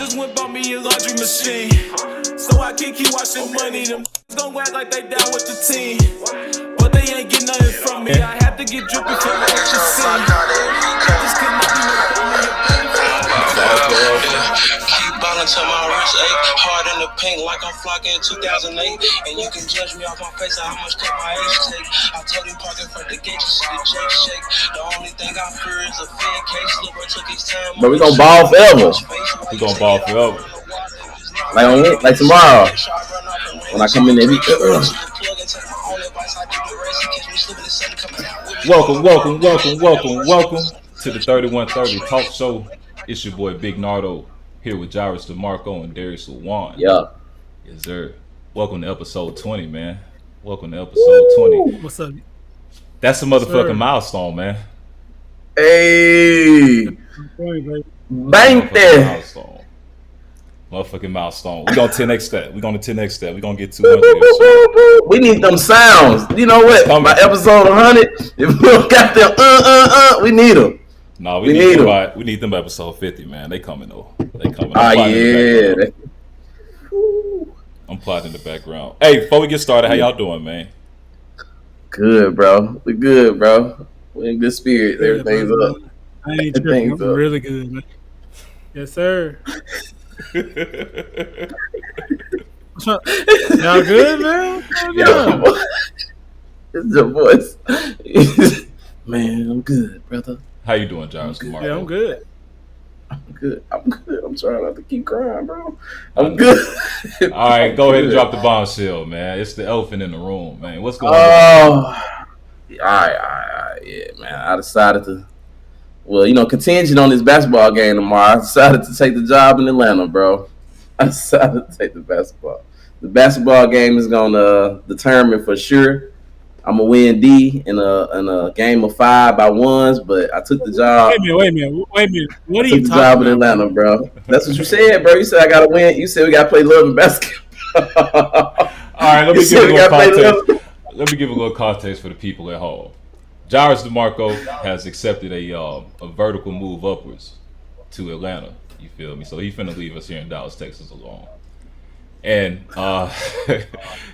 just went bought me a laundry machine. So I can keep washing money. Them gon' act like they down with the team. But they ain't get nothing from me. I had to get drippy for what to see. Just could not be no bummy. Keep ballin' till my wrist ache. Hard in the paint like I'm flocking in 2008. And you can judge me off my face and how much cut my age take. I told him park in front of the gate, you see the Jake shake. The only thing I fear is a fan case. Lil' took his time. But we gonna ball forever. We gonna ball forever. Like tomorrow. When I come in there, Welcome to the 3130 Talk Show. It's your boy Big Nardo here with Jairus DeMarco and Darius Lawan. Yeah. Yes, sir. Welcome to episode 20, man. Welcome to episode 20. What's up? That's a motherfucking milestone, man. Hey. Bank there. Motherfucking milestone. We're going to 10x step. We're going to 10x step. We're going to get 200. We need them sounds. You know what? By episode 100, if we don't got them, we need them. No, we need them. We need them by episode 50, man. They coming, though. They coming. Yeah. I'm plotting in the background. Hey, before we get started, how y'all doing, man? Good, bro. We good, bro. We in good spirits. Everything's up. I ain't tripping. I'm really good, man. Yes, sir. Y'all good, man? Yeah. It's your voice. Man, I'm good, brother. How you doing, Jairus DeMarco? Yeah, I'm good. I'm good. I'm trying not to keep crying, bro. I'm good. All right, go ahead and drop the bombshell, man. It's the elephant in the room, man. What's going on? All right. Yeah, man. I decided to, contingent on this basketball game tomorrow, I decided to take the job in Atlanta, bro. I decided to take the basketball. The basketball game is going to determine for sure. I'm going to win D in a game of 5 by ones, but I took the job. Wait a minute. What are you talking about? Job in Atlanta, bro. That's what you said, bro. You said I got to win. You said we got to play love and basketball. All right, let me give a little context for the people at home. Jairus DeMarco has accepted a vertical move upwards to Atlanta. You feel me? So he finna leave us here in Dallas, Texas alone. And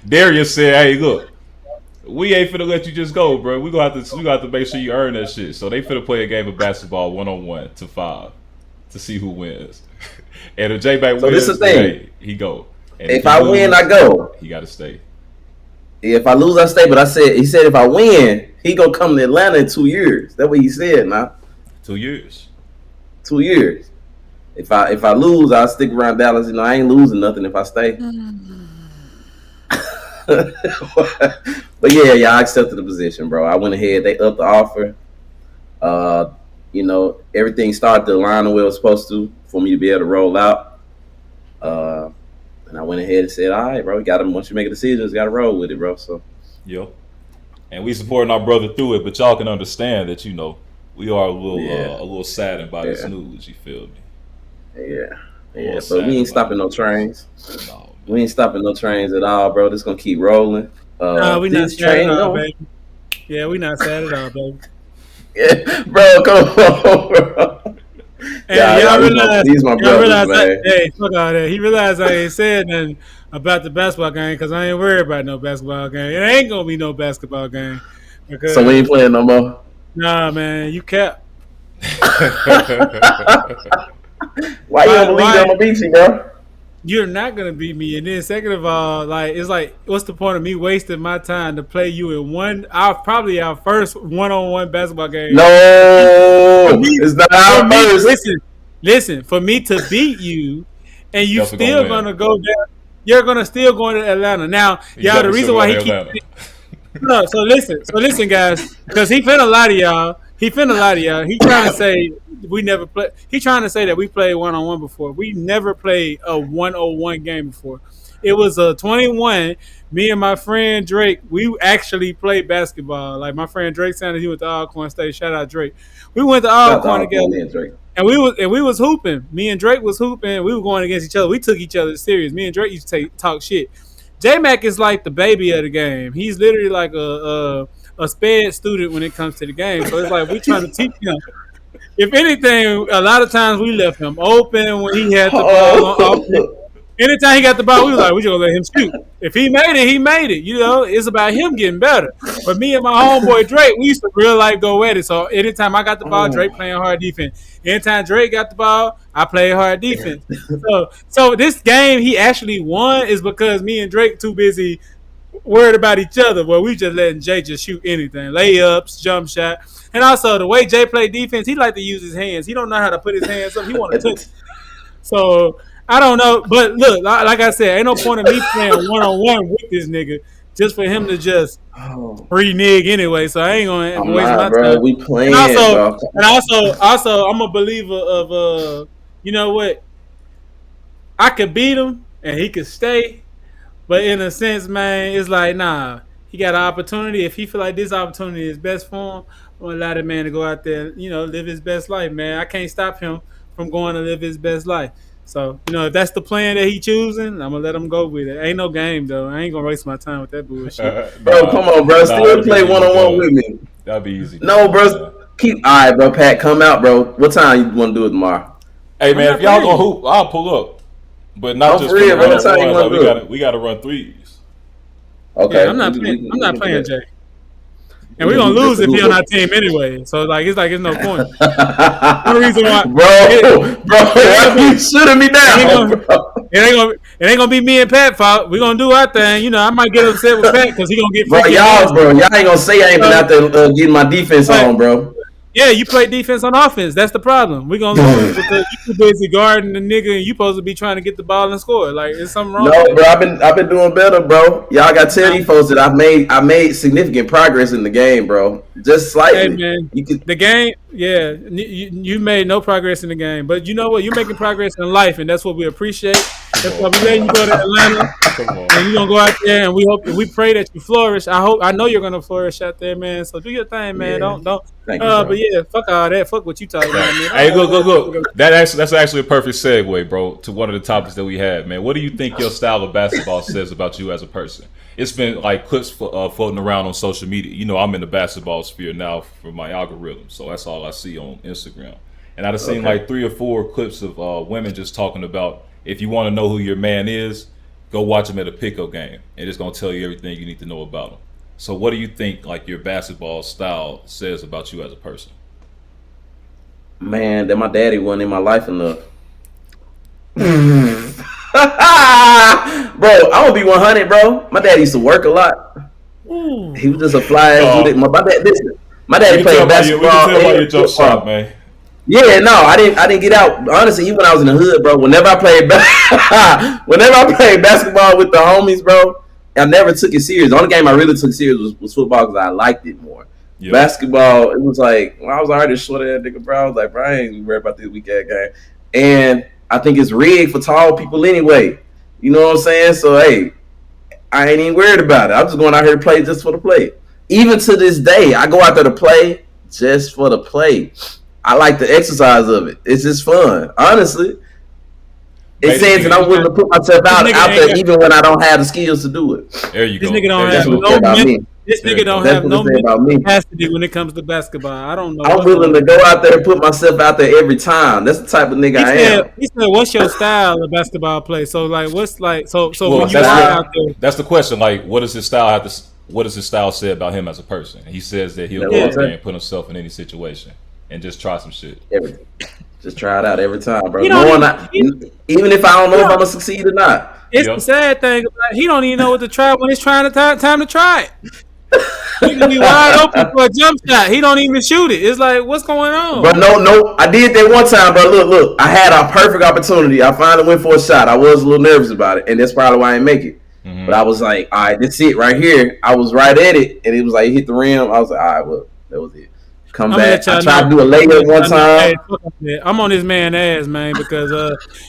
Darius said, "Hey, look, we ain't finna let you just go, bro. We gonna have to make sure you earn that shit." So they finna play a game of basketball 1-on-1 to 5 to see who wins. And if J-Back wins, this the thing. He go. And if I win, I go. He gotta stay. If I lose, I stay. But he said if I win, he gonna come to Atlanta in 2 years. That's what he said, man. 2 years. 2 years. If I lose, I'll stick around Dallas. I ain't losing nothing if I stay. But yeah, I accepted the position, bro. I went ahead. They upped the offer. Everything started to align the way it was supposed to for me to be able to roll out. And I went ahead and said, all right, bro, once you make a decision, you got to roll with it, bro. So, yo. And we supporting our brother through it, but y'all can understand that, we are a little saddened by this news, you feel me? Yeah. But we ain't stopping no trains. No, we ain't stopping no trains at all, bro. This gonna keep rolling. We not sad at all, baby. Yeah, we not sad at all, baby. Yeah, bro, come on, bro. Hey, y'all realize man. Hey, fuck all that. He realized I ain't said nothing about the basketball game because I ain't worried about no basketball game. It ain't gonna be no basketball game. So we ain't playing no more? Nah, man, you cap. Why you don't believe I'm gonna beat you, bro? You're not gonna beat me. And then second of all, it's like, what's the point of me wasting my time to play you in probably our first one-on-one basketball game? No, it's not our first. Listen. For me to beat you, and you still gonna go down. You're gonna still go to Atlanta. Now, y'all, the reason why he keeps So listen, guys, because he finna lie to y'all. He trying to say we never play. He trying to say that we played one-on-one before. We never played a 1-on-1 game before. It was a 21. Me and my friend Drake, we actually played basketball. Like my friend Drake Sanders, he went to Alcorn State. Shout out Drake. We went to Alcorn together, and we was hooping. Me and Drake was hooping. We were going against each other. We took each other serious. Me and Drake used to talk shit. J-Mac is like the baby of the game. He's literally like a Spade student when it comes to the game. So it's like we trying to teach him. if anything, a lot of times we left him open when he had the ball on offense. Anytime he got the ball, we was like, we just gonna let him shoot. If he made it, he made it. You know, it's about him getting better. But me and my homeboy Drake, we used to real life go at it. So anytime I got the ball, Drake playing hard defense. Anytime Drake got the ball, I played hard defense. So this game he actually won is because me and Drake too busy worried about each other. Well, we just letting Jay just shoot anything, layups, jump shot, and also the way Jay play defense, he like to use his hands. He don't know how to put his hands up. He want to touch. So I don't know, but look, like I said, ain't no point in me playing one-on-one with this nigga just for him to just renege anyway. So I ain't gonna waste my time. We playing, and also, I'm a believer of you know what? I could beat him and he could stay, but in a sense, man, it's like nah. He got an opportunity. If he feel like this opportunity is best for him, I'm gonna allow that man to go out there, you know, live his best life, man. I can't stop him from going to live his best life. So, you know, if that's the plan that he choosing, I'm gonna let him go with it. Ain't no game though. I ain't gonna waste my time with that bullshit. Bro, come on, bro. Still play one-on-one with me. That'd be easy. No, bro. All right, bro. Pat, come out, bro. What time you want to do it tomorrow? Hey, man, if y'all gonna hoop, I'll pull up. But not just for real, bro. We gotta run threes. Okay. Yeah, I'm not playing, Jay. And we're gonna lose if he on our team anyway. So it's no point. No reason why, bro. Why you shooting me down? It ain't gonna be me and Pat fault. We're gonna do our thing. You know, I might get upset with Pat because he gonna get. Y'all ain't gonna say I ain't been out there getting my defense on, bro. Yeah, you play defense on offense. That's the problem. We're gonna lose because you too busy guarding the nigga and you supposed to be trying to get the ball and score. Like, is something wrong? No, bro. I've been doing better, bro. Y'all got to tell these folks that I made significant progress in the game, bro. Just slightly. Hey, man. The game, yeah, you made no progress in the game, but you know what? You're making progress in life, and that's what we appreciate. That's why we letting you go to Atlanta, and you're gonna go out there, and we pray that you flourish. I know you're gonna flourish out there, man. So do your thing, man. Yeah. Don't. Thank you, but yeah, fuck all that. Fuck what you talking about, man. Hey, look. That's actually a perfect segue, bro, to one of the topics that we had, man. What do you think your style of basketball says about you as a person? It's been like clips floating around on social media. You know, I'm in the basketball sphere now for my algorithm, so that's all I see on Instagram. And I've seen like 3 or 4 clips of women just talking about, if you want to know who your man is, go watch him at a pickup game, and it's gonna tell you everything you need to know about him. So, what do you think like your basketball style says about you as a person? Man, that my daddy wasn't in my life enough. Bro, I'm gonna be 100, bro. My dad used to work a lot. He was just a fly ass dude. My dad played basketball. We can tell by your jump shot, man. Yeah, no, I didn't get out. Honestly, even when I was in the hood, bro. Whenever I played basketball with the homies, bro, I never took it serious. The only game I really took serious was football because I liked it more. Yep. Basketball, it was like, when I was already short of that nigga, bro, I was like, bro, I ain't worried about this weekend game. And I think it's rigged for tall people anyway. You know what I'm saying? So, hey, I ain't even worried about it. I'm just going out here to play just for the play. Even to this day, I go out there to play just for the play. I like the exercise of it. It's just fun, honestly. It says that I'm willing to put myself out there even when I don't have the skills to do it. There you go. This nigga don't have no capacity when it comes to basketball. I don't know. I'm willing to go out there and put myself out there every time. That's the type of nigga I am. He said, "What's your style of basketball play?" So like, what's like so well, when you out there? That's the question. Like, what does his style have to? What does his style say about him as a person? He says that he'll go out there and put himself in any situation and just try some shit. Just try it out every time, bro. Even if I don't know if I'm gonna succeed or not. It's the sad thing about he don't even know what to try when it's time to try it. He can be wide open for a jump shot. He don't even shoot it. It's like, what's going on? But no, I did that one time, bro. Look, I had a perfect opportunity. I finally went for a shot. I was a little nervous about it, and that's probably why I didn't make it. Mm-hmm. But I was like, all right, that's it right here. I was right at it, and it was like, it hit the rim. I was like, all right, well, that was it. Come back. I tried to do a layup one time. I'm on this man ass, man, because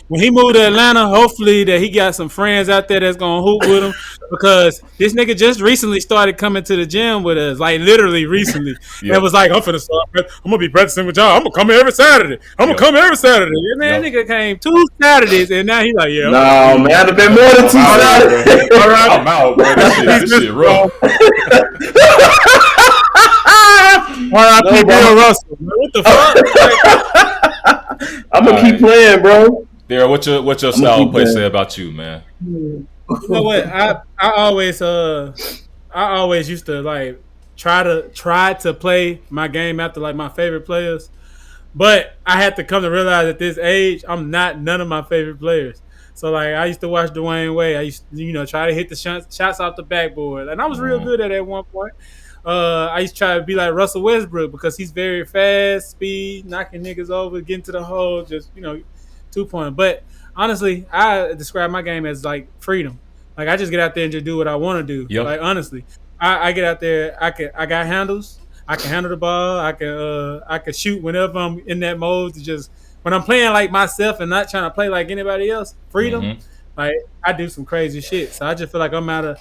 when he moved to Atlanta, hopefully that he got some friends out there that's gonna hoop with him. Because this nigga just recently started coming to the gym with us, like literally recently. It was like, I'm gonna be practicing with y'all. I'm gonna come every Saturday. And man, nigga came 2 Saturdays, and now he like, yeah. No, man, I'd have been more than 2 Saturdays. All right, I'm out, bro. This shit rough. R.I.P. Bill Russell. What the fuck? I'm gonna keep playing, bro. Daryl, what's your style of play say about you, man? You know what? I always used to like try to play my game after like my favorite players, but I had to come to realize at this age I'm not none of my favorite players. So like I used to watch Dwayne Wade. I used to, try to hit the shots off the backboard, and I was real good at one point. I used to try to be like Russell Westbrook because he's very fast, speed, knocking niggas over, getting to the hole, just 2-point. But honestly, I describe my game as like freedom. Like I just get out there and just do what I want to do. Yep. Like honestly, I get out there. I got handles. I can handle the ball. I can shoot whenever I'm in that mode. To just when I'm playing like myself and not trying to play like anybody else. Freedom. Mm-hmm. Like I do some crazy shit. So I just feel like I'm not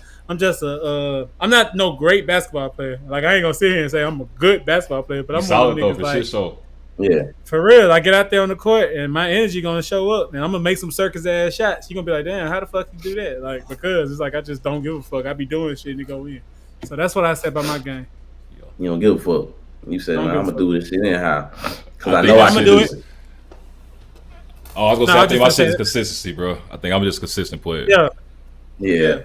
no great basketball player. Like I ain't gonna sit here and say I'm a good basketball player, but I'm solid though for like, shit. So yeah, for real. I get out there on the court and my energy gonna show up, and I'm gonna make some circus ass shots. You gonna be like, damn, how the fuck you do that? Like because it's like I just don't give a fuck. I be doing shit to go in. So that's what I said about my game. You don't give a fuck. You said, man, I'm gonna do this shit anyhow because I know I can do it. Oh, I was gonna say I think my shit is consistency, bro. I think I'm just a consistent player. Yeah.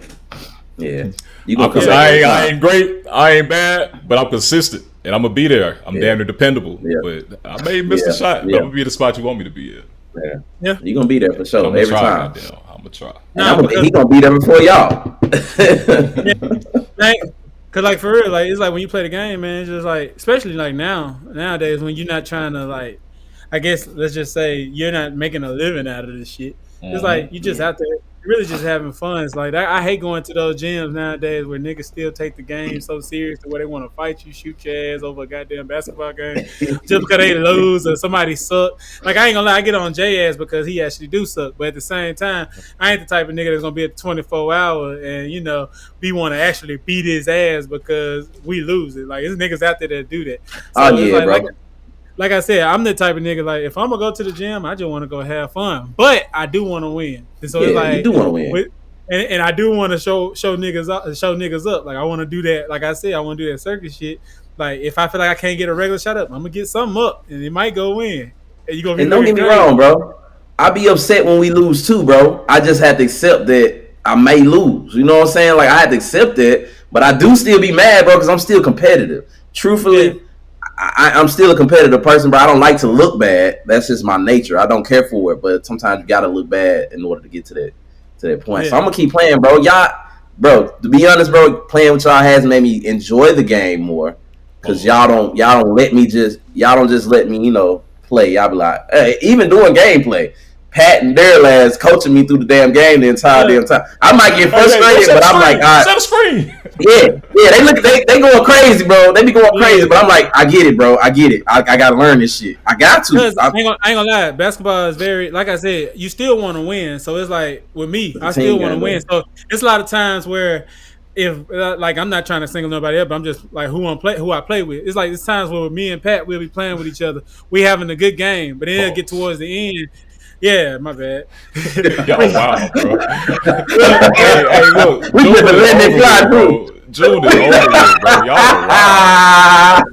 You gonna I ain't great, I ain't bad, but I'm consistent and I'm gonna be there. I'm damn near dependable. But I may miss the shot, but I'm gonna be the spot you want me to be in. Yeah. You gonna be there for sure every time. I'm gonna try. He gonna be there before y'all. Cause like for real, like it's like when you play the game, man, it's just like especially like nowadays when you're not trying to like, I guess let's just say you're not making a living out of this shit. It's like you just out there really just having fun. It's like I hate going to those gyms nowadays where niggas still take the game so serious to where they want to fight you, shoot your ass over a goddamn basketball game just because they lose or somebody suck. Like I ain't gonna lie, I get on Jay ass because he actually do suck, but at the same time, I ain't the type of nigga that's gonna be at 24 hour and we want to actually beat his ass because we lose it. Like there's niggas out there that do that. So bro. Like I said, I'm the type of nigga like if I'm gonna go to the gym, I just want to go have fun, but I do want to win. And so it's like you do want to win, and I do want to show niggas up. Like I want to do that. Like I said, I want to do that circus shit. Like if I feel like I can't get a regular shot up, I'm gonna get something up, and it might go in. And you gonna be. And don't get me wrong, bro. I be upset when we lose too, bro. I just have to accept that I may lose. You know what I'm saying? Like I have to accept that, but I do still be mad, bro, because I'm still competitive. Truthfully. Yeah. I'm still a competitive person, but I don't like to look bad. That's just my nature. I don't care for it, but sometimes you gotta look bad in order to get to that point. Yeah. So I'm gonna keep playing, bro. Bro. To be honest, bro, playing with y'all has made me enjoy the game more because y'all don't just let me play. Y'all be like, hey, even doing gameplay. Pat and Daryl ass coaching me through the damn game the entire damn time. I might get frustrated, but I'm like, all right. Set a screen. They going crazy, bro. They be going crazy, but I'm like, I get it, bro. I get it. I gotta learn this shit. I got to. I ain't gonna lie. Basketball is very, like I said, you still want to win. So it's like with me, I still want to win. So it's a lot of times where if like I'm not trying to single nobody up, but I'm just like who I play with. It's like it's times where me and Pat we'll be playing with each other. We having a good game, but then it'll get towards the end. Yeah, my bad. Yo, wow, bro. hey, look. We just letting it fly through. June is over with, bro. Y'all are wild.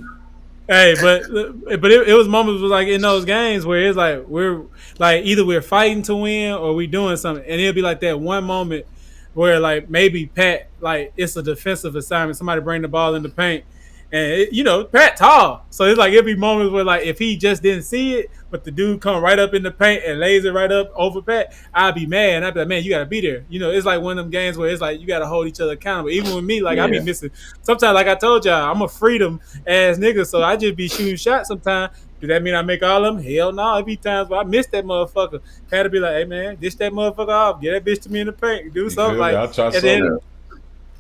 Hey, but it was moments like in those games where it's like we're like either we're fighting to win or we doing something, and it'll be like that one moment where like maybe Pat like it's a defensive assignment, somebody bring the ball in the paint. And Pat tall, so it's like it'd be moments where like if he just didn't see it, but the dude come right up in the paint and lays it right up over Pat, I'd be mad. And I'd be like, man, you gotta be there. It's like one of them games where it's like you gotta hold each other accountable. Even with me, like I be missing. Sometimes, like I told y'all, I'm a freedom ass nigga, so I just be shooting shots sometimes. Do that mean I make all of them? Hell no. It be times where I miss that motherfucker. Had to be like, hey man, dish that motherfucker off. Get that bitch to me in the paint. Do something like. I'll try something.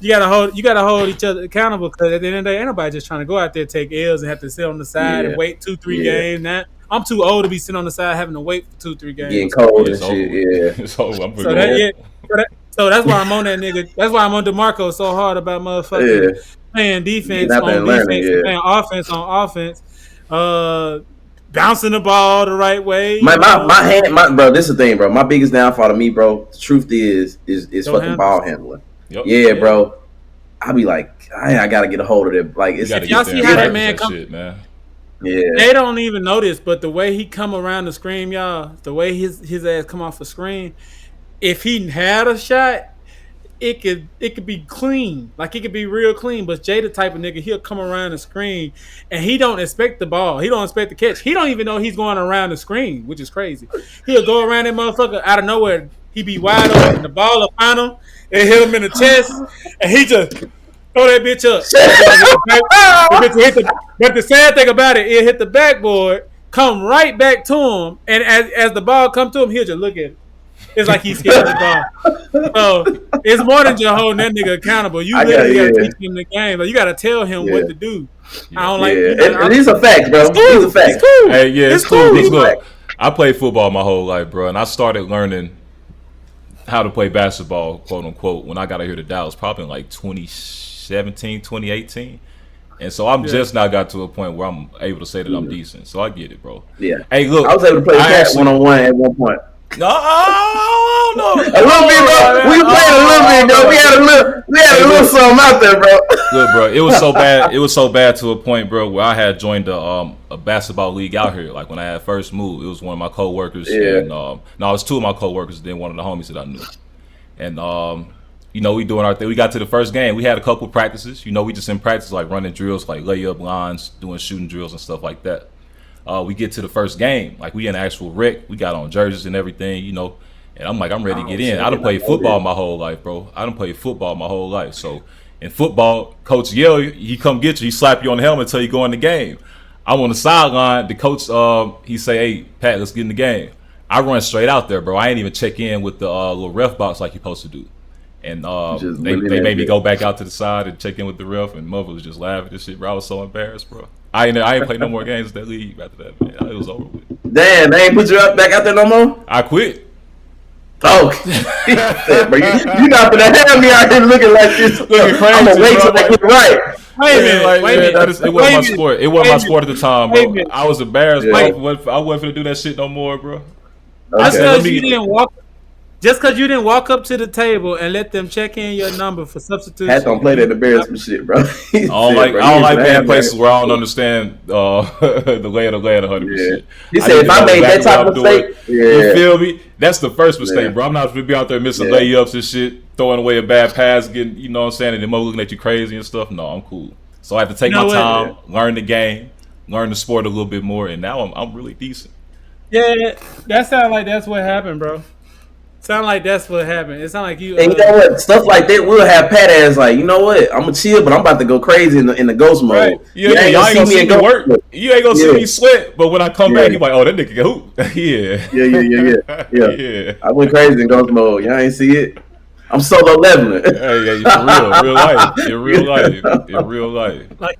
You gotta hold each other accountable because at the end of the day, ain't nobody just trying to go out there, take L's and have to sit on the side and wait 2-3 games. Now I'm too old to be sitting on the side having to wait for 2-3 games. Getting cold and shit. Yeah. So that's why I'm on that nigga. That's why I'm on DeMarco so hard about motherfucking playing defense on defense, and playing offense on offense. Bouncing the ball the right way. My bro. This is the thing, bro. My biggest downfall to me, bro. The truth is fucking ball handling. Yep. Yeah, bro. I be like, I gotta get a hold of it. Like, it's y'all see how that man come, shit, man. Yeah, they don't even notice, but the way he come around the screen, y'all, the way his ass come off the screen, if he had a shot, it could be clean, like it could be real clean. But Jay the type of nigga, he'll come around the screen and he don't expect the ball, he don't expect the catch, he don't even know he's going around the screen, which is crazy. He'll go around that motherfucker out of nowhere, he be wide open, the ball will find him and hit him in the chest, and he just throw that bitch up. But the sad thing about it hit the backboard, come right back to him, and as the ball come to him, he'll just look at it. It's like he's scared of the ball. So it's more than just holding that nigga accountable. You literally got to teach him the game. Like, you got to tell him what to do. I don't like. These are facts, bro. These are facts. It's cool. Hey, yeah, it's cool. Look, I played football my whole life, bro, and I started learning how to play basketball, quote unquote, when I got out here to Dallas, probably in like 2017, 2018. And so I'm just now got to a point where I'm able to say that I'm decent. So I get it, bro. Yeah. Hey, look, I was able to play cat one-on-one at one point. No, I don't know. A little bit, bro. We played a little bit, bro. We had a little something out there, bro. Look, bro, it was so bad. It was so bad to a point, bro, where I had joined a basketball league out here. Like when I had first moved, it was one of my coworkers, and no, it was two of my coworkers, and then one of the homies that I knew. And you know, we doing our thing. We got to the first game. We had a couple practices. You know, we just in practice, like running drills, like layup lines, doing shooting drills and stuff like that. We get to the first game, like we in actual rec. We got on jerseys and everything, you know. And I'm like, I'm ready to get in. I done played football my whole life, bro. I done played football my whole life. So in football, coach yell, he come get you, he slap you on the helmet until you go in the game. I'm on the sideline. The coach, he say, hey, Pat, let's get in the game. I run straight out there, bro. I ain't even check in with the little ref box like you're supposed to do. And they made me go back out to the side and check in with the ref, and mother was just laughing and shit, bro. I was so embarrassed, bro. I ain't played no more games in that league after that, man. It was over with. Damn, they ain't put you back out there no more? I quit. Oh, bro, you not gonna have me out here looking like this. Looking crazy, I'm gonna wait till I get right. Wait a minute. It wasn't my sport. It wasn't my sport at the time, bro. I was embarrassed, bro. I wasn't gonna do that shit no more, bro. Okay. Just because you didn't walk up to the table and let them check in your number for substitution. Pat don't play that embarrassment shit, bro. I don't like being in places where I don't understand the lay of the land 100%. He said if I made that type of mistake, you feel me? That's the first mistake, bro. I'm not gonna be out there missing layups and shit, throwing away a bad pass, getting, you know what I'm saying, and them looking at you crazy and stuff. No, I'm cool. So I have to take my time, learn the game, learn the sport a little bit more, and now I'm really decent. Yeah, that sounds like that's what happened, bro. Sound like that's what happened. It sound like you. And you know what? Stuff like that will have Pat as like, you know what? I'm gonna chill, but I'm about to go crazy in the ghost mode. Right. Yeah, you ain't gonna see me work. You ain't gonna see me sweat. But when I come back, you like, oh, that nigga can hoop. Yeah. I went crazy in ghost mode. Y'all ain't see it. I'm solo leveling. Hey, for real life. In real life. Like,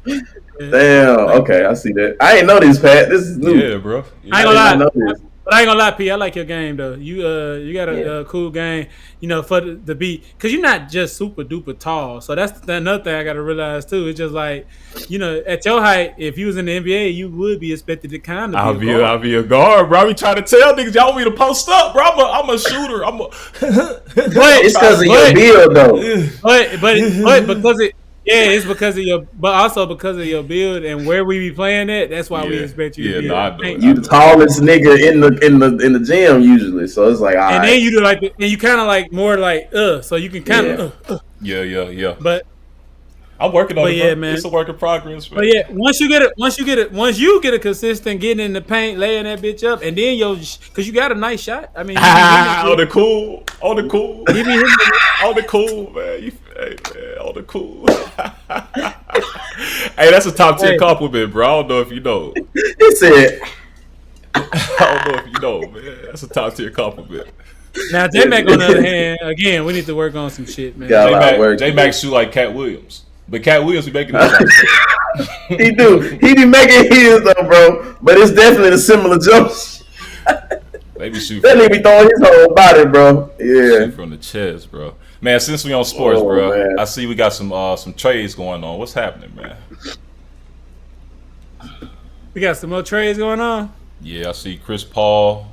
damn. Okay, I see that. I ain't know this, Pat. This is new. Yeah, bro. I ain't gonna lie. But I ain't gonna lie, P. I like your game though. You got a cool game, you know, for the beat, because you're not just super duper tall. So that's another thing I gotta realize too. It's just like, you know, at your height, if you was in the NBA, you would be expected to kind of. I'll be a guard, bro. I be trying to tell niggas y'all want me to post up, bro. I'm a shooter. But it's because of your build though. But because it. Yeah, it's because of but also because of your build and where we be playing at. That's why we expect you to be. You the tallest nigga in the gym usually, so it's like, all and right. then you do like, and you kind of like more like so you can kind of yeah. But I'm working on it. Yeah, man, it's a work in progress. Man. But yeah, once you get a consistent getting in the paint, laying that bitch up, and then because you got a nice shot. I mean, on the cool, he be hitting on the cool, man. On the cool. Hey, that's a top 10 compliment, bro. I don't know if you know. He said, I don't know if you know, man. That's a top 10 compliment. Now, J-Mac, on the other hand, again, we need to work on some shit, man. J-Mac shoot like Cat Williams. But Cat Williams be making it. He do. He be making his though, bro. But it's definitely a similar jump. Maybe shoot. That nigga be throwing his whole body, bro. Yeah. Shoot from the chest, bro. Man, since we on sports, bro, man. I see we got some trades going on. What's happening, man? We got some more trades going on? Yeah, I see Chris Paul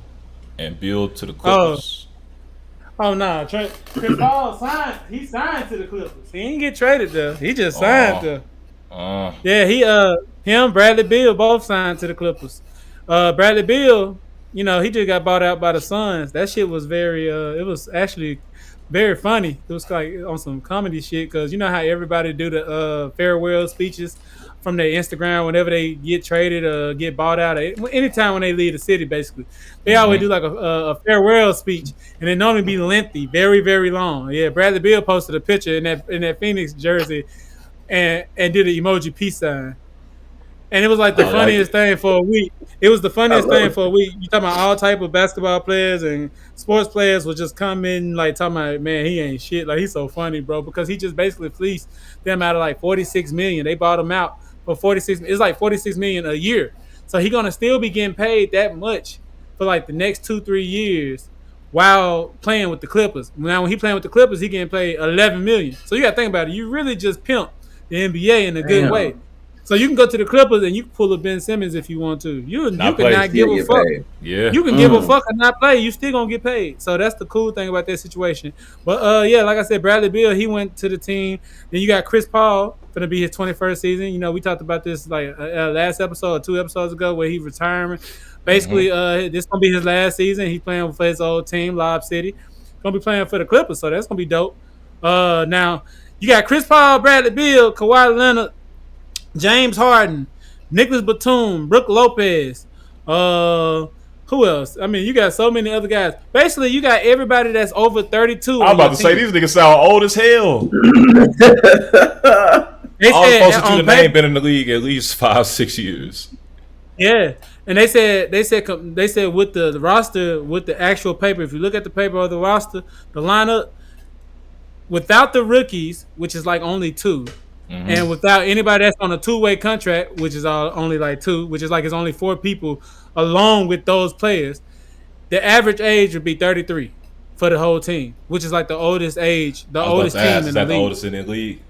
and Bill to the Clippers. Oh no, Chris Paul signed. He signed to the Clippers. He didn't get traded though. He just signed Oh, to. uh, Yeah, him, Bradley Beal both signed to the Clippers. Bradley Beal, he just got bought out by the Suns. That shit was it was actually very funny. It was like on some comedy shit because you know how everybody do the farewell speeches from their Instagram whenever they get traded or get bought out. Anytime when they leave the city, basically, they always do like a farewell speech, and it normally be lengthy, very very long. Yeah, Bradley Beal posted a picture in that Phoenix jersey and did an emoji peace sign. And it was like the I like funniest it. thing for a week. It was the I funniest thing love for a week. You talking about all type of basketball players and sports players would just come in like talking about, man, he ain't shit. Like he's so funny, bro, because he just basically fleeced them out of like 46 million. They bought him out for 46. It's like 46 million a year. So he gonna still be getting paid that much for like the next 2-3 years while playing with the Clippers. Now when he playing with the Clippers, he getting paid 11 million. So you gotta think about it. You really just pimp the NBA in a it. good way. Damn. So you can go to the Clippers and you can pull a Ben Simmons if you want to. You not can play. not give Still a get fuck. paid. Yeah. You can give a fuck and not play. You still gonna get paid. So that's the cool thing about that situation. But yeah, like I said, Bradley Beal, he went to the team. Then you got Chris Paul gonna be his 21st season. You know, we talked about this like last episode or 2 episodes ago where he retiring. Basically, this gonna be his last season. He's playing for his old team, Lob City. Gonna be playing for the Clippers, so that's gonna be dope. Now you got Chris Paul, Bradley Beal, Kawhi Leonard, James Harden, Nicholas Batum, Brook Lopez. Who else? I mean, you got so many other guys. Basically, you got everybody that's over 32. I'm about to say these niggas sound old as hell. They All the said folks that you on name paper, been in the league at least 5-6 years. yeah, and they said with the roster, with the actual paper, if you look at the paper of the roster, the lineup without the rookies, which is like only two, and without anybody that's on a two-way contract, which is only like two, which is like it's only four people along with those players, the average age would be 33 for the whole team, which is like the oldest age, the I was oldest about to team ask, in is the that the league. oldest in the league?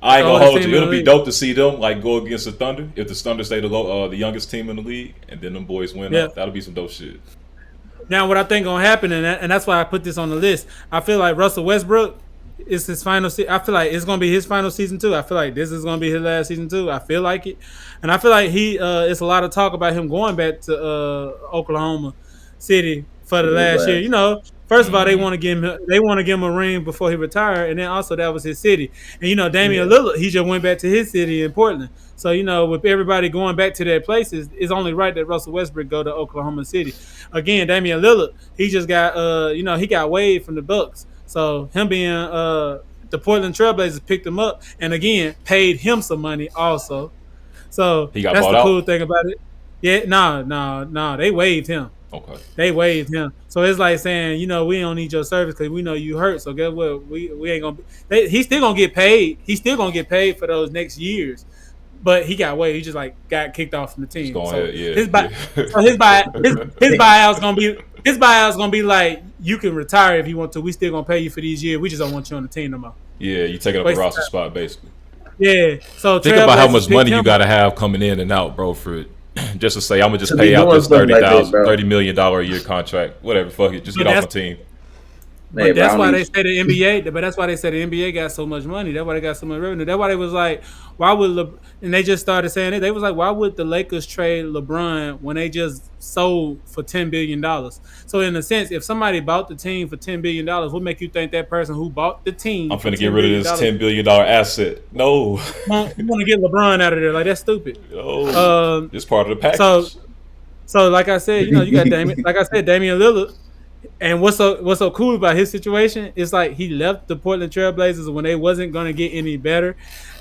I ain't The gonna oldest hold team you. in It'll the be league. dope to see them like go against the Thunder if the Thunder stay the youngest team in the league, and then them boys win Yeah. up. That'll be some dope shit. Now, what I think gonna happen, and that's why I put this on the list. I feel like Russell Westbrook is his final. I feel like it's gonna be his final season too. I feel like this is gonna be his last season too. I feel like it, and I feel like it's a lot of talk about him going back to Oklahoma City for the last year. You know, first of all, they want to give him a ring before he retired, and then also that was his city. And you know, Damian Lillard, he just went back to his city in Portland. So you know, with everybody going back to their places, it's only right that Russell Westbrook go to Oklahoma City. Again, Damian Lillard, he just got he got waived from the Bucks. So him being the Portland Trailblazers picked him up and again paid him some money also. So He got that's bought the out? cool thing about it. Yeah, no, they waived him. Okay. They waived him. So it's like saying, you know, we don't need your service because we know you hurt. So guess what? We ain't gonna. He's still gonna get paid. He's still gonna get paid for those next years. But he got waived. He just like got kicked off from the team. Just go So ahead, yeah. his buyout's gonna be like you can retire if you want to. We still gonna pay you for these years. We just don't want you on the team no more. Yeah, you taking up a Waste roster time. spot basically. Yeah. So Think about how much Trailblazers money picked you him got to up. have coming in and out, bro. For just to say, I'm gonna just To pay be out doing this stuff like that, bro. $30 million a year contract. Whatever, fuck it, just But get off my that's- team. But that's why they say the NBA. But that's why they say the NBA got so much money. That's why they got so much revenue. That's why they was like, why would and they just started saying it. They was like, why would the Lakers trade LeBron when they just sold for $10 billion? So in a sense, if somebody bought the team for $10 billion, what make you think that person who bought the team? I'm finna get rid of this $10 billion asset. No, You want to get LeBron out of there? Like that's stupid. no, it's part of the package. So like I said, you know, you got Damian. Like I said, Damian Lillard. And what's so cool about his situation is like he left the Portland Trailblazers when they wasn't gonna get any better.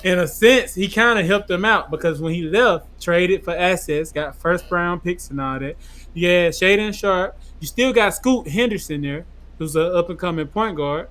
In a sense, he kind of helped them out because when he left, traded for assets, got first round picks and all that. Yeah, Shaden Sharp. You still got Scoot Henderson there, who's an up and coming point guard.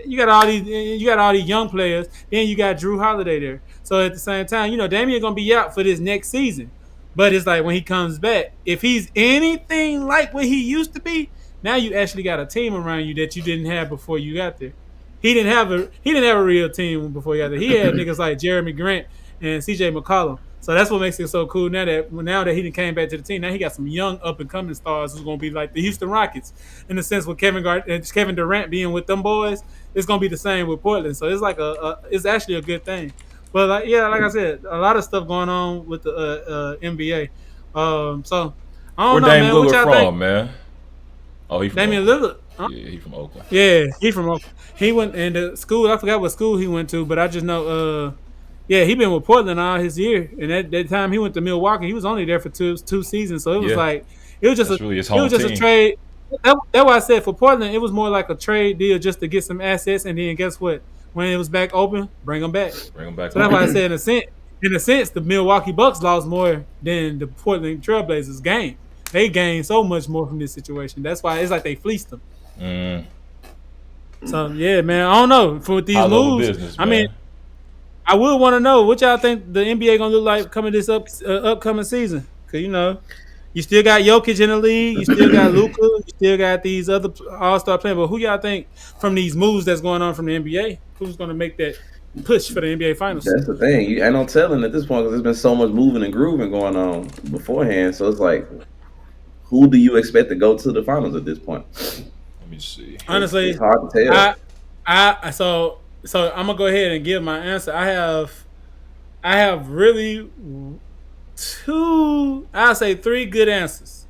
You got all these young players. Then you got Drew Holiday there. So at the same time, you know, Damian gonna be out for this next season. But it's like when he comes back, if he's anything like what he used to be, now you actually got a team around you that you didn't have before you got there. He didn't have a real team before he got there. He had niggas like Jeremy Grant and CJ McCollum. So that's what makes it so cool now that he came back to the team. Now he got some young up and coming stars who's gonna be like the Houston Rockets in the sense with Kevin Durant being with them boys. It's gonna be the same with Portland. So it's like it's actually a good thing. But like I said, a lot of stuff going on with the NBA. So I don't know, Dame man. Lillard What y'all from, think? man? Oh, he from Damian Oakland. Lillard. Yeah, he from Oakland. Yeah, he from Oakland. He went into school. I forgot what school he went to, but I just know. Yeah, he been with Portland all his year, and that time he went to Milwaukee. He was only there for two seasons, so it was like that's really his home team. a trade. That's why I said for Portland, it was more like a trade deal just to get some assets, and then guess what? When it was back open, bring them back. Bring them back. So that's why I said in a sense, the Milwaukee Bucks lost more than the Portland Trailblazers gained. They gained so much more from this situation. That's why it's like they fleeced them. So yeah, man, I don't know for these moves. Business, I mean, I would want to know what y'all think the NBA gonna look like coming this upcoming season. Cause you still got Jokic in the league, you still got Luka, you still got these other all-star players. But who y'all think from these moves that's going on from the NBA, who's gonna make that push for the NBA Finals? That's the thing. You ain't no telling at this point because there's been so much moving and grooving going on beforehand. So it's like, who do you expect to go to the finals at this point? Let me see. Honestly, it's hard to tell. So I'm gonna go ahead and give my answer. I have really I'll say three good answers.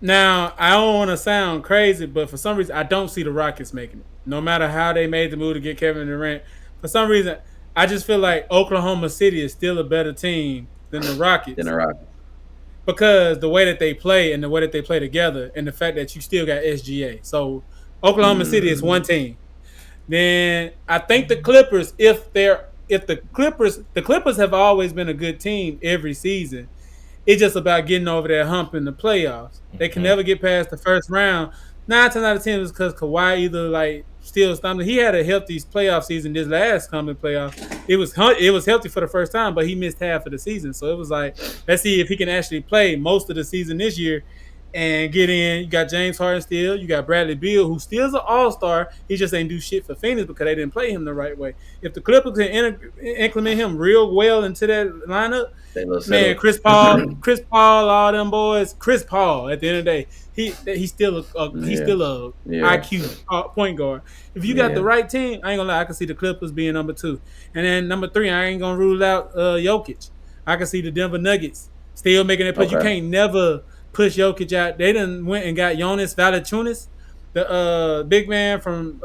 Now, I don't want to sound crazy, but for some reason, I don't see the Rockets making it. No matter how they made the move to get Kevin Durant, for some reason, I just feel like Oklahoma City is still a better team than the Rockets. Because the way that they play and the way that they play together and the fact that you still got SGA. So Oklahoma City is one team. Then I think the Clippers, the Clippers have always been a good team every season. It's just about getting over that hump in the playoffs. They can never get past the first round. 9 times out of 10 is because Kawhi either like still stumbling. He had a healthy playoff season this last coming playoff. It was healthy for the first time, but he missed half of the season. So it was like, let's see if he can actually play most of the season this year and get in. You got James Harden still. You got Bradley Beal, who still is an all-star. He just ain't do shit for Phoenix because they didn't play him the right way. If the Clippers can implement him real well into that lineup, man, Chris Paul, all them boys. Chris Paul, at the end of the day, he's still a IQ point guard. If you got the right team, I ain't gonna lie, I can see the Clippers being number 2, and then number 3, I ain't gonna rule out Jokic. I can see the Denver Nuggets still making it, but you can't never push Jokic out. They done went and got Jonas Valanciunas, the big man from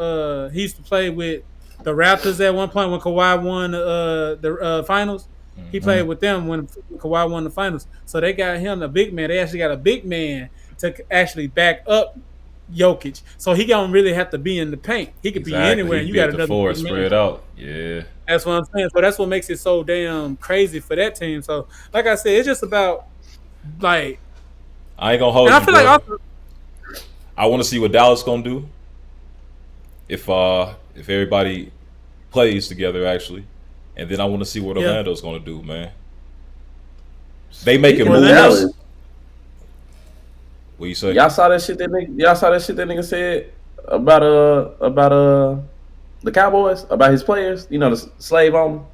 he used to play with the Raptors at one point when Kawhi won the finals. He played with them when Kawhi won the finals. So they got him a big man. They actually got a big man to actually back up Jokic. So he don't really have to be in the paint. He could be anywhere. And you got another floor spread out. Yeah. That's what I'm saying. So that's what makes it so damn crazy for that team. So like I said, it's just about like I ain't gonna hold you. I feel like I want to see what Dallas gonna do if everybody plays together actually, and then I want to see what Orlando's gonna do, man. They making moves. What you say? Y'all saw that shit that nigga said about the Cowboys, about his players. You know, the slave on them.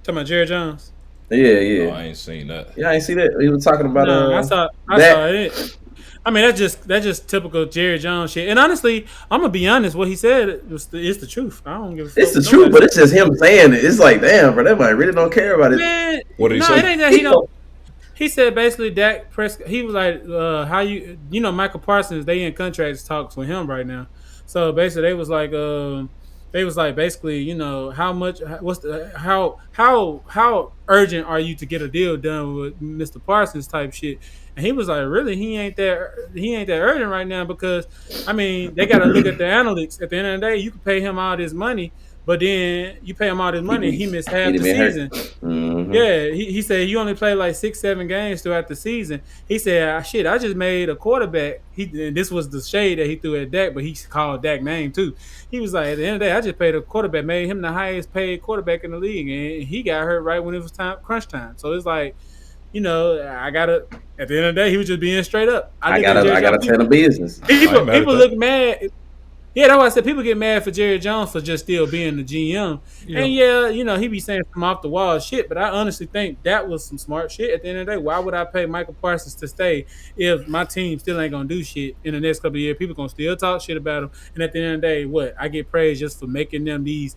Talking about Jerry Jones. Yeah. Oh, I ain't seen that. Yeah, I ain't see that. He was talking about. I saw it. I mean, that's just typical Jerry Jones shit. And honestly, I'm gonna be honest. What he said is the truth. I don't give a fuck. It's the truth, but it's just him saying it. It's like, damn, bro, that man really don't care about it. Man, what did he say? It ain't that he don't. He said basically Dak Prescott. He was like, how you Michael Parsons. They in contracts talks with him right now. So basically, they was like basically, how much? How urgent are you to get a deal done with Mr. Parsons type shit? And he was like, really, he ain't that urgent right now because, I mean, they got to look at the analytics. At the end of the day, you can pay him all this money, but then you pay him all this money, and he missed half the season. Mm-hmm. Yeah, he said he only played like 6-7 games throughout the season. He said, I just made a quarterback. And this was the shade that he threw at Dak, but he called Dak name too. He was like, at the end of the day, I just paid a quarterback, made him the highest paid quarterback in the league, and he got hurt right when it was crunch time. So it's like, I gotta. At the end of the day, he was just being straight up. I gotta tell the business. People look mad. Yeah, that's why I said people get mad for Jerry Jones for just still being the GM. Yeah. And yeah, he be saying some off the wall shit, but I honestly think that was some smart shit at the end of the day. Why would I pay Michael Parsons to stay if my team still ain't gonna do shit in the next couple of years? People gonna still talk shit about him. And at the end of the day, what? I get praised just for making them these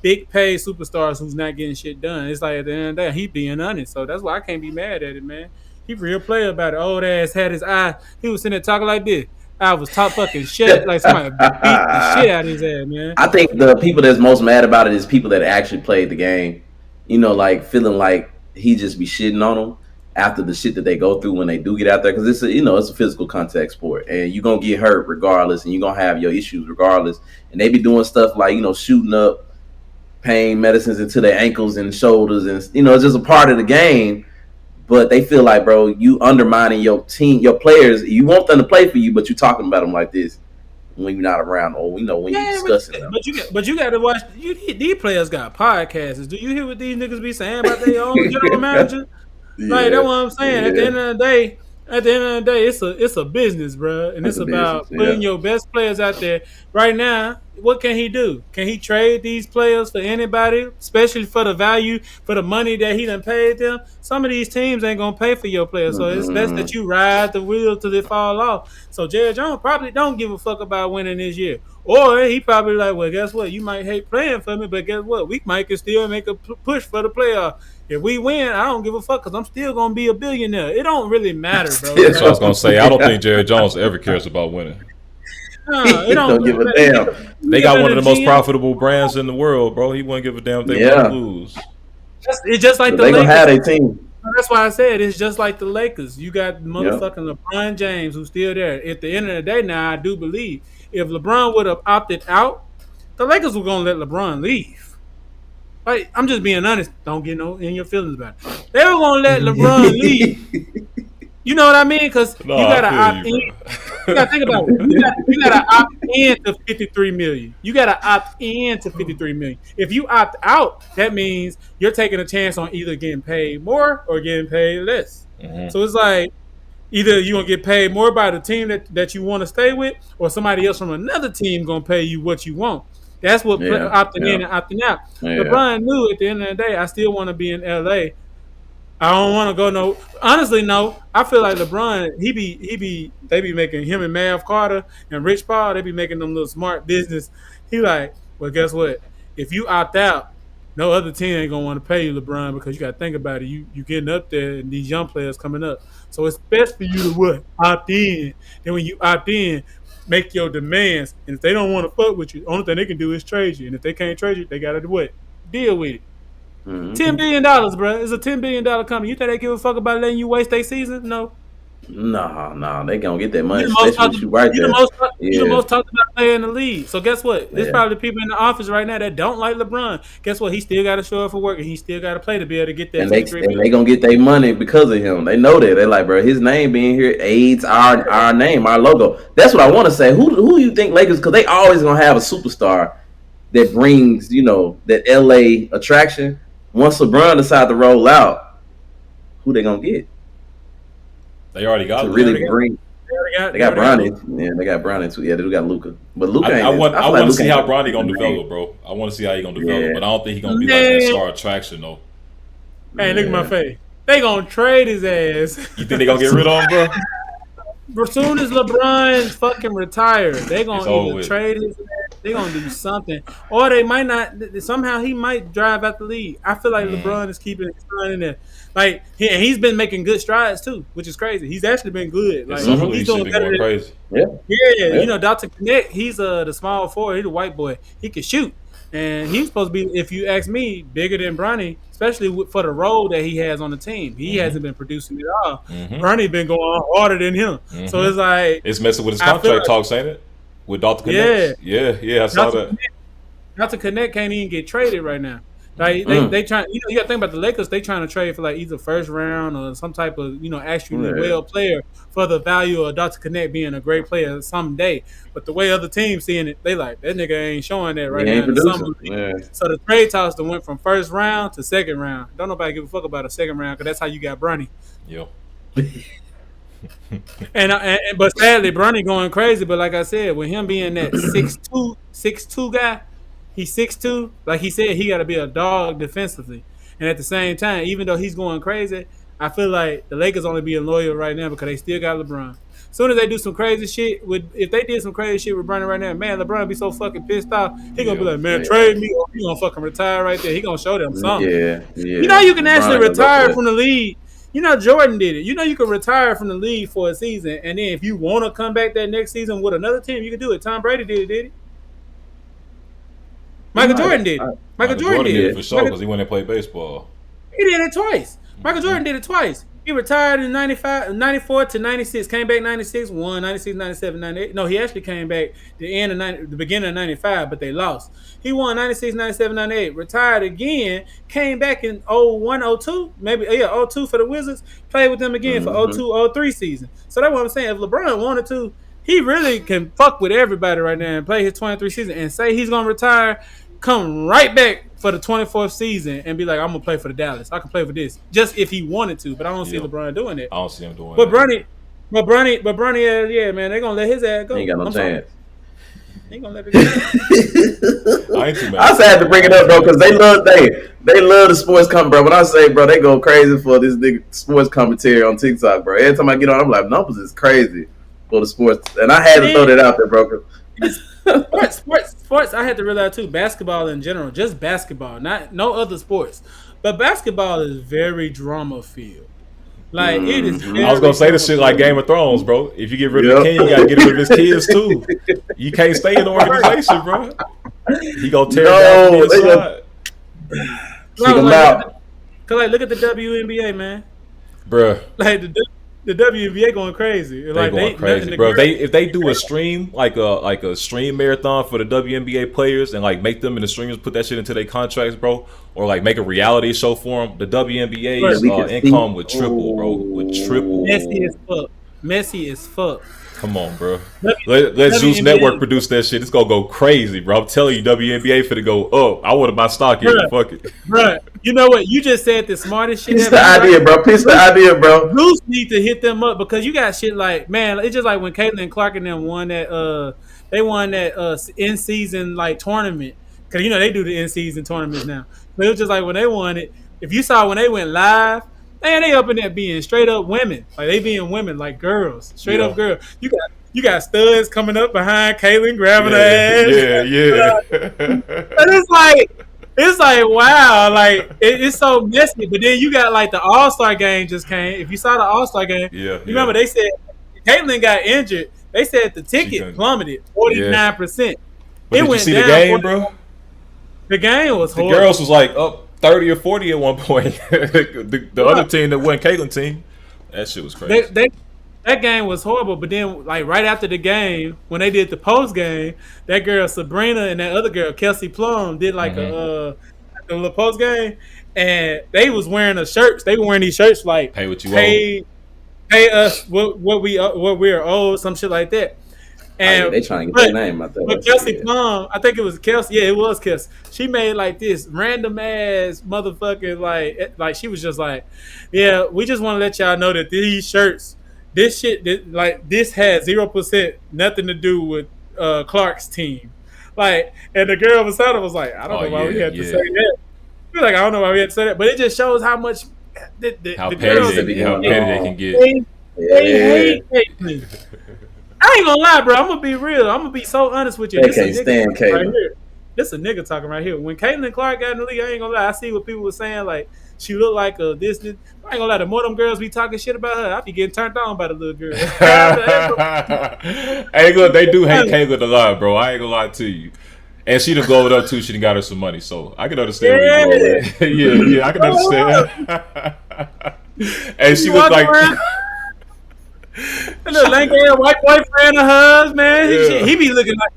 big paid superstars who's not getting shit done. It's like at the end of the day, he being honest. So that's why I can't be mad at it, man. He real player about it. Old ass had his eye. He was sitting there talking like this. I was top fucking shit. Like somebody beat the shit out of his ass, man. I think the people that's most mad about it is people that actually played the game. Like feeling like he just be shitting on them after the shit that they go through when they do get out there, because it's a physical contact sport, and you're gonna get hurt regardless, and you're gonna have your issues regardless. And they be doing stuff like shooting up pain medicines into their ankles and shoulders, and it's just a part of the game. But they feel like, bro, you undermining your team, your players. You want them to play for you, but you're talking about them like this when you're not around, or when you're discussing them. But you got to watch. These players got podcasts. Do you hear what these niggas be saying about their own general manager? Like that's what I'm saying. Yeah. At the end of the day, it's a business, bro, and it's about putting your best players out there. Right now, what can he do? Can he trade these players for anybody, especially for the value, for the money that he done paid them? Some of these teams ain't gonna pay for your players, so it's best that you ride the wheel till they fall off. So Jerry Jones probably don't give a fuck about winning this year, or he probably like, well, guess what? You might hate playing for me, but guess what? We might can still make a push for the playoff. If we win, I don't give a fuck because I'm still gonna be a billionaire. It don't really matter, bro. That's what I was gonna say. I don't think Jerry Jones ever cares about winning. No, it don't give a damn. They got one of the most profitable brands in the world, bro. He wouldn't give a damn if they won or lose. It's just like the Lakers. They Lakers. gonna have their team. That's why I said it's just like the Lakers. You got motherfucking LeBron James who's still there. At the end of the day, now I do believe if LeBron would have opted out, the Lakers were gonna let LeBron leave. Like, I'm just being honest. Don't get in your feelings about it. They were gonna let LeBron leave. You know what I mean? Because you gotta opt in. You gotta think about it. You gotta opt in to $53 million. You gotta opt in to $53 million. If you opt out, that means you're taking a chance on either getting paid more or getting paid less. Mm-hmm. So it's like either you're gonna get paid more by the team that you want to stay with, or somebody else from another team gonna pay you what you want. That's what opting in and opting out. Yeah. LeBron knew at the end of the day, I still want to be in LA. I don't want to go honestly, no. I feel like LeBron, they be making him and Mav Carter and Rich Paul, they be making them little smart business. He like, well, guess what? If you opt out, no other team ain't gonna want to pay you, LeBron, because you got to think about it. You getting up there and these young players coming up. So it's best for you to opt in. Then when you opt in, make your demands. And if they don't want to fuck with you, the only thing they can do is trade you. And if they can't trade you, they got to do what? Deal with it. $10 billion, bro. It's a $10 billion company. You think they give a fuck about letting you waste their season? No. No. They gonna get that money. Especially you right there. You the most talked about player in the league. So guess what? There's probably people in the office right now that don't like LeBron. Guess what? He still got to show up for work, and he still got to play to be able to get that. And they gonna get their money because of him. They know that. They're like, bro, his name being here aids our name, our logo. That's what I want to say. Who you think Lakers? Because they always gonna have a superstar that brings that LA attraction. Once LeBron decide to roll out, who they gonna get? They already got to really bring. They got Bronny. Yeah, they got Bronny too. Yeah, they do got Luka. But Luka ain't. I want to see how Bronny gonna develop, bro. I want to see how he gonna develop, but I don't think he gonna be like that star attraction though. Hey, look at my face. They gonna trade his ass. You think they gonna get rid of him, bro? As soon as LeBron fucking retires, they gonna either trade his ass. They gonna do something, or they might not. Somehow he might drive out the league. I feel like LeBron is keeping his son in there. Like he's been making good strides too, which is crazy. He's actually been good. Like he's doing better than crazy. Yeah. Dr. Connect, he's the small forward. He's a white boy. He can shoot, and he's supposed to be, if you ask me, bigger than Bronny, especially for the role that he has on the team. He hasn't been producing at all. Bronny been going harder than him. So it's like it's messing with his contract talks, ain't it? With Dr. Connect. Yeah, I saw that. Dr. Connect can't even get traded right now. Like they trying, you gotta think about the Lakers. They trying to trade for like either first round or some type of actually well player for the value of Dr. Connect being a great player someday. But the way other teams seeing it, they like that nigga ain't showing that right now. So the trade toss went from first round to second round. Don't nobody give a fuck about a second round because that's how you got Bronny. Yo. But sadly, Bronny going crazy. But like I said, with him being that 6'2" guy, he's 6'2". Like he said, he got to be a dog defensively. And at the same time, even though he's going crazy, I feel like the Lakers only being loyal right now because they still got LeBron. As soon as they do some crazy shit if they did some crazy shit with Bronny right now, man, LeBron be so fucking pissed off. He gonna be like, man, trade me, or he gonna fucking retire right there. He gonna show them something. Yeah. You know, you can actually retire from the league. You know, Jordan did it. You know, you can retire from the league for a season, and then if you want to come back that next season with another team, you can do it. Tom Brady did it, did he? Michael Jordan did it. Michael Jordan did it for sure because he went and played baseball. He did it twice. Michael Jordan did it twice. He retired in 94 to 96, came back 96, won 96, 97, 98. No, he actually came back the beginning of 95, but they lost. He won 96, 97, 98, retired again, came back in 01, 02, maybe, 02 for the Wizards, played with them again for 02, 03 season. So that's what I'm saying. If LeBron wanted to, he really can fuck with everybody right now and play his 23 season and say he's going to retire, come right back for the 24th season and be like, I'm gonna play for the Dallas. I can play for this, just if he wanted to. But I don't see LeBron doing it. I don't see him doing it. But Bronny, yeah, man, they're gonna let his ass go. He ain't got no chance. He ain't gonna let it go. I just had to bring it up, bro, because they love the sports comment, bro. When I say, bro, they go crazy for this nigga sports commentary on TikTok, bro. Every time I get on, I'm like, numbers is crazy for the sports, and I had to throw that out there, bro. Sports. I had to realize too. Basketball in general, just basketball, no other sports. But basketball is very drama filled. Like it is. I was gonna say this shit like Game of Thrones, bro. If you get rid of the king, you gotta get rid of his kids too. You can't stay in the organization, bro. He gonna tear down the inside. Kick him out. Cause like, look at the WNBA, man. Bruh. Like the WNBA going crazy. They going crazy, bro. If they do a stream like a stream marathon for the WNBA players and like make them and the streamers put that shit into their contracts, bro, or like make a reality show for them, the WNBA's income would triple, bro. Would triple. Messy as fuck. Come on, bro. Let Zeus Network produce that shit. It's gonna go crazy, bro. I'm telling you, WNBA finna go up. I wanted my stock here. Fuck it, bro. You know what? You just said the smartest shit. It's the idea, bro. Pitch the idea, bro. Zeus need to hit them up because you got shit like, man. It's just like when Caitlin Clark and them won that. They won that in season like tournament because you know they do the in season tournaments now. But it was just like when they won it. If you saw when they went live. Man, they up in there being straight up women. Like they being women, like girls. Straight up girls. You got studs coming up behind Caitlyn grabbing her ass. Yeah. And it's like wow, like it's so messy. But then you got like the All-Star game just came. If you saw the All-Star game, you remember they said Caitlyn got injured. They said the ticket plummeted 49%. It went down. The game, bro? The game was horrible. The girls was like up 30 or 40 at one point. the other team that won Caitlyn team, that shit was crazy. That game was horrible. But then, like right after the game, when they did the post game, that girl Sabrina and that other girl Kelsey Plum did like a little post game, and they was wearing the shirts. They were wearing these shirts like pay what you owe. Pay us what we're owed, some shit like that. And they trying to get their name out there. But Kelsey Plum, I think it was Kelsey. Yeah, it was Kelsey. She made like this random ass motherfucking like she was just like, yeah, we just want to let y'all know that these shirts, this shit, this had 0% nothing to do with Clark's team. Like, and the girl beside her was like, I don't know why we had to say that. We're like, I don't know why we had to say that, but it just shows how much how petty they can get. They hate me. I ain't gonna lie, bro. I'm gonna be real. I'm gonna be so honest with you. They can't stand Caitlyn. Right here. This a nigga talking right here. When Caitlyn Clark got in the league, I ain't gonna lie. I see what people were saying, like she looked like this. I ain't gonna lie. The more them girls be talking shit about her, I be getting turned on by the little girl. Hey, look, they do hate Caitlyn a lot, bro. I ain't gonna lie to you. And she done glowed up too. She done got her some money, so I can understand. Yeah, I can understand. And she was like. A little lanky white boyfriend of hers, man. He be looking like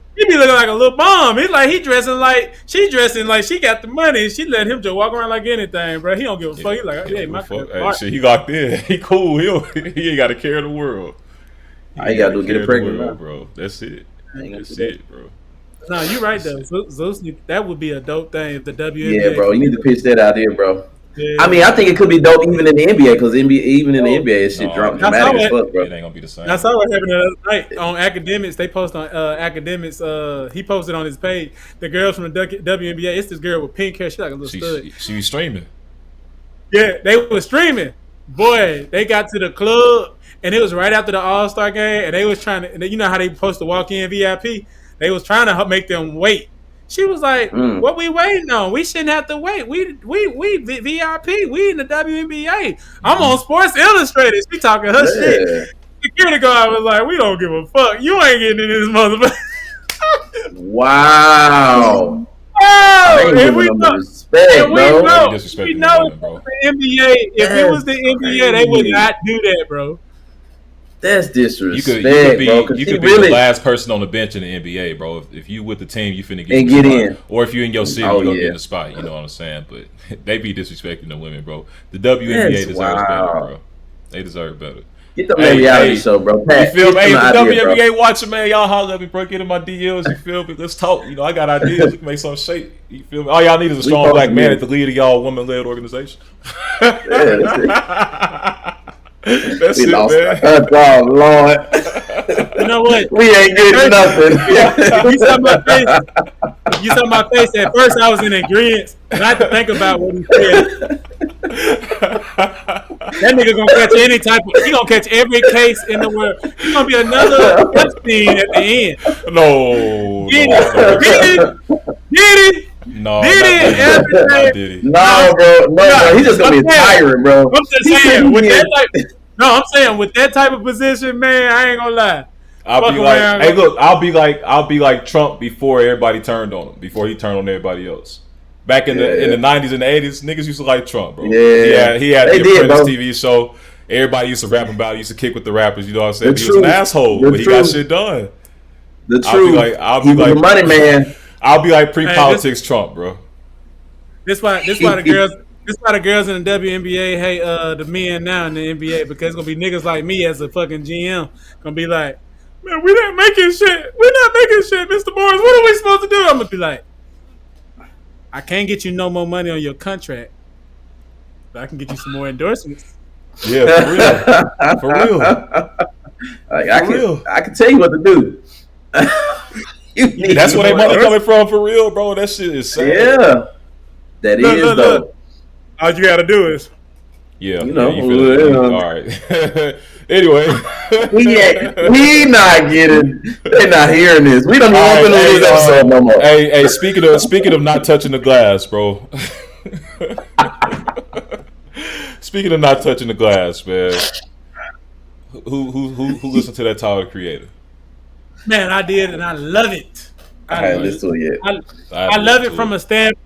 a little bum. He dressing like she got the money. She let him just walk around like anything, bro. He don't give a fuck. He like, hey, my shit, he locked in. He cool. He ain't got to care of the world. All you gotta do is get it pregnant, bro. That's it. That's it, bro. No, you're right though. Zeus, that would be a dope thing if the WNBA. Yeah, bro. You need to pitch that out here, bro. I mean, I think it could be dope even in the NBA because even in the NBA, shit dropped dramatic as fuck, bro. It ain't gonna be the same. I saw what happened the other night on Academics. They post on Academics. He posted on his page the girls from the WNBA. It's this girl with pink hair. She's like a little stud. She was streaming. Yeah, they were streaming. Boy, they got to the club and it was right after the All-Star game, and they was trying to. You know how they post the walk-in VIP? They was trying to make them wait. She was like, "What we waiting on? We shouldn't have to wait. We VIP. We in the WNBA. I'm on Sports Illustrated." She talking her shit. Security guard was like, "We don't give a fuck. You ain't getting in this motherfucker." Wow. Oh, and we know, respect, we bro. know the NBA. If it was the NBA, they would not do that, bro. That's disrespect, you could be the last person on the bench in the NBA, bro. If you with the team, you finna get in. Or if you in your city, you gonna get in the spot. You know what I'm saying? But they be disrespecting the women, bro. The WNBA deserves better, bro. They deserve better. Get the reality show, bro. Pat, you feel me? Hey, the WNBA watching, man. Y'all holler at me, bro. Get in my DLs. You feel me? Let's talk. You know, I got ideas. We can make some shape. You feel me? All y'all need is a strong black man at the lead of y'all woman-led organization. That's it, man. Oh, Lord. You know what? We ain't getting nothing. You saw my face. At first, I was in agreement. And I had to think about what he said. That nigga gonna catch any type of. He gonna catch every case in the world. He gonna be another Epstein at the end. No. Did it? No, did it? No, bro. No, he's just gonna be a tyrant, bro. I'm just saying with that type of position, man. I ain't gonna lie. I'll be like Trump before everybody turned on him. Before he turned on everybody else. Back in the 90s and the 80s, niggas used to like Trump, bro. Yeah, he had the Apprentice TV show. Everybody used to rap about it. Used to kick with the rappers. You know what I'm saying? He was an asshole, but he got shit done. The truth. I'll be like money man. I'll be like pre-politics Trump, bro. This why the girls in the WNBA hate the men now in the NBA, because it's gonna be niggas like me as a fucking GM gonna be like, man, we're not making shit, Mr. Morris. What are we supposed to do? I'm gonna be like, I can't get you no more money on your contract, but I can get you some more endorsements. Yeah, for real. Like, I can tell you what to do. That's where they money coming from, for real, bro. That shit is sad. Yeah, that is though. All you gotta do is, you all right. Anyway, we not getting. They're not hearing this. We don't even want to do this episode no more. Hey, speaking of not touching the glass, bro. Speaking of not touching the glass, man. Who listened to that Tyler the Creator? Man, I did, and I love it. I haven't listened to it yet. I love it from a standpoint.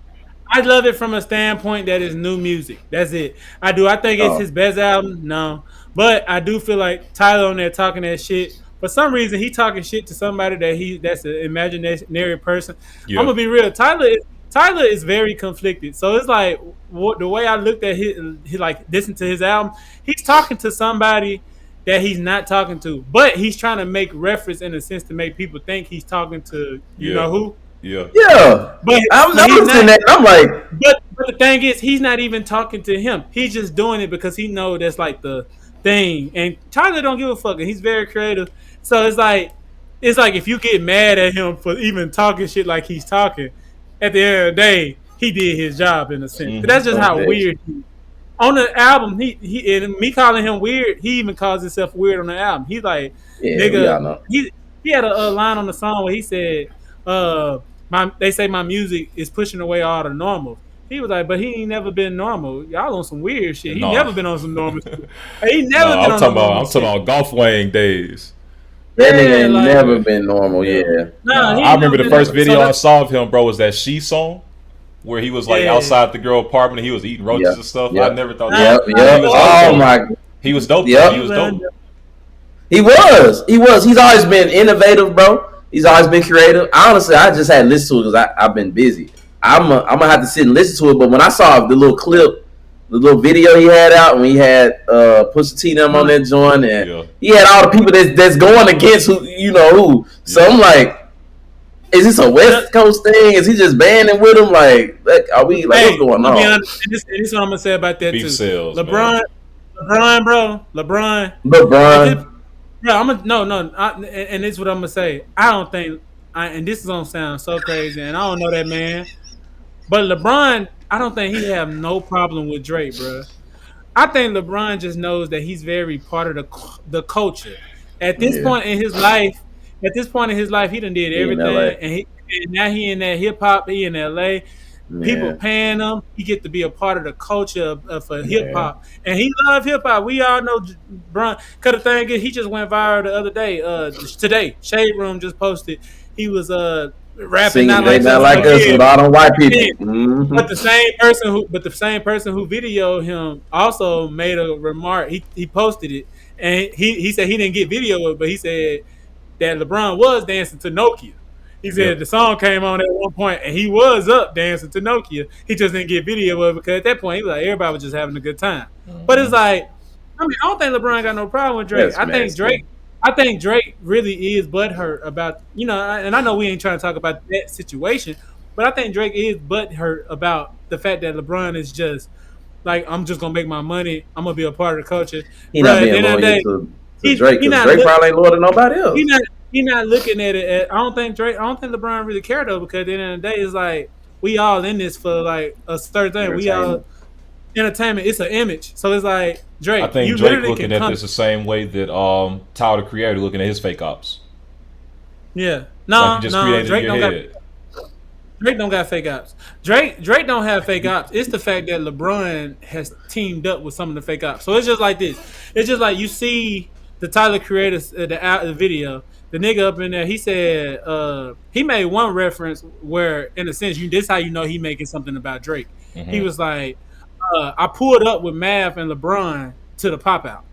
I love it from a standpoint that is new music. That's it. I do. I think it's his best album. No, but I do feel like Tyler on there talking that shit. For some reason, he talking shit to somebody that's an imaginary person. Yeah. I'm gonna be real. Tyler is very conflicted. So it's like the way I looked at he like listened to his album. He's talking to somebody that he's not talking to, but he's trying to make reference in a sense to make people think he's talking to you know who. Yeah. But I'm listening that. I'm like, but the thing is, he's not even talking to him. He's just doing it because he knows that's like the thing. And Tyler don't give a fuck. And he's very creative. So it's like if you get mad at him for even talking shit like he's talking, at the end of the day, he did his job in a sense. Mm-hmm. But that's just how weird he is. On the album, he and me calling him weird, he even calls himself weird on the album. He's like, nigga, he had a line on the song where he said, they say my music is pushing away all the normals. He was like, but he ain't never been normal. Y'all on some weird shit. He never been on some normal shit. He never been on some normal shit. I'm talking about golf weighing days. That nigga ain't never been normal, I remember the first video I saw of him, bro, was that She song, where he was like outside the girl apartment and he was eating roaches and stuff. I never thought he was dope. He was dope. He was. He's always been innovative, bro. He's always been creative. Honestly, I just had to listen to it because I've been busy. I'm gonna have to sit and listen to it. But when I saw the little clip, the little video he had out when he had Pusha T them on that joint, and he had all the people that's going against who. So I'm like, Is this a West Coast thing? Is he just banding with him? Like, are we like what's going on? And this is what I'm gonna say about that Beef too. Sales, LeBron, bro. LeBron. And this is what I'm gonna say. I don't think, and this is gonna sound so crazy, and I don't know that man, but LeBron, I don't think he have no problem with Drake, bro. I think LeBron just knows that he's very part of the culture. At this point in his life, he done did everything, and now he in that hip hop. He in LA. People paying him. He get to be a part of the culture for hip hop, and he love hip hop. We all know Bron. Cause the thing is, he just went viral the other day. Today, Shade Room just posted. He was rapping singing not like us with all them white people. Mm-hmm. But the same person who videoed him also made a remark. He posted it, and he said he didn't get video of it, but he said that LeBron was dancing to Nokia. He said the song came on at one point, and he was up dancing to Nokia. He just didn't get video of it because at that point, he was like, everybody was just having a good time. Mm-hmm. But it's like, I don't think LeBron got no problem with Drake. I think Drake really is butthurt about, and I know we ain't trying to talk about that situation, but I think Drake is butthurt about the fact that LeBron is just like, I'm just gonna make my money. I'm gonna be a part of the culture. He's not being loyal to Drake. Drake probably ain't loyal to nobody else. He's not looking at it. I don't think LeBron really cared though, because at the end of the day, it's like we all in this for like a certain thing. We all entertainment. It's an image, so it's like Drake. I think Drake looking at this the same way that Tyler the Creator looking at his fake ops. Yeah, Drake don't got fake ops. Drake don't have fake ops. It's the fact that LeBron has teamed up with some of the fake ops. So it's just like this. It's just like you see the Tyler Creator the video. The nigga up in there, he said he made one reference where, in a sense, this how you know he making something about Drake. Mm-hmm. He was like, I pulled up with Mav and LeBron to the pop out.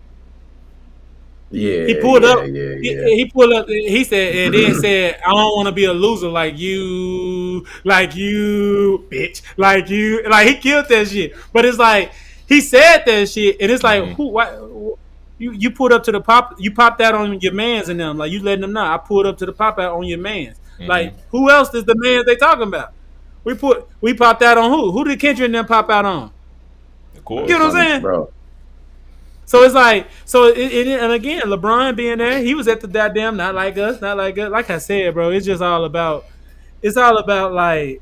Yeah, he pulled up. He pulled up. He said, and then said, "I don't want to be a loser like you, bitch, like you." Like he killed that shit. But it's like he said that shit, and it's like, who? What? You pulled up to the pop. You popped out on your mans and them. Like you letting them know. I pulled up to the pop out on your mans. Mm-hmm. Like who else is the mans they talking about? We popped out on who? Who did Kendrick and them pop out on? Of course. You know what I'm saying, bro? So it's like, and again, LeBron being there, he was at the goddamn not like us. Like I said, bro, it's all about like,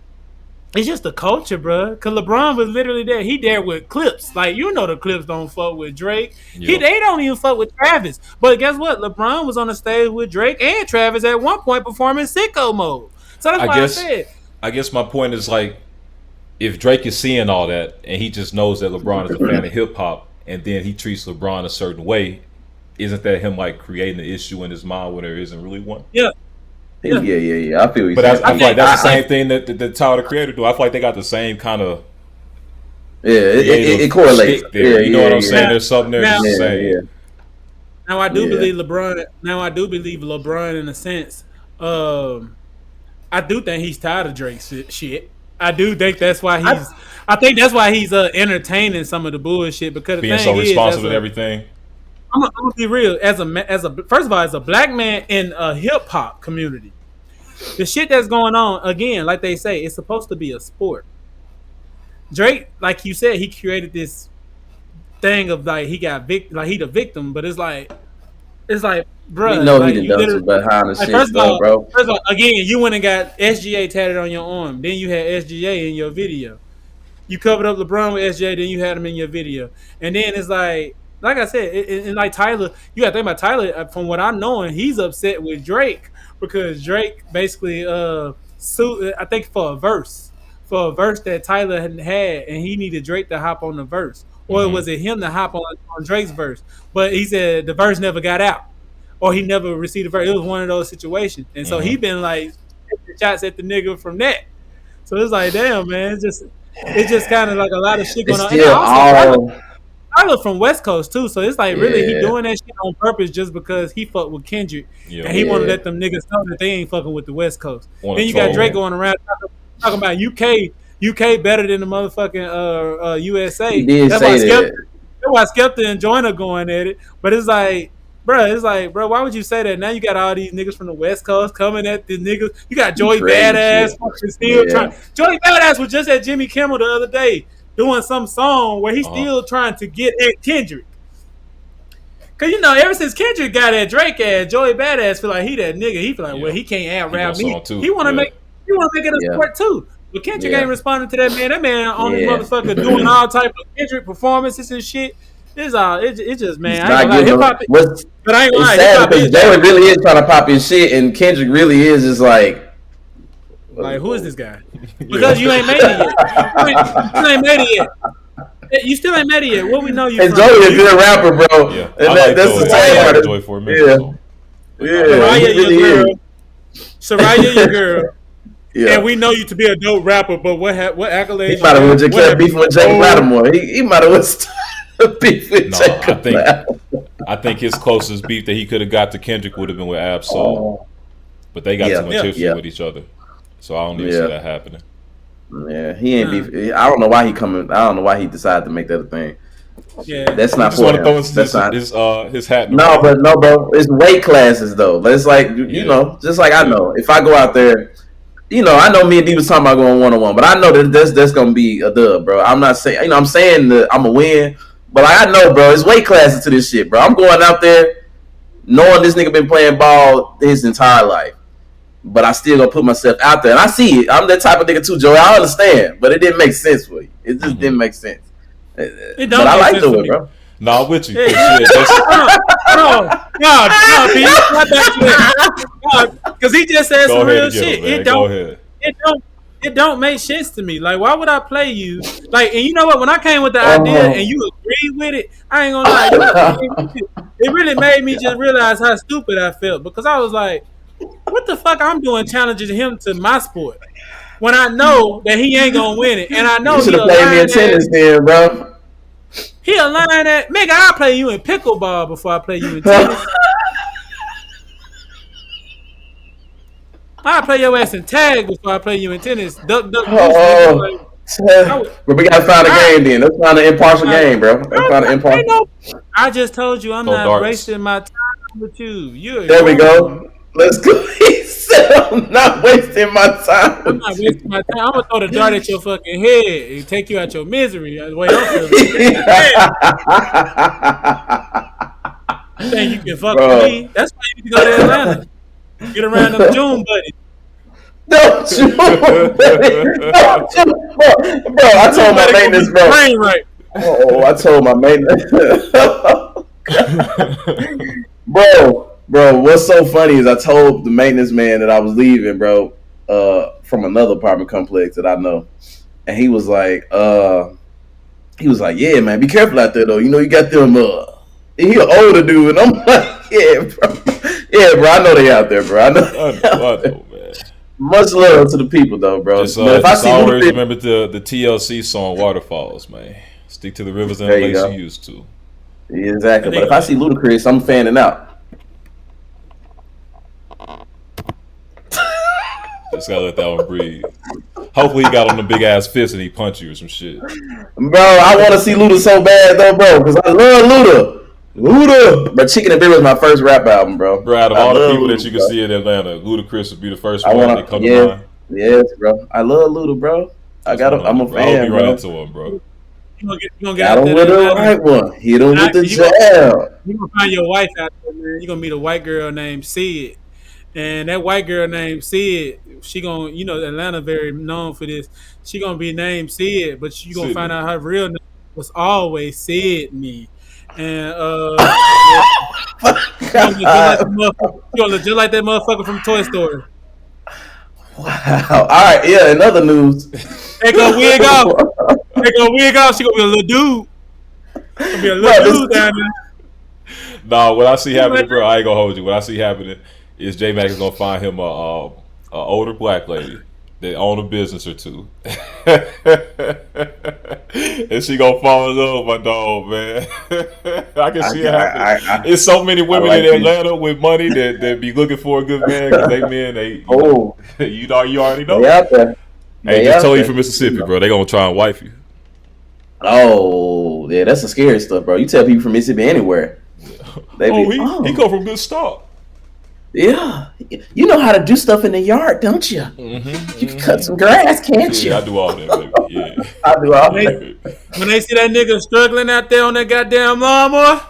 it's just the culture, bro. Cause LeBron was literally there. He there with Clips. Like, the Clips don't fuck with Drake. Yep. They don't even fuck with Travis. But guess what? LeBron was on the stage with Drake and Travis at one point performing Sicko Mode. So that's why I said. I guess my point is like, if Drake is seeing all that and he just knows that LeBron is a fan of hip hop, and then he treats LeBron a certain way, isn't that him like creating an issue in his mind where there isn't really one? Yeah. I feel you. But I feel like that's the same thing that Tyler the Creator do. I feel like they got the same kind of it correlates. There. You know what I'm saying? There's something there now, to say. Yeah. Now I do believe LeBron. In a sense. I do think he's tired of Drake's shit. I do think that's why he's. I think that's why he's entertaining some of the bullshit, because being so responsible with everything. I'm gonna be real. As a first of all, as a black man in a hip hop community, the shit that's going on, again, like they say, it's supposed to be a sport. Drake, like you said, he created this thing of like he the victim, but it's like, bro, you know, like, he done some behind the shit stuff, bro. First of all, again, you went and got SGA tatted on your arm. Then you had SGA in your video. You covered up LeBron with SGA, then you had him in your video. And then it's like I said, and like Tyler, you got to think about Tyler. From what I'm knowing, he's upset with Drake because Drake basically sued, I think, for a verse that Tyler hadn't had, and he needed Drake to hop on the verse. Or was it him to hop on Drake's verse? But he said the verse never got out, or he never received a verse. It was one of those situations. And so he been like shots at the nigga from that. So it's like, damn, man, it's just kind of like a lot of shit going on. Tyler from West Coast too, so it's like really he doing that shit on purpose just because he fucked with Kendrick and he want to let them niggas know that they ain't fucking with the West Coast. Then you got Drake going around talking about UK better than the motherfucking USA. He did say that. That's why Skepta and Joyner going at it, but it's like bro, it's like, bro, why would you say that? Now you got all these niggas from the West Coast coming at the niggas. You got Joey Badass still trying. Joey Badass was just at Jimmy Kimmel the other day doing some song where he's still trying to get at Kendrick. Cause ever since Kendrick got that Drake ass, Joey Badass feel like he that nigga. He feel like, well, he can't out-rap me. He want to make it a sport too. But Kendrick ain't responding to that man. That man on his motherfucker doing all type of Kendrick performances and shit. It's just man. I ain't gonna lie, hip-hop, but I ain't gonna lie. It's sad because Joey really is trying to pop his shit, and Kendrick really is just like who is this guy? Because you ain't made it yet. You ain't made it yet. You still ain't made it yet. What we know you? And Joey a good rapper, bro. Yeah, and that's the same part. Joey for a minute. Soraya, your girl. Soraya, your girl. Yeah. And we know you to be a dope rapper, but what accolades? He might have just kept beefing with Jake Lattimore. He might have beef with Jake. I think his closest beef that he could have got to Kendrick would have been with Ab-Soul. But they got too much history with each other. So I don't even see that happening. Yeah, he ain't beef. I don't know why he coming. I don't know why he decided to make that a thing. Yeah, that's not for him. His hat. No, bro. It's weight classes though. It's like you know, just like I know if I go out there. I know me and D was talking about going 1-on-1, but I know that that's gonna be a dub, bro. I'm not saying, I'm saying that I'm gonna win, but like, I know, bro, it's weight classes to this shit, bro. I'm going out there knowing this nigga been playing ball his entire life, but I still gonna put myself out there, and I see it. I'm that type of nigga too, Joey. I understand, but it didn't make sense for you. It just didn't make sense. It don't. But I like doing it, bro. Nah, with you. No, because he just said some real shit. It don't make sense to me. Like, why would I play you? Like, and you know what? When I came with the idea and you agreed with it, I ain't gonna lie. It really made me just realize how stupid I felt, because I was like, what the fuck I'm doing challenging him to my sport when I know that he ain't gonna win it, and I know you should have played me in tennis then, bro. He a line that nigga. I'll play you in pickleball before I play you in tennis. I'll play your ass in tag before I play you in tennis. Duck, but we gotta find a game then. Let's find an impartial game, bro. Let's find an impartial. I just told you I'm not wasting my time with you. There we go. Let's go. He said I'm not wasting my time. I'm not wasting my time. I'm gonna throw the dart at your fucking head and take you out your misery. Wait, you think you can fuck with me? That's why you need to go to Atlanta. Get around them June buddies. No June buddies. Bro, I told my maintenance, bro. Right. Oh, I told my maintenance. Bro, what's so funny is I told the maintenance man that I was leaving, bro, from another apartment complex that I know. And he was like, yeah, man, be careful out there, though. You got them, he an older dude. And I'm like, yeah, bro, I know they out there, bro. I know, man. Much love to the people, though, bro. Just always remember the TLC song, Waterfalls, man. Stick to the rivers and the lakes you used to. Yeah, exactly. But if I see Ludacris, I'm fanning out. Just gotta let that one breathe. Hopefully he got on the big ass fist and he punch you or some shit. Bro, I want to see Luda so bad though, bro, because I love Luda. But Chicken and Beer was my first rap album, bro. Bro, out of all the people that you can see in Atlanta, Ludacris would be the first one that come to mind. Yes, bro. I love Luda, bro. I'm a fan, I hope you run into him, bro. You gonna get out there with the right one. Hit him with the jab. You gonna find your wife out there, man. You gonna meet a white girl named Sid. And that white girl named Sid, she gonna, Atlanta very known for this. She gonna be named Sid, but you gonna find out her real name was always Sydney. And you gonna look just like that motherfucker from Toy Story. Wow. All right, yeah. In other news, they gonna wig off. She gonna be a little dude. Gonna be a little dude down there. No, what I see happening, bro, I ain't gonna hold you. What I see happening is J Mac is gonna find him a older black lady that own a business or two, and she gonna fall in love with my dog, man. I can see it happening. There's so many women in Atlanta with money that be looking for a good man because they men you already know. They out there. Hey, just told you from Mississippi, bro. They gonna try and wife you. Oh, yeah, that's some scary stuff, bro. You tell people from Mississippi anywhere. He come from good stock. Yeah, you know how to do stuff in the yard, don't you? Mm-hmm, you can cut some grass, can't you? Yeah, I do all that, baby. Yeah, I do all that. When they see that nigga struggling out there on that goddamn lawnmower.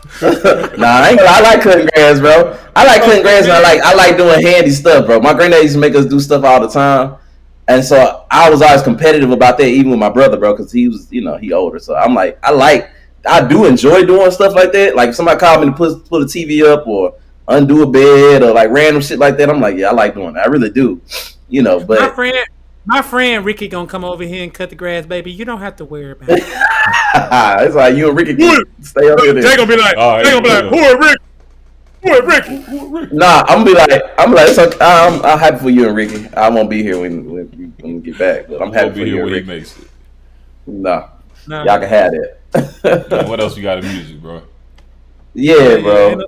Nah, I ain't gonna. I like cutting grass, bro. I like cutting grass, and I like doing handy stuff, bro. My granddad used to make us do stuff all the time, and so I was always competitive about that, even with my brother, bro, because he was, he older. So I'm like, I do enjoy doing stuff like that. Like if somebody called me to put a TV up or undo a bed or like random shit like that, I'm like, yeah, I like doing that. I really do, But my friend Ricky gonna come over here and cut the grass, baby. You don't have to worry about it. It's like you and Ricky can stay up here. They gonna be like, who is Ricky? Who is Ricky? Nah, I'm gonna be like, it's okay. I'm happy for you and Ricky. I won't be here when we get back, but I'm happy for you and Ricky. He makes it. Nah, y'all can have that. Yeah, what else you got in music, bro? Yeah, bro.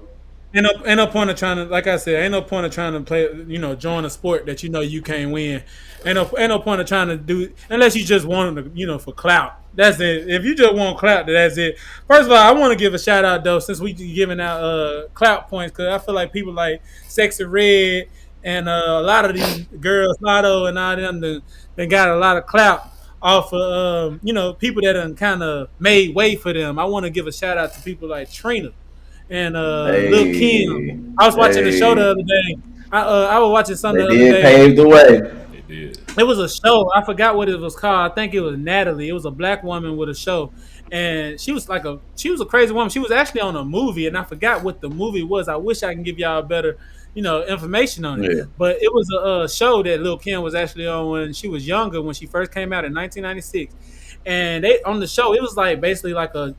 Ain't no point of trying to, like I said, ain't no point of trying to play, join a sport that you can't win. Ain't no point of trying to do, unless you just want to, for clout. That's it. If you just want clout, that's it. First of all, I want to give a shout out though, since we giving out clout points, because I feel like people like Sexy Red and a lot of these girls, Nardo and all them, they got a lot of clout off of people that done kind of made way for them. I want to give a shout out to people like Trina and Lil Kim. I was watching the show the other day. I was watching something the other day. They paved the way. They did. It was a show. I forgot what it was called. I think it was Natalie. It was a black woman with a show, and she was a crazy woman. She was actually on a movie, and I forgot what the movie was. I wish I can give y'all better, information on it. Yeah. But it was a show that Lil Kim was actually on when she was younger, when she first came out in 1996. And they on the show, it was like basically like the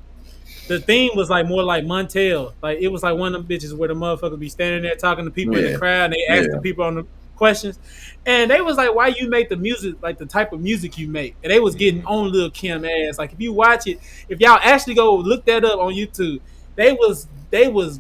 theme was like more like Montel. Like it was like one of them bitches where the motherfucker be standing there talking to people in the crowd, and they ask the people on the questions. And they was like, why you make the music like the type of music you make? And they was getting on Lil Kim ass. Like if you watch it, if y'all actually go look that up on YouTube, they was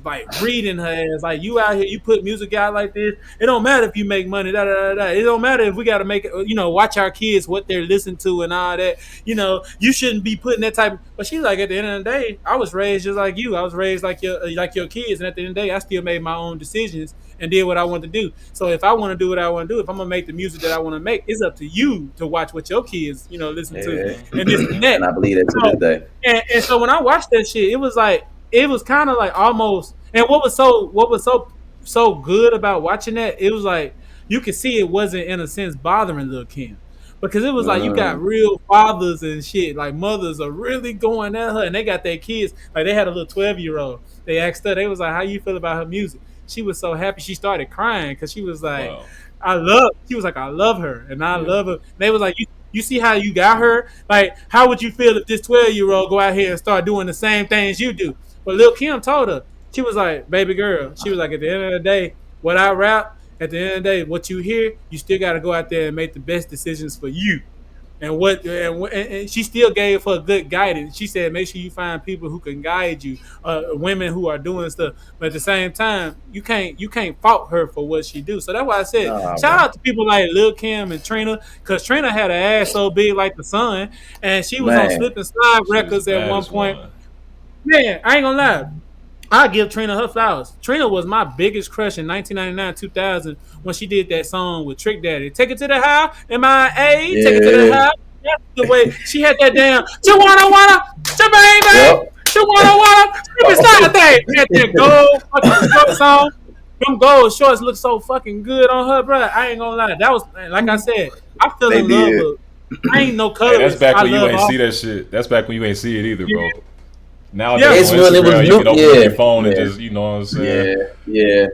like reading her ass. Like you out here, you put music out like this. It don't matter if you make money. It don't matter if we got to make it. Watch our kids what they're listening to and all that. You shouldn't be putting that type. But she's like, at the end of the day, I was raised just like you. I was raised like your kids, and at the end of the day, I still made my own decisions and did what I wanted to do. So if I want to do what I want to do, if I'm gonna make the music that I want to make, it's up to you to watch what your kids, listen to, and this and that. And I believe that to this day. And so when I watched that shit, it was kind of like almost. And what was so good about watching that, it was like you could see it wasn't in a sense bothering Lil Kim, because it was like you got real fathers and shit, like mothers are really going at her, and they got their kids. Like they had a little 12-year-old. They asked her, they was like, "How you feel about her music?" She was so happy, she started crying because she was like, wow. I love her, and I love her. And they was like, you see how you got her? Like, how would you feel if this 12-year-old go out here and start doing the same things you do? But Lil Kim told her, she was like, baby girl, she was like, at the end of the day, what I rap, at the end of the day, what you hear, you still got to go out there and make the best decisions for you. And she still gave her good guidance. She said, make sure you find people who can guide you, women who are doing stuff. But at the same time, you can't fault her for what she do. So that's why I said, shout out to people like Lil Kim and Trina, because Trina had an ass so big like the sun, and she was on Slip and Slide Records at one point. Man, I ain't gonna lie. I give Trina her flowers. Trina was my biggest crush in 1999, 2000 when she did that song with Trick Daddy. Take it to the house, M.I.A. Take it to the house. That's the way she had that damn. You wanna, baby. You wanna, Slip and Slide thing. She had that gold fucking short song. Them gold shorts look so fucking good on her, bro. I ain't gonna lie. That was, like I said, I fell in love with. I ain't no color. Hey, that's back when you ain't see that shit. That's back when you ain't see it either, bro. Now it's when it was you can open your phone and just, you know what I'm saying? Yeah.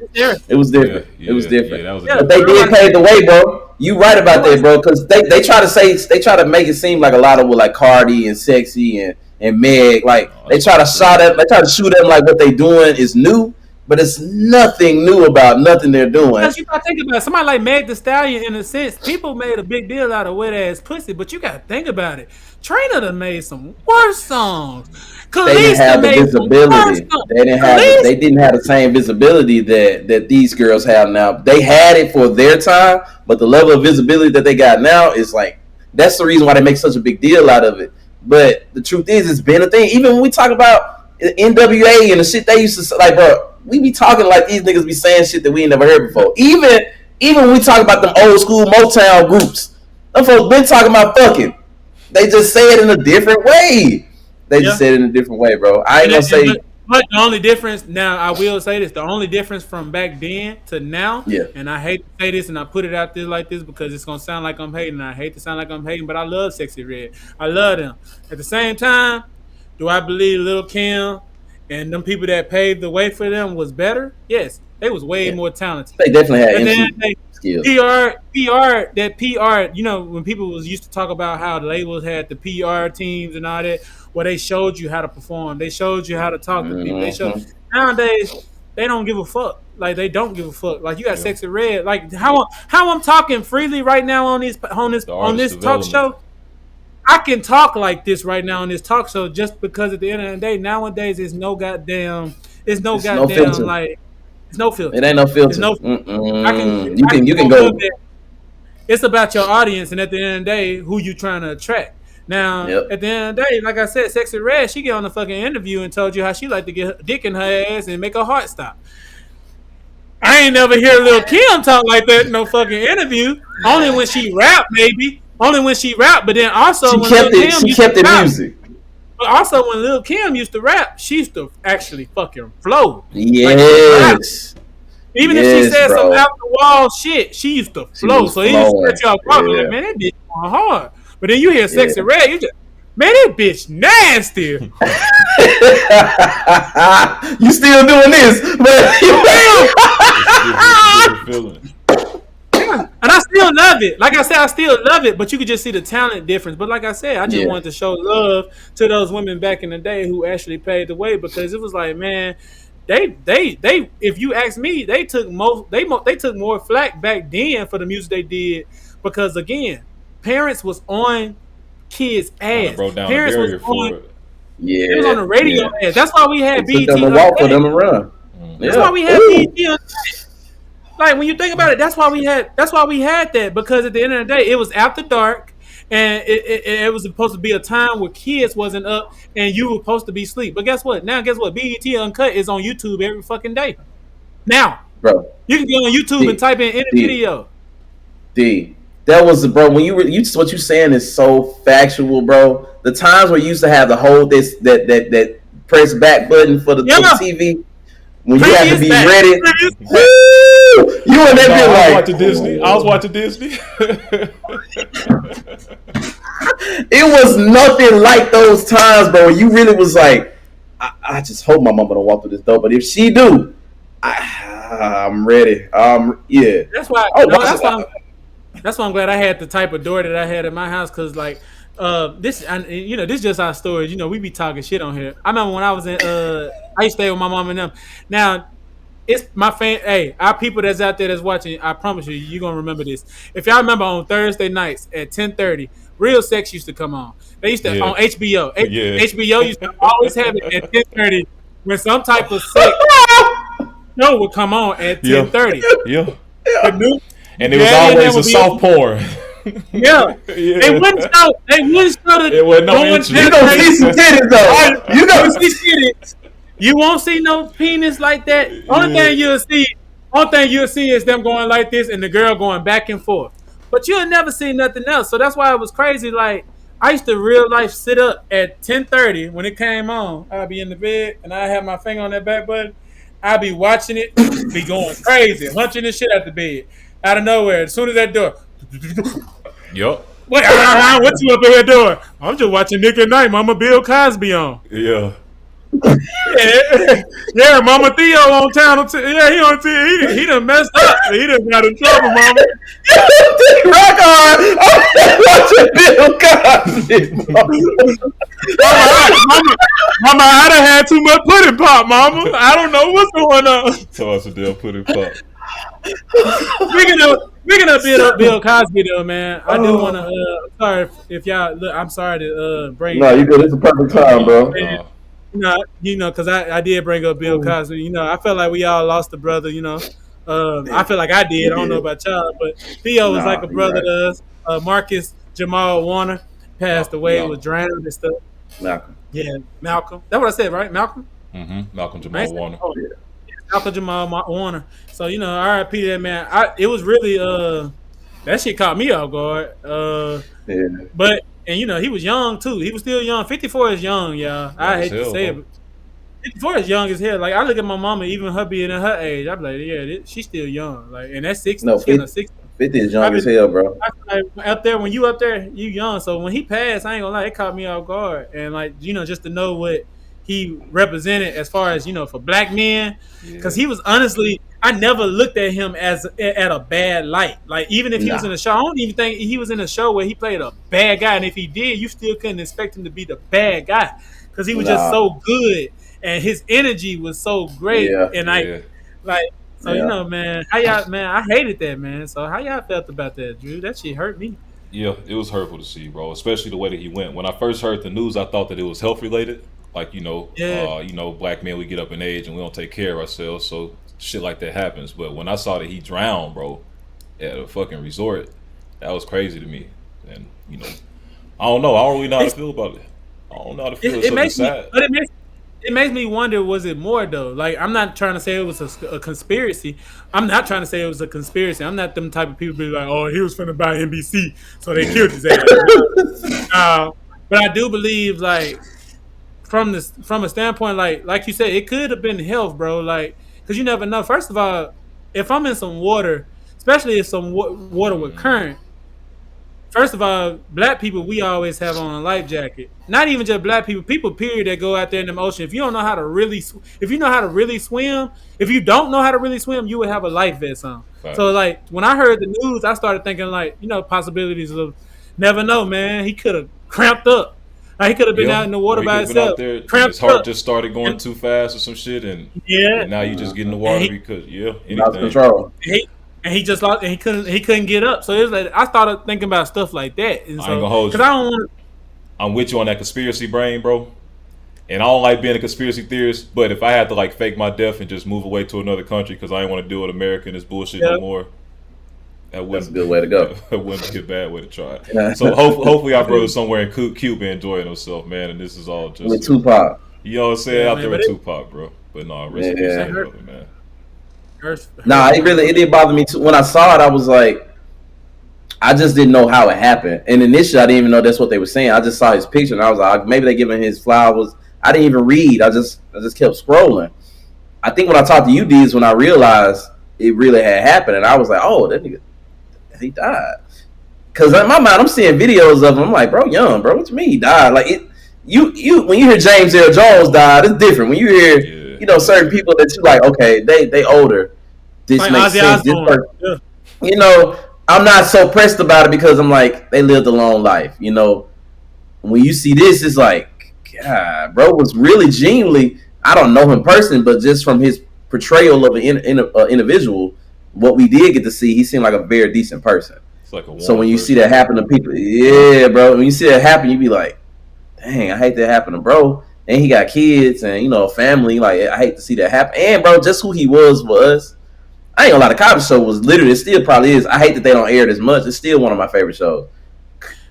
It was different. It was different. Yeah, but they did pave the way, bro. You right about that, bro. Because they try to make it seem like a lot of with like Cardi and Sexy and Meg, like they try to shoot them like what they doing is new. But it's nothing new about nothing they're doing. Because you gotta think about it. Somebody like Meg Thee Stallion, in a sense, people made a big deal out of wet ass pussy, but you gotta think about it. Trina done made some worse songs. They didn't have the visibility. They didn't have the same visibility that these girls have now. They had it for their time, but the level of visibility that they got now is like, that's the reason why they make such a big deal out of it. But the truth is, it's been a thing. Even when we talk about NWA and the shit they used to, like, bro, we be talking like these niggas be saying shit that we ain't never heard before. Even when we talk about them old school Motown groups, them folks been talking about fucking. They just say it in a different way. They just say it in a different way, bro. I ain't gonna say. But the only difference now, I will say this: the only difference from back then to now, and I hate to say this, and I put it out there like this because it's gonna sound like I'm hating. And I hate to sound like I'm hating, but I love Sexy Red. I love them. At the same time, do I believe Lil' Kim and them people that paved the way for them was better? Yes, they was way more talented. They definitely had MC skills. PR. You know, when people was used to talk about how the labels had the PR teams and all that. Well, they showed you how to perform. They showed you how to talk to people. They showed nowadays they don't give a fuck. Like they don't give a fuck. Like you got Sexy Red. Like how I'm talking freely right now on this talk show. I can talk like this right now on this talk show just because at the end of the day nowadays it's no filter. It's no filter. It ain't no filter. You can go. It's about your audience, and at the end of the day, who you trying to attract. Now, at the end of the day, like I said, Sexy Red, she get on the fucking interview and told you how she like to get her dick in her ass and make her heart stop. I ain't never hear Lil' Kim talk like that in no fucking interview. Only when she rap, maybe. Only when she rap, but then also when Lil' Kim she kept the music. But also when Lil' Kim used to rap, she used to actually fucking flow. Yes. Even if she said some out the wall shit, she used to flow. So he used to set y'all up like, man, that bitch going hard. But then you hear Sexy Red, you just, man, that bitch nasty. You still doing this, but and I still love it. Like I said, I still love it, but you could just see the talent difference. But like I said, I just wanted to show love to those women back in the day who actually paved the way because it was like, man, they if you ask me, they took more flack back then for the music they did because again, parents was on kids' ass. Parents was on it. It was on the radio ass. That's why we had BET. Walk for them to run. That's why we had BET. Like when you think about it, that's why we had that because at the end of the day, it was after dark, and it was supposed to be a time where kids wasn't up and you were supposed to be asleep. But guess what? Now, BET Uncut is on YouTube every fucking day. Now, bro, you can go on YouTube and type in any video. That was when you what you saying is so factual, bro. The times where you used to have the whole that press back button for the TV when you had to be ready. You and that I was watching Disney. It was nothing like those times, bro. You really was like, I just hope my mama don't walk through this door, but if she do, I'm ready. Yeah. That's why. That's why I'm glad I had the type of door that I had in my house, cause like this is just our stories. You know, we be talking shit on here. I remember when I was in I used to stay with my mom and them. Now it's my hey, our people that's out there that's watching, I promise you're gonna remember this. If y'all remember on Thursday nights at 10:30, Real Sex used to come on. They used to on HBO. HBO used to always have it at 10:30 when some type of sex show would come on at 10:30. Yeah. And it was always a soft porn. Yeah. They wouldn't show the it wasn't no you don't see some titties though. You don't see titties. You won't see no penis like that. Only thing you'll see is them going like this and the girl going back and forth. But you'll never see nothing else. So that's why it was crazy. Like I used to real life sit up at 10:30 when it came on. I'd be in the bed and I have my finger on that back button. I'd be watching it, be going crazy, hunching the shit out the bed. Out of nowhere, as soon as that door. Yup. What you up in that door? I'm just watching Nick at Night. Mama Bill Cosby on. Yeah. Yeah, Mama Theo on town. He on TV. He done messed up. He done got in trouble, Mama. Rock on. I'm watching Bill Cosby. Mama, I done had too much pudding pop, Mama. I don't know what's going on. Tell us a damn pudding pop. Speaking of Bill Cosby, though, man, I do want to. Sorry if y'all. Look, I'm sorry to bring. No, you good. It's a perfect time, bro. Because I did bring up Bill Cosby. You know, I felt like we all lost a brother. You know, I feel like I did. I don't know about y'all, but Theo was like a brother to us. Marcus Jamal Warner passed away. Was drowned and stuff. Malcolm. Yeah, Malcolm. That's what I said, right? Malcolm. Malcolm Jamal Warner. Oh, yeah. Malcolm Jamal Warner. So R.I.P. that man. It was really that shit caught me off guard. Yeah. But and he was young too. He was still young. 54 is young, y'all. Young I as hate to hell, say it, bro. but 54 is young as hell. Like I look at my mama, even her being in her age, I'm like, yeah, she's still young. Like, and that's 60. No, She in her 50, 60. 50 is I young as be hell, bro. I feel like up there when you up there, you young. So when he passed, I ain't gonna lie, it caught me off guard. And like just to know what he represented as far as for black men, because Yeah. he was honestly, I never looked at him as at a bad light. Like even if he was in Nah, a show, I don't even think he was in a show where he played a bad guy. And if he did, you still couldn't expect him to be the bad guy because he was just nah. so good and his energy was so great. Yeah, And Yeah. like so yeah. man, how y'all man, I hated that man. So how y'all felt about that, Drew? That shit hurt me. Yeah, it was hurtful to see, bro. Especially the way that he went. When I first heard the news, I thought that it was health related. Like Yeah. black men, we get up in age and we don't take care of ourselves, so shit like that happens. But when I saw that he drowned, bro, at a fucking resort, that was crazy to me. And I don't know. I don't really know how to feel about it. I don't know how to feel. It's It something makes me, sad. but it makes me wonder: was it more though? Like, I'm not trying to say it was a conspiracy. I'm not trying to say it was a conspiracy. I'm not them type of people be like, oh, he was finna buy NBC, so they killed his ass. But I do believe, like, from a standpoint, like you said, it could have been health, bro. Like, because you never know. First of all, if I'm in some water, especially if some water with current. First of all, black people, we always have on a life jacket. Not even just black people, people period that go out there in the ocean. If you don't know how to really, if you know how to really swim, if you don't know how to really swim, you would have a life vest on. So Facts. like when I heard the news, I started thinking like possibilities of never know, man. He could have cramped up. Like he could have been Yeah, out in the or water he could by have been out himself, there and his cramped heart up, just started going and too fast or some shit, yeah, and now you just get in the and water because Lost anything. control. he and he just lost and he couldn't get up. So it was like I started thinking about stuff like that, and I ain't so gonna hold because you. I don't want I'm with you on that conspiracy brain, bro. And I don't like being a conspiracy theorist, but if I had to like fake my death and just move away to another country because I ain't want to deal with America and this bullshit no to. more, that That's a wouldn't good way to go. that wouldn't be a bad way to try it. Yeah. So hopefully our brother somewhere in Cuba enjoying himself, man. And this is all With just Tupac. you know what I'm saying Yeah, out man, there but with Tupac, bro. But no, rest in peace to Yeah. it that hurt. brother, man. Nah, Hurt it me, really it bro. did bother me too. When I saw it, I was like, I just didn't know how it happened. And initially, I didn't even know that's what they were saying. I just saw his picture, and I was like, maybe they giving his flowers. I didn't even read. I just kept scrolling. I think when I talked to you, D's, when I realized it really had happened, and I was like, oh, that nigga, he died. Because in my mind, I'm seeing videos of him. I'm like, bro, young, bro. What you mean he died? Like it, you when you hear James Earl Jones died, it's different. When you hear, Yeah, certain people that you like, okay, they older. This Like makes Ozzy sense. This Osbourne. person, Yeah. you know, I'm not so pressed about it because I'm like, they lived a long life. When you see this, it's like, God, bro was really genuinely. I don't know him person, but just from his portrayal of an individual, what we did get to see, he seemed like a very decent person. it's like a So warm when you see person. that happen to people, yeah, bro. When you see that happen, you be like, dang, I hate that happen to bro. And he got kids and a family. Like I hate to see that happen. And bro, just who he was for us. I ain't gonna lie, the Cosby Show was literally, it still probably is. I hate that they don't air it as much. It's still one of my favorite shows.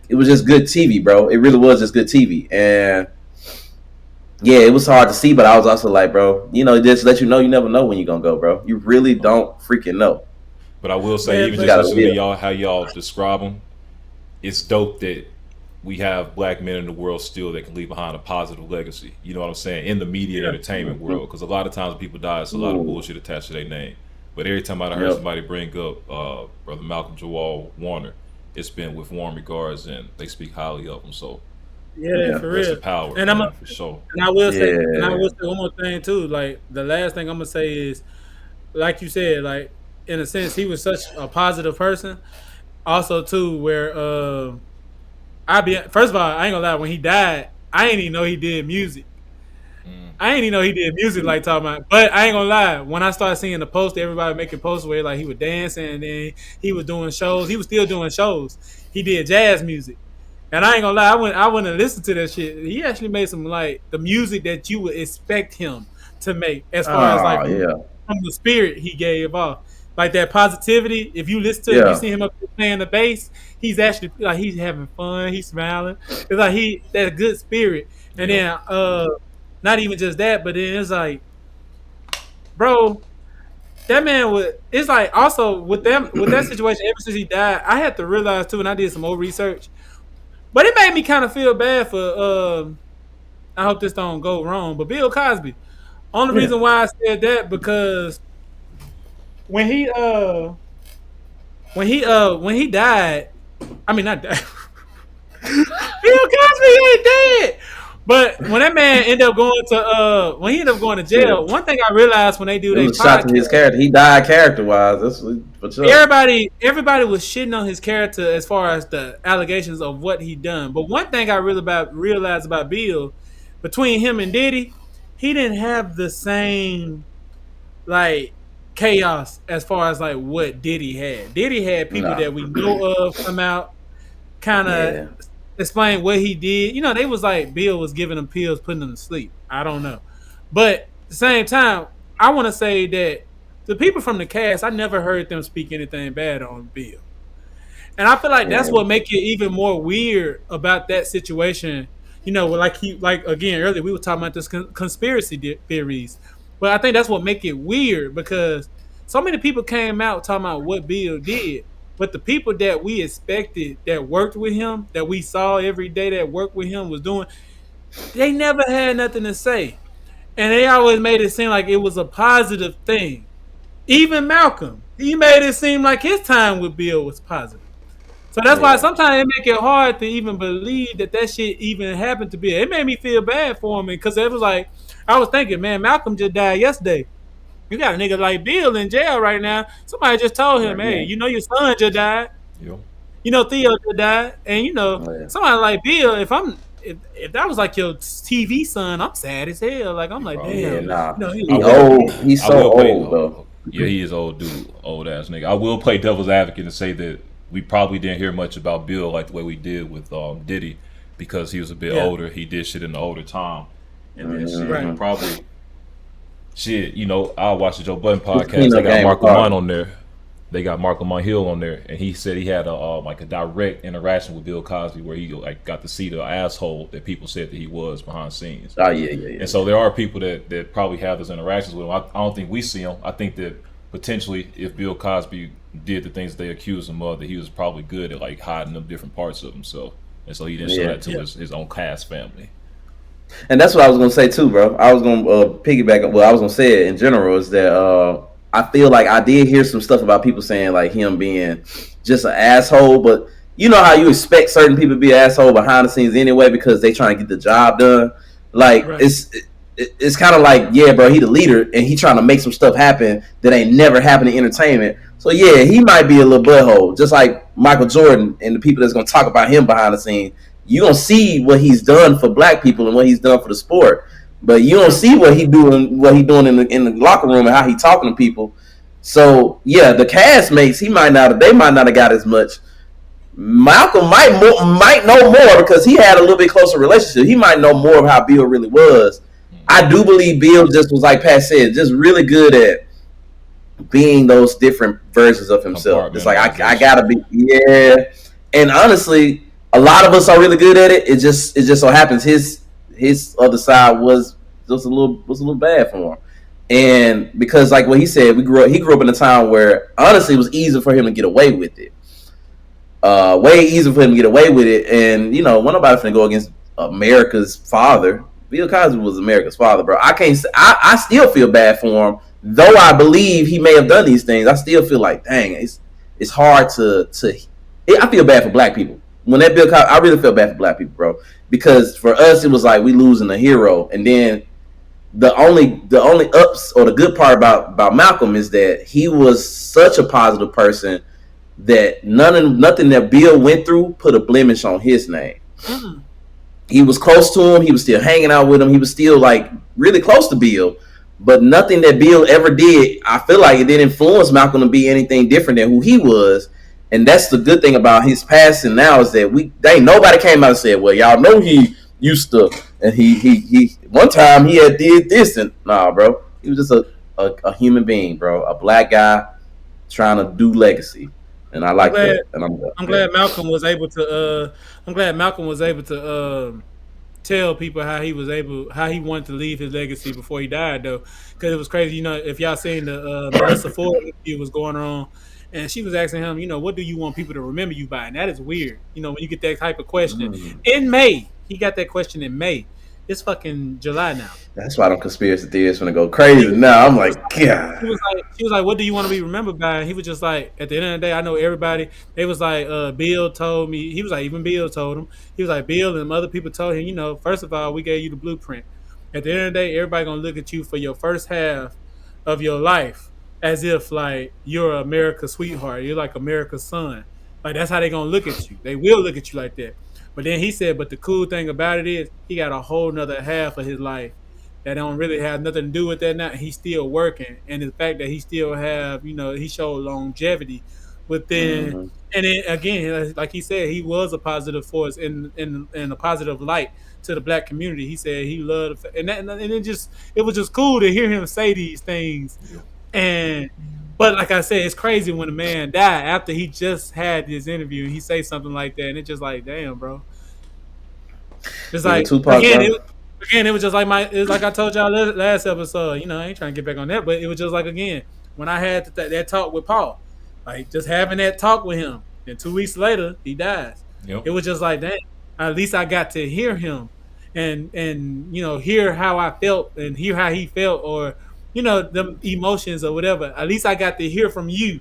It was just good TV, bro. It really was just good TV. And yeah, it was hard to see, but I was also like, bro, just let you know, you never know when you're gonna go, bro. You really don't freaking know. But I will say, Man, even You just but gotta listening to live. y'all, how y'all describe them, it's dope that we have black men in the world still that can leave behind a positive legacy. You know what I'm saying? In the media yeah, entertainment world, because a lot of times people die, it's a lot of Ooh. bullshit attached to their name. But every time I heard Yep. somebody bring up brother Malcolm Jamal Warner, it's been with warm regards and they speak highly of him. So yeah, Yeah. for rest real. in power, And I'm man, a, for sure. Yeah. and I will say one more thing too. Like the last thing I'm gonna say is, like you said, like in a sense, he was such a positive person. Also too, where I be first of all, I ain't gonna lie. When he died, I ain't even know he did music. Mm, I ain't even know he did music like talking about. But I ain't gonna lie. When I started seeing the post, everybody making posts where like he was dancing and then he was doing shows. He was still doing shows. He did jazz music. And I ain't gonna lie, I went and listened to that shit. He actually made some like the music that you would expect him to make, as far as like Oh yeah. from the spirit he gave off. Like that positivity. If you listen to if you Yeah. see him up there playing the bass, he's actually like he's having fun, he's smiling. It's like he that good spirit. And yep. then not even just that, but then it's like, bro. that man was. It's like also with that situation. Ever since he died, I had to realize too, and I did some more research. But it made me kind of feel bad for. I hope this don't go wrong, but Bill Cosby. Only Yeah. reason why I said that because when he died, I mean not died. Bill Cosby ain't dead. But when that man ended up going to when he ended up going to jail, one thing I realized when they do It their was a shot to his podcast, character. He died character wise. That's for sure. everybody was shitting on his character as far as the allegations of what he done. But one thing I realized about Bill, between him and Diddy, he didn't have the same like chaos as far as like what Diddy had. Diddy had people that we know of come out, kind of explain what he did. You know, they was like Bill was giving them pills, putting them to sleep. I don't know, but at the same time, I want to say that the people from the cast, I never heard them speak anything bad on Bill, and I feel like that's what make it even more weird about that situation. You know, like again earlier we were talking about this conspiracy theories, but I think that's what make it weird because so many people came out talking about what Bill did. But the people that we expected that worked with him, that we saw every day that worked with him was doing, they never had nothing to say. And they always made it seem like it was a positive thing. Even Malcolm, he made it seem like his time with Bill was positive. So that's why sometimes it make it hard to even believe that shit even happened to Bill. It made me feel bad for him because it was like, I was thinking, man, Malcolm just died yesterday. You got a nigga like Bill in jail right now. Somebody just told him, hey, you know your son just died. Yep. You know Theo just died. And you know, somebody like Bill, if that was like your TV son, I'm sad as hell. Like I'm like, damn. Nah. You know, He's old. He's so old, though. Yeah, he is old dude, old ass nigga. I will play devil's advocate and say that we probably didn't hear much about Bill like the way we did with Diddy because he was a bit older. He did shit in the older time. And then shit, probably shit, you know, I watched the Joe Budden podcast. They got Mark Lamont on there. They got Mark Lamont Hill on there, and he said he had a direct interaction with Bill Cosby where he like got to see the asshole that people said that he was behind scenes. Oh yeah. And so there are people that probably have those interactions with him. I don't think we see him. I think that potentially if Bill Cosby did the things they accused him of, that he was probably good at like hiding them different parts of himself, and so he didn't show that to his own cast family. And that's what I was gonna say too, bro. I was gonna piggyback. Well, I was gonna say it in general is that I feel like I did hear some stuff about people saying like him being just an asshole, but you know how you expect certain people to be an asshole behind the scenes anyway because they trying to get the job done. Like it's kind of like, yeah, bro, he the leader and he trying to make some stuff happen that ain't never happened in entertainment. So yeah, he might be a little butthole, just like Michael Jordan and the people that's gonna talk about him behind the scenes. You gonna see what he's done for black people and what he's done for the sport. But you don't see what he doing in the locker room and how he talking to people. So yeah, the castmates they might not have got as much. Malcolm might know more because he had a little bit closer relationship. He might know more of how Bill really was. I do believe Bill just was like Pat said, just really good at being those different versions of himself. It's like I gotta be and honestly, a lot of us are really good at it. It just so happens his other side was just a little bad for him, and because like what he said, he grew up in a time where honestly it was easy for him to get away with it, way easier for him to get away with it, and you know, when nobody finna go against America's father. Bill Cosby was America's father, bro. I still feel bad for him, though I believe he may have done these things. I still feel like, dang, it's hard to. I feel bad for black people. When that Bill Cosby, I really feel bad for black people, bro. Because for us, it was like we losing a hero, and then the only ups or the good part about Malcolm is that he was such a positive person that nothing that Bill went through put a blemish on his name. Mm-hmm. He was close to him. He was still hanging out with him. He was still like really close to Bill, but nothing that Bill ever did, I feel like it didn't influence Malcolm to be anything different than who he was. And that's the good thing about his passing now is that ain't nobody came out and said, well, y'all know he used to, and he one time he had did this, and nah, bro, he was just a human being, bro, a black guy trying to do legacy, and I like that. And I'm glad Malcolm was able to. I'm glad Malcolm was able to tell people how he wanted to leave his legacy before he died, though, because it was crazy. You know, if y'all seen the Melissa Ford interview was going on, and she was asking him, you know, what do you want people to remember you by? And that is weird. You know, when you get that type of question in May, he got that question in May. It's fucking July now. That's why them conspiracy theorists gonna go crazy now. I'm like, God. She was like, what do you want to be remembered by? And he was just like, at the end of the day, I know everybody. It was like, Bill told me. He was like, even Bill told him. He was like, Bill and other people told him, you know, first of all, we gave you the blueprint. At the end of the day, everybody gonna look at you for your first half of your life as if like you're America's sweetheart. You're like America's son. Like that's how they gonna look at you. They will look at you like that. But then he said, but the cool thing about it is he got a whole nother half of his life that don't really have nothing to do with that now. He's still working. And the fact that he still have, you know, he showed longevity within and then again, like he said, he was a positive force in a positive light to the black community. He said he loved and it was just cool to hear him say these things. But like I said, it's crazy when a man died after he just had this interview and he say something like that, and it's just like, damn, bro. It's like it was just like it was like I told y'all last episode. You know, I ain't trying to get back on that, but it was just like again when I had that talk with Paul, like just having that talk with him, and 2 weeks later he dies. Yep. It was just like, damn. At least I got to hear him, and you know, hear how I felt and hear how he felt, or you know, the emotions or whatever. At least I got to hear from you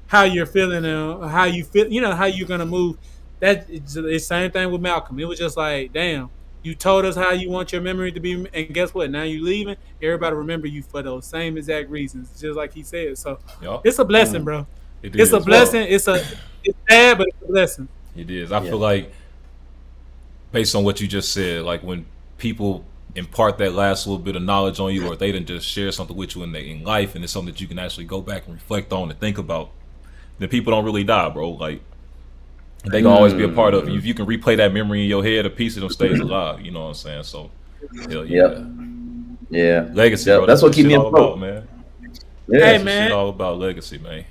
how you're feeling and how you feel, you know, how you're going to move. It's the same thing with Malcolm. It was just like, damn, you told us how you want your memory to be. And guess what? Now you leaving. Everybody remember you for those same exact reasons, just like he said. So It's a blessing, bro. It's a blessing. Well. It's sad, but it's a blessing. It is. I feel like based on what you just said, like when people impart that last little bit of knowledge on you, or if they didn't just share something with you in life, and it's something that you can actually go back and reflect on and think about, then people don't really die, bro. Like they can always be a part of it. If you can replay that memory in your head, a piece of them stays alive. You know what I'm saying? So, hell yeah, legacy, bro. That's what keeps me afloat, man. Yeah, hey, man, it's all about legacy, man.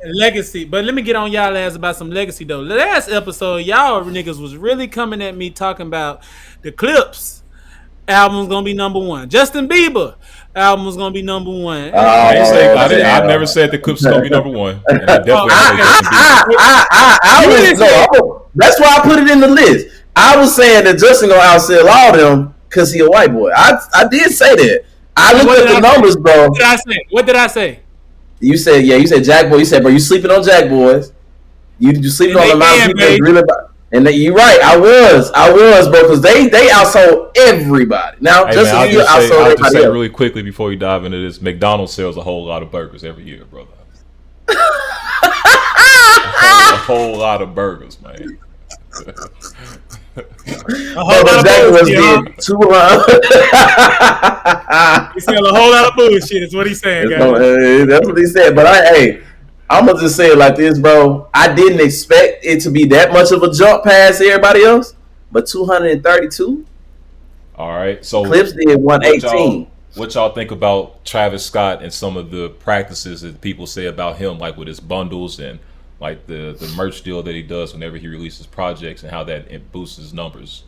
Legacy, but let me get on y'all ass about some legacy though. Last episode, y'all niggas was really coming at me talking about the Clips album's gonna be number one. Justin Bieber album was gonna be number one. I never said the Clips was gonna be number one. And I definitely that's why I put it in the list. I was saying that Justin gonna outsell all them because he a white boy. I did say that. I looked at the numbers, bro. What did I say? You said Jack Boy. You said, bro, you sleeping on Jack Boys. You sleeping on the amount of people really about. And you're right, I was, bro, because they outsold everybody. Now, hey, Justin Bieber outsold everybody. I'll say really quickly before you dive into this, McDonald's sells a whole lot of burgers every year, brother. a whole lot of burgers, man. A whole lot of bullshit. He sell a whole lot of bullshit. Is what he's saying, guys. That's what he said. But I'm gonna just say it like this, bro. I didn't expect it to be that much of a jump past everybody else, but 232. All right, so Clips did 118. What y'all think about Travis Scott and some of the practices that people say about him, like with his bundles and like the merch deal that he does whenever he releases projects, and how that boosts his numbers?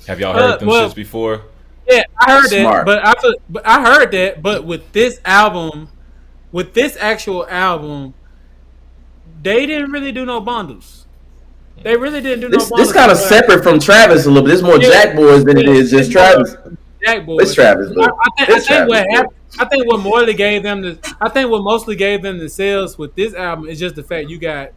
Have y'all heard them shits before? Yeah, I heard that, but I heard that, but with this album. With this actual album, they didn't really do no bundles. They really didn't do no bundles. This kind of separate from Travis a little bit. It's more Jack Boys than it is just Travis. Jack Boys. It's Travis, but I think what mostly gave them the sales with this album is just the fact you got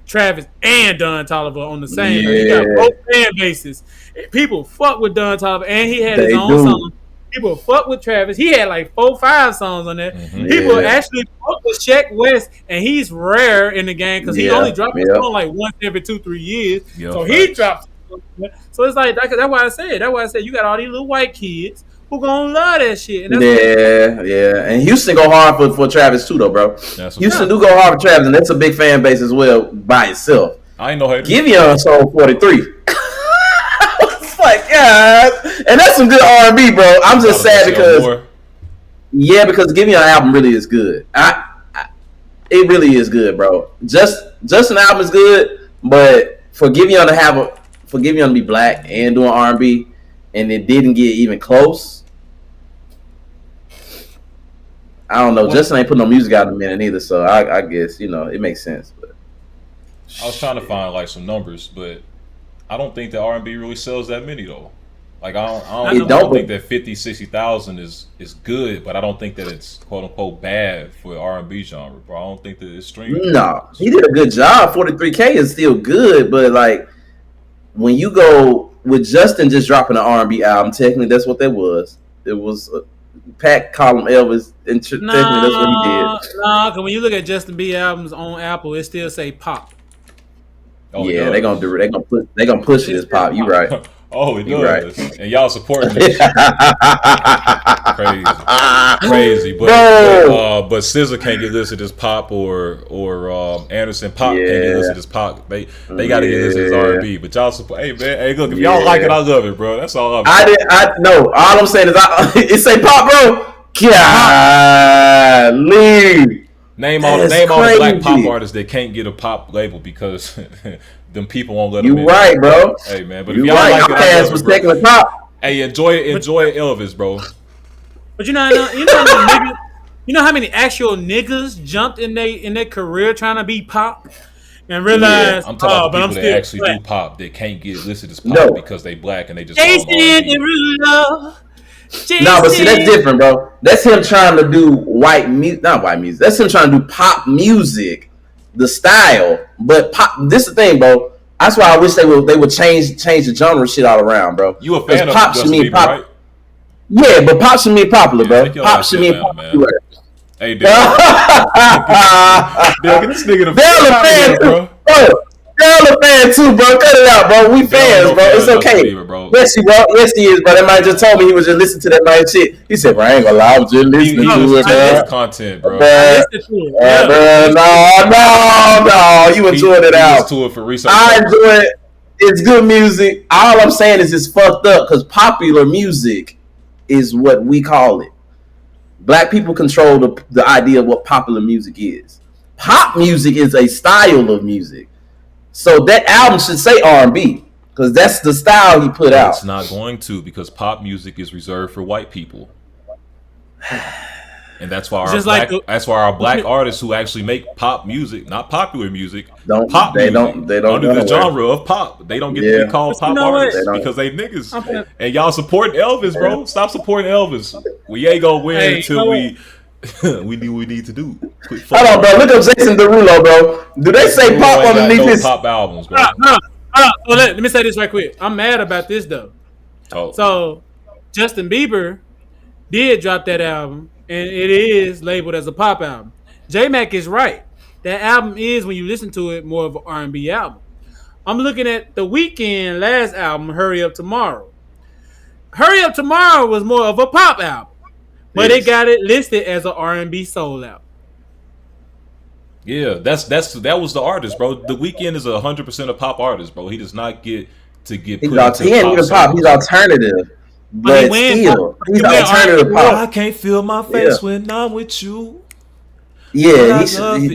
Travis and Don Toliver on the same. You got both fan bases. People fuck with Don Toliver, and he had his own song. People fuck with Travis. He had like 4-5 songs on there. Mm-hmm. People actually fuck with Sheck West, and he's rare in the game because he only drops a song like once every 2-3 years. So he drops. So it's like that's why I said you got all these little white kids who gonna love that shit. And And Houston go hard for Travis too, though, bro. Houston do go hard for Travis, and that's a big fan base as well by itself. I ain't know how. Giveon sold 43. Like, God, and that's some good R&B, bro. I'm just sad because Giveon album really is good. It really is good, bro. Justin album is good, but for Giveon to have for Giveon to be black and doing R&B, and it didn't get even close. I don't know. Justin ain't put no music out in a minute either, so I guess it makes sense. But I was trying to find like some numbers, but I don't think that R&B really sells that many though. Like I don't think that 50, 60,000 is good, but I don't think that it's quote unquote bad for the R&B genre, bro. I don't think that it's streaming. No, he did a good job. 43K is still good, but like when you go with Justin just dropping an R&B album, technically that's what that was. It was. Pat called him Elvis, and technically that's what he did. Nah, because when you look at Justin B albums on Apple, it still say pop. Oh, yeah, they're gonna do it. They're gonna push it as pop. You right? Oh, it does. Right. And y'all supporting this. Crazy. But SZA can't get listed as pop, or Anderson Paak can't get listed as pop. They got to get listed as R&B. But y'all support. Hey man, hey look, if y'all like it, I love it, bro. That's all I know. All I'm saying is it say pop, bro. Golly. Name all the black pop artists that can't get a pop label because them people won't let them in. You right, bro. Hey man, but if y'all like it, I love it, bro. Pop. Hey, enjoy Elvis, bro. But you know how many actual niggas jumped in their career trying to be pop and realized, I'm talking about people that actually do pop that can't get listed as pop because they black and they just No, but see, that's different, bro. That's him trying to do not white music. That's him trying to do pop music, the style. But pop, this is the thing, bro. That's why I wish they would change the genre shit all around, bro. You a fan of pop Justin Bieber, right? Yeah, but pop should be popular, bro. Pop should be popular. Hey, dude. Get this nigga the fan, bro. Y'all a fan too, bro. Cut it out, bro. We fans, bro. It's okay. Yes, he is, bro. That man just told me he was just listening to that man shit. He said, bro, I ain't gonna lie, I was just listening to it, bro. Content, bro. No, you enjoyed it out. To it for research. I enjoy it. It's good music. All I'm saying is it's fucked up because popular music is what we call it. Black people control the idea of what popular music is. Pop music is a style of music. So that album should say R&B because that's the style he put out. It's not going to because pop music is reserved for white people, and that's why our black artists who actually make pop music, not popular music, under the genre of pop, they don't get to be called pop artists because they niggas. And y'all supporting Elvis, bro. Stop supporting Elvis. We ain't gonna win until we do what we need to do. Hold on, bro. Look up Jason Derulo, bro. Do they say pop underneath his pop albums, bro? No. Let me say this right quick. I'm mad about this though. Oh. So Justin Bieber did drop that album, and it is labeled as a pop album. J-Mac is right. That album is, when you listen to it, more of an R&B album. I'm looking at The Weeknd last album, Hurry Up Tomorrow. Hurry Up Tomorrow was more of a pop album. But they got it listed as an R&B soul album. Yeah, that was the artist, bro. The Weeknd is 100% a pop artist, bro. He does not get put into pop. He's alternative, but still, he's alternative pop. I can't feel my face when I'm with you. Yeah,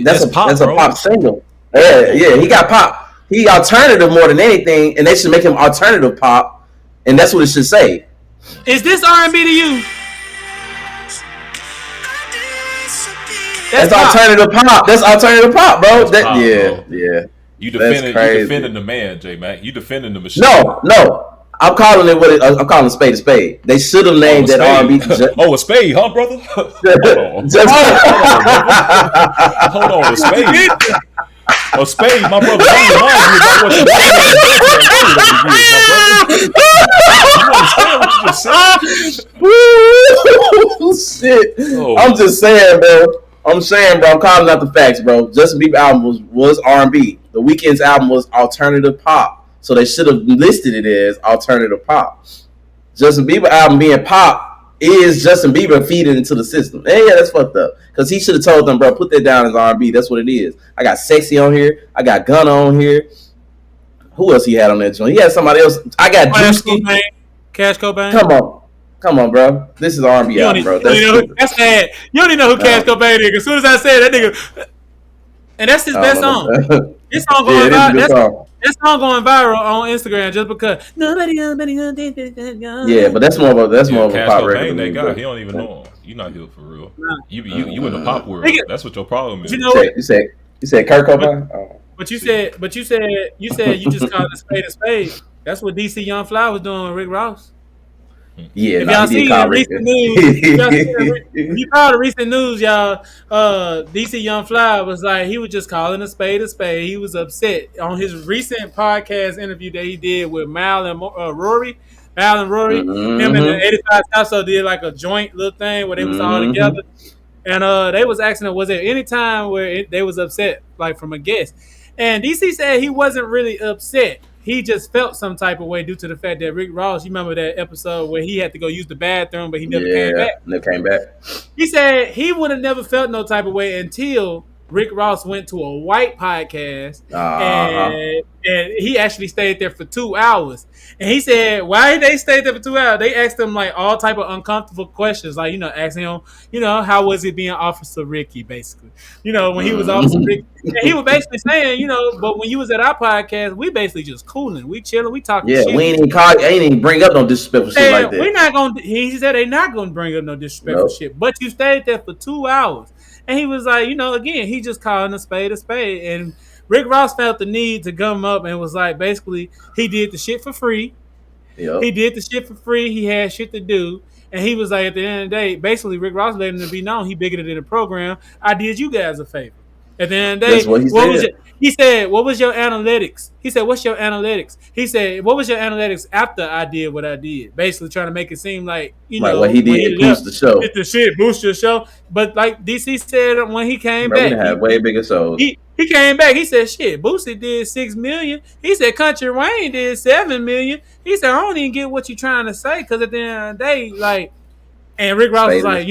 that's a pop single. Yeah, he got pop. He alternative more than anything, and they should make him alternative pop, and that's what it should say. Is this R&B to you? That's alternative pop. That's alternative pop, bro. Pop, bro. You defending the man, J-Mac. You defending the machine. No. I'm calling it Spade a Spade. They should have named that R&B. A Spade, huh, brother? Hold on, a Spade. A Spade, my brother. You understand what you just said? Shit. Oh. I'm just saying, bro. I'm calling out the facts, bro. Justin Bieber album was R&B. The Weeknd's album was alternative pop. So they should have listed it as alternative pop. Justin Bieber album being pop is Justin Bieber feeding into the system. Yeah, that's fucked up. Because he should have told them, bro, put that down as R&B. That's what it is. I got Sexy on here. I got Gunna on here. Who else he had on that joint? He had somebody else. I got Drewski. Cash Cobain. Come on, bro. This is R&B album, bro. That's sad. You don't even know who Cash Cobain is. As soon as I said that nigga, And that's his I best don't song. know. This song Yeah, going it is a viral. good song. That song going viral on Instagram just because nobody. Yeah, but that's more of a Cash pop record to Cobain, that me. guy, But he don't even know him. You not here for real. You in the pop world. Nigga, That's what your problem but you is. know what? you said Kurt But Cobain? Oh. you said you just called a spade a spade. That's what DC Young Fly was doing with Rick Ross. Yeah, If nah, y'all he did see call in Rick. recent news, if you call the recent news, y'all, DC Young Fly was like he was just calling a spade a spade. He was upset on his recent podcast interview that he did with Mal and Rory. Mal and Rory, him and the Mm-hmm. 85 also did like a joint little thing where they was all Mm-hmm. together. And they was asking him, was there any time where they was upset, like from a guest? And DC said he wasn't really upset. He just felt some type of way due to the fact that Rick Ross, you remember that episode where he had to go use the bathroom, but he never came Yeah, back? never came back. He said he would have never felt no type of way until Rick Ross went to a white podcast Uh-huh. and he actually stayed there for 2 hours. And he said, why they stayed there for 2 hours? They asked him like all type of uncomfortable questions, like asking him, how was it being Officer Ricky, basically, when he was Officer Ricky. And he was basically saying, but when you was at our podcast, we basically just cooling, we chilling, we talking Yeah, shit. we ain't even call. Ain't even bring up no disrespectful shit like We're that. not gonna. He said they're not gonna bring up no disrespectful Nope. shit. But you stayed there for 2 hours, and he was like, again, he just calling a spade a spade. And Rick Ross felt the need to come up and was like, basically, he did the shit for free. Yep. He did the shit for free. He had shit to do. And he was like, at the end of the day, basically, Rick Ross letting it be known he bigger than the program. I did you guys a favor. At the end of the day, That's what he said. He said, what was your analytics? He said, what's your analytics? He said, what was your analytics after I did what I did? Basically trying to make it seem like, Like what he did when he boost left, the show. it's the shit, boost your show. But like DC said when he came Bro, back, we had way bigger shows. He came back. He said, shit, Boosie did 6 million. He said Country Wayne did 7 million. He said, I don't even get what you're trying to say, because at the end of the day, like, and Rick Ross was like,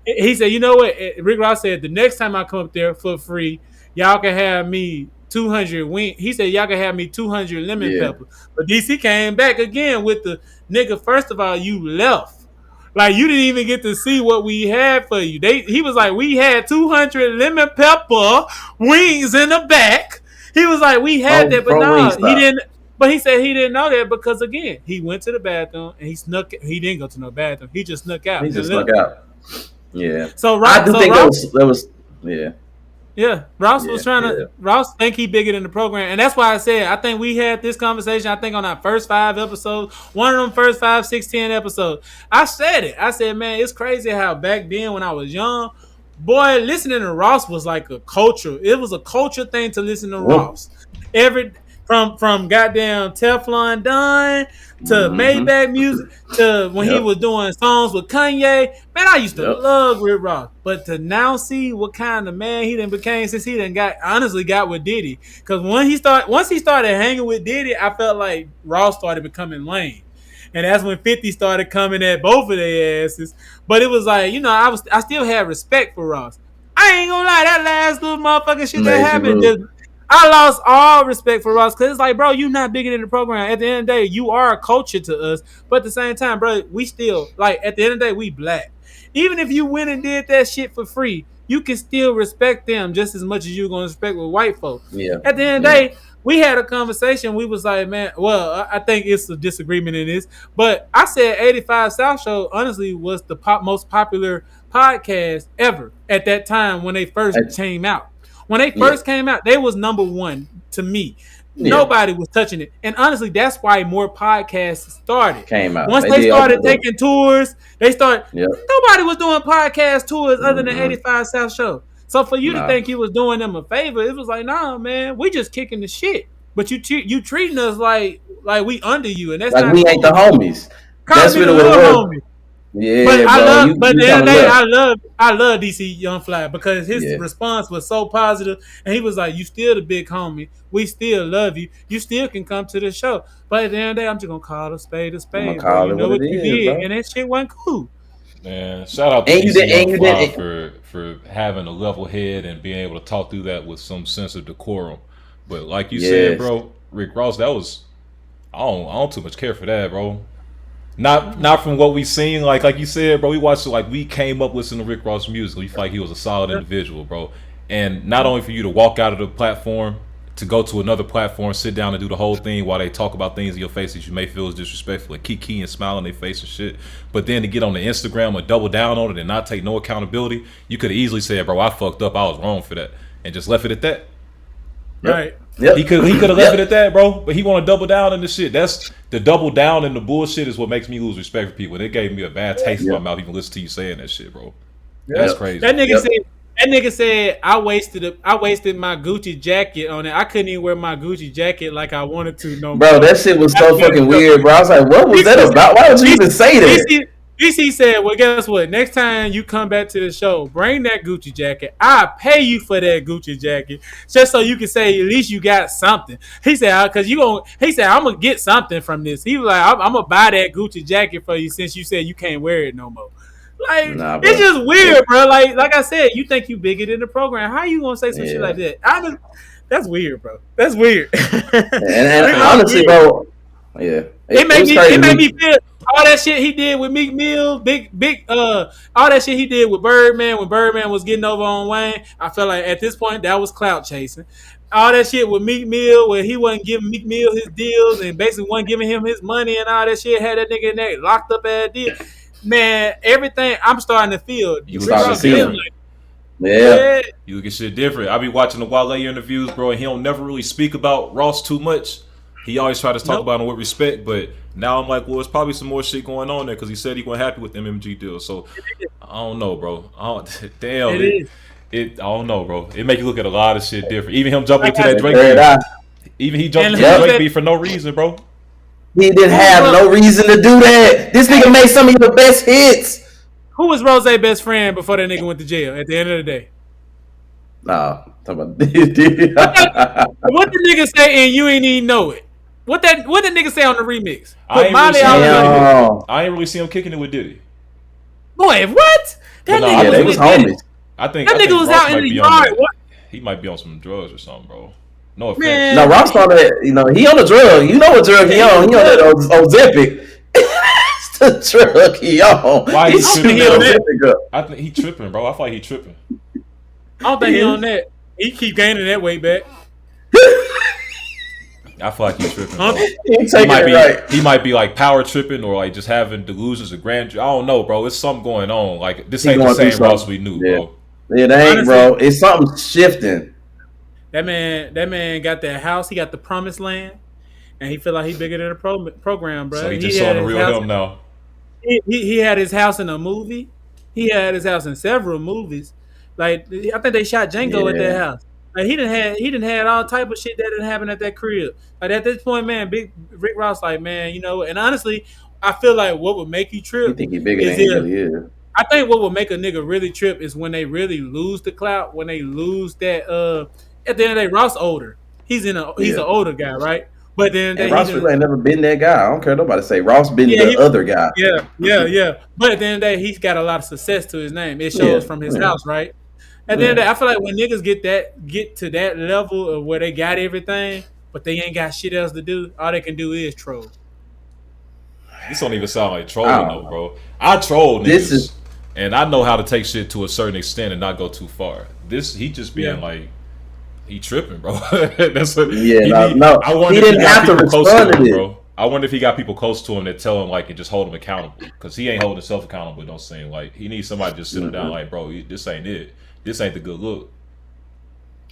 he said, you know what? Rick Ross said, the next time I come up there for free, y'all can have me 200 wing. He said, y'all can have me 200 lemon pepper. But DC came back again with the nigga. First of all, you left. Like, you didn't even get to see what we had for you. He was like, we had 200 lemon pepper wings in the back. He was like, we had that, but no, he didn't. But he said he didn't know that because, again, he went to the bathroom and he snuck. He didn't go to no bathroom. He just snuck out. He just snuck out. Yeah. So I do think that was yeah. Yeah, Ross was trying to. Ross think he bigger than the program, and that's why I said I think we had this conversation. I think on our first 5 episodes, one of them first 5, 6, 10 episodes, I said it. I said, man, it's crazy how back then when I was young, boy, listening to Ross was like a culture. It was a culture thing to listen to Ross. From goddamn Teflon Don to Maybach music to when he was doing songs with Kanye. Man, I used to love Rick Ross. But to now see what kind of man he done became since he done got with Diddy. Because once he started hanging with Diddy, I felt like Ross started becoming lame. And that's when 50 started coming at both of their asses. But it was like, I still had respect for Ross. I ain't gonna lie, that last little motherfucking shit that happened, I lost all respect for Ross, because it's like, bro, you not bigger than the program. At the end of the day, you are a culture to us. But at the same time, bro, we still, like, at the end of the day, we black. Even if you went and did that shit for free, you can still respect them just as much as you're going to respect with white folks. Yeah. At the end of the day, we had a conversation. We was like, man, well, I think it's a disagreement in this. But I said 85 South Show, honestly, was the most popular podcast ever at that time when they first came out. When they first came out, they was number one to me. Nobody was touching it. And honestly, that's why more podcasts started. Came out. Once they started taking tours, nobody was doing podcast tours other than 85 South Show. So for you to think he was doing them a favor, it was like, nah, man, we just kicking the shit. But you treating us like we under you, and that's like not we cool. ain't the homies. That's really what it was. Yeah, but bro. At the end of the day, I love DC Young Fly because his response was so positive, and he was like, "You still the big homie. We still love you. You still can come to the show." But at the end of the day, I'm just gonna call a spade a spade. Bro. You know what you did, bro. And that shit wasn't cool. Man, shout out to DC Young Fly for having a level head and being able to talk through that with some sense of decorum. But like you said, bro, Rick Ross, that was I don't too much care for that, bro. Not from what we seen, like you said, bro. We watched we came up listening to Rick Ross music. We felt like he was a solid individual, bro. And not only for you to walk out of the platform to go to another platform, sit down and do the whole thing while they talk about things in your face that you may feel is disrespectful, like kiki and smile on their face and shit. But then to get on the Instagram and double down on it and not take no accountability, you could have easily said, "Bro, I fucked up. I was wrong for that," and just left it at that. Right. Yep. He could have left it at that, bro. But he want to double down in the shit. That's the double down in the bullshit is what makes me lose respect for people. And it gave me a bad taste in my mouth even listen to you saying that shit, bro. That's crazy. That nigga said I wasted my Gucci jacket on it. I couldn't even wear my Gucci jacket like I wanted to. No, bro, that shit was so fucking weird, bro. I was like, what was that about? Why would you even say that? DC said, well, guess what? Next time you come back to the show, bring that Gucci jacket. I'll pay you for that Gucci jacket just so you can say at least you got something. He said, I'm gonna get something from this. He was like, I'm gonna buy that Gucci jacket for you since you said you can't wear it no more. Like, it's just weird, bro. Like I said, you think you bigger than the program. How you gonna say some shit like that? That's weird, bro. That's weird. and honestly, bro, yeah. It made me feel all that shit he did with Meek Mill, all that shit he did with Birdman when Birdman was getting over on Wayne. I felt like at this point that was clout chasing. All that shit with Meek Mill where he wasn't giving Meek Mill his deals and basically wasn't giving him his money and all that shit, had that nigga in there locked up at a deal. Man, everything I'm starting to feel. You starting to see him. Yeah. You look at shit different. I be watching the Wale interviews, bro, and he don't never really speak about Ross too much. He always try to talk about him with respect, but now I'm like, well, it's probably some more shit going on there because he said he wasn't happy with the MMG deal. So I don't know, bro. I don't know, bro. It make you look at a lot of shit different. Even him jumping into that Drake beef. Even he jumped into that Drake beef for no reason, bro. He didn't have no reason to do that. This nigga made some of your best hits. Who was Rose's best friend before that nigga went to jail at the end of the day? Nah, talking about what the nigga say and you ain't even know it? What the nigga say on the remix? I ain't really see him kicking it with Diddy. Boy, what? They was homies. I think that nigga was out in the yard. He might be on some drugs or something, bro. No offense. Man. No, Ross on that. You know, he on the drug. You know what drug he on? He on that Ozempic. It's the drug he on. Why he tripping? I think he tripping, bro. I feel like he tripping. I don't think he on that. He keep gaining that weight back. I feel like he's tripping. He might be like power tripping or like just having delusions of grandeur. I don't know, bro. It's something going on. Like this ain't the same Ross we knew, bro. Yeah, that ain't, bro. It's something shifting. That man got that house. He got the promised land, and he feel like he bigger than the program, bro. So he just saw the real him now. He had his house in a movie. He had his house in several movies. Like I think they shot Django at that house. Like he didn't had all type of shit that didn't happen at that crib. Like at this point, man, Big Rick Ross, like, man, you know. And honestly, I feel like what would make you trip? You think he bigger than he really is? I think what would make a nigga really trip is when they really lose the clout. When they lose that. At the end of the day, Ross older. He's an older guy, right? But then Ross really ain't never been that guy. I don't care nobody say Ross been the other guy. Yeah. But at the end of the day, he's got a lot of success to his name. It shows from his house, right? At the end of the day, I feel like when niggas get to that level of where they got everything, but they ain't got shit else to do, all they can do is troll. This don't even sound like trolling though, bro. I troll niggas, and I know how to take shit to a certain extent and not go too far. He just being like, he tripping, bro. That's what. No. I wonder he didn't have to respond to it, bro. I wonder if he got people close to him that tell him like and just hold him accountable, because he ain't holding himself accountable. Don't seem like he needs somebody to just sit him down like, bro, this ain't it. This ain't the good look.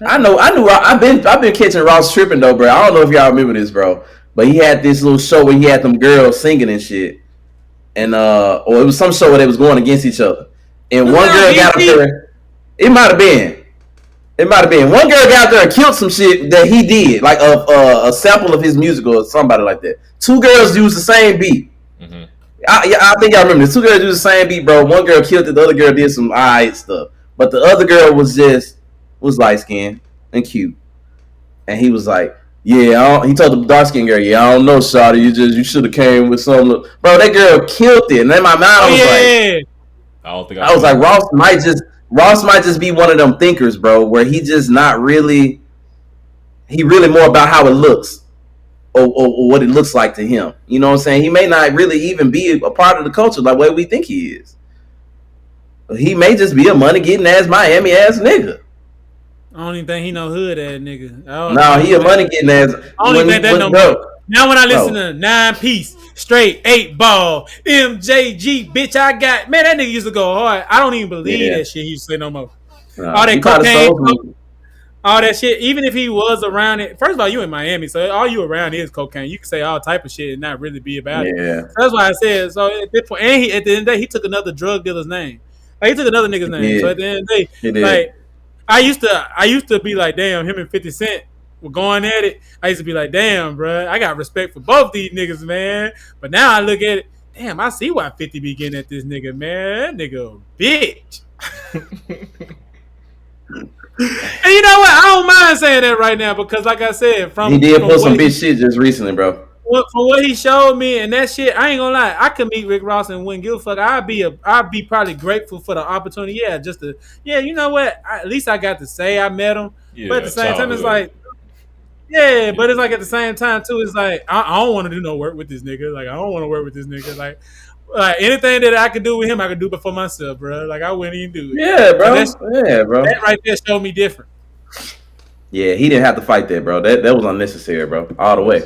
I knew. I've been catching Ross tripping though, bro. I don't know if y'all remember this, bro. But he had this little show where he had them girls singing and shit, and or it was some show where they was going against each other, and one girl got up there. It might have been. One girl got up there and killed some shit that he did, like a sample of his music or somebody like that. Two girls used the same beat. Mm-hmm. I think I remember this. Two girls used the same beat, bro. One girl killed it. The other girl did some alright stuff. But the other girl was light skinned and cute, and he was like, "Yeah." He told the dark skinned girl, "Yeah, I don't know, shawty. You should have came with some." Bro, that girl killed it, and in my mind, I was like, I was like, Ross might just be one of them thinkers, bro, where he just not really. He really more about how it looks, or what it looks like to him. You know what I'm saying? He may not really even be a part of the culture like what we think he is. He may just be a money getting ass Miami ass nigga. I don't even think he no hood ass nigga. No, he a money getting ass. I don't even think that no more. Now when I listen to 9-piece, straight 8-ball, MJG, bitch, I got man. That nigga used to go hard. I don't even believe that shit he used to say no more. All that cocaine, all that shit. Even if he was around it, first of all, you in Miami, so all you around is cocaine. You can say all type of shit and not really be about it. So that's why I said. So at this point, and at the end of the day, he took another drug dealer's name. Like, he took another nigga's name. Yeah. So at the end of the day, like I used to be like, damn, him and 50 Cent were going at it. I used to be like, damn, bro, I got respect for both these niggas, man. But now I look at it, damn, I see why 50 be getting at this nigga, man. That nigga a bitch. And you know what? I don't mind saying that right now because, like I said, he did pull some bitch shit just recently, bro. For what he showed me and that shit, I ain't gonna lie. I could meet Rick Ross and wouldn't give a fuck. I'd be probably grateful for the opportunity. Yeah, just to you know what? At least I got to say I met him. Yeah, but at the same time, it's like, but it's like at the same time too, it's like I don't want to do no work with this nigga. Like I don't want to work with this nigga. Like anything that I could do with him, I could do before myself, bro. Like I wouldn't even do it. Yeah, bro. That right there showed me different. Yeah, he didn't have to fight that, bro. That was unnecessary, bro. All the way.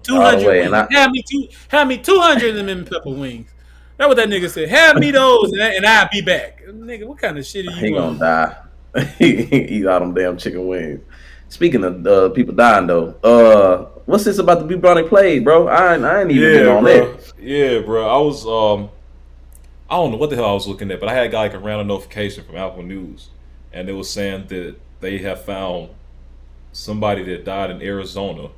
200 wings. Have me 200 lemon pepper wings. That's what that nigga said. Have me those, and I'll be back. Nigga, what kind of shit are you? He gonna die. He eat all them damn chicken wings. Speaking of people dying though, what's this about the bubonic plague, bro? I ain't even been on that. Yeah, bro. I was I don't know what the hell I was looking at, but I had got like a random notification from Apple News, and it was saying that they have found somebody that died in Arizona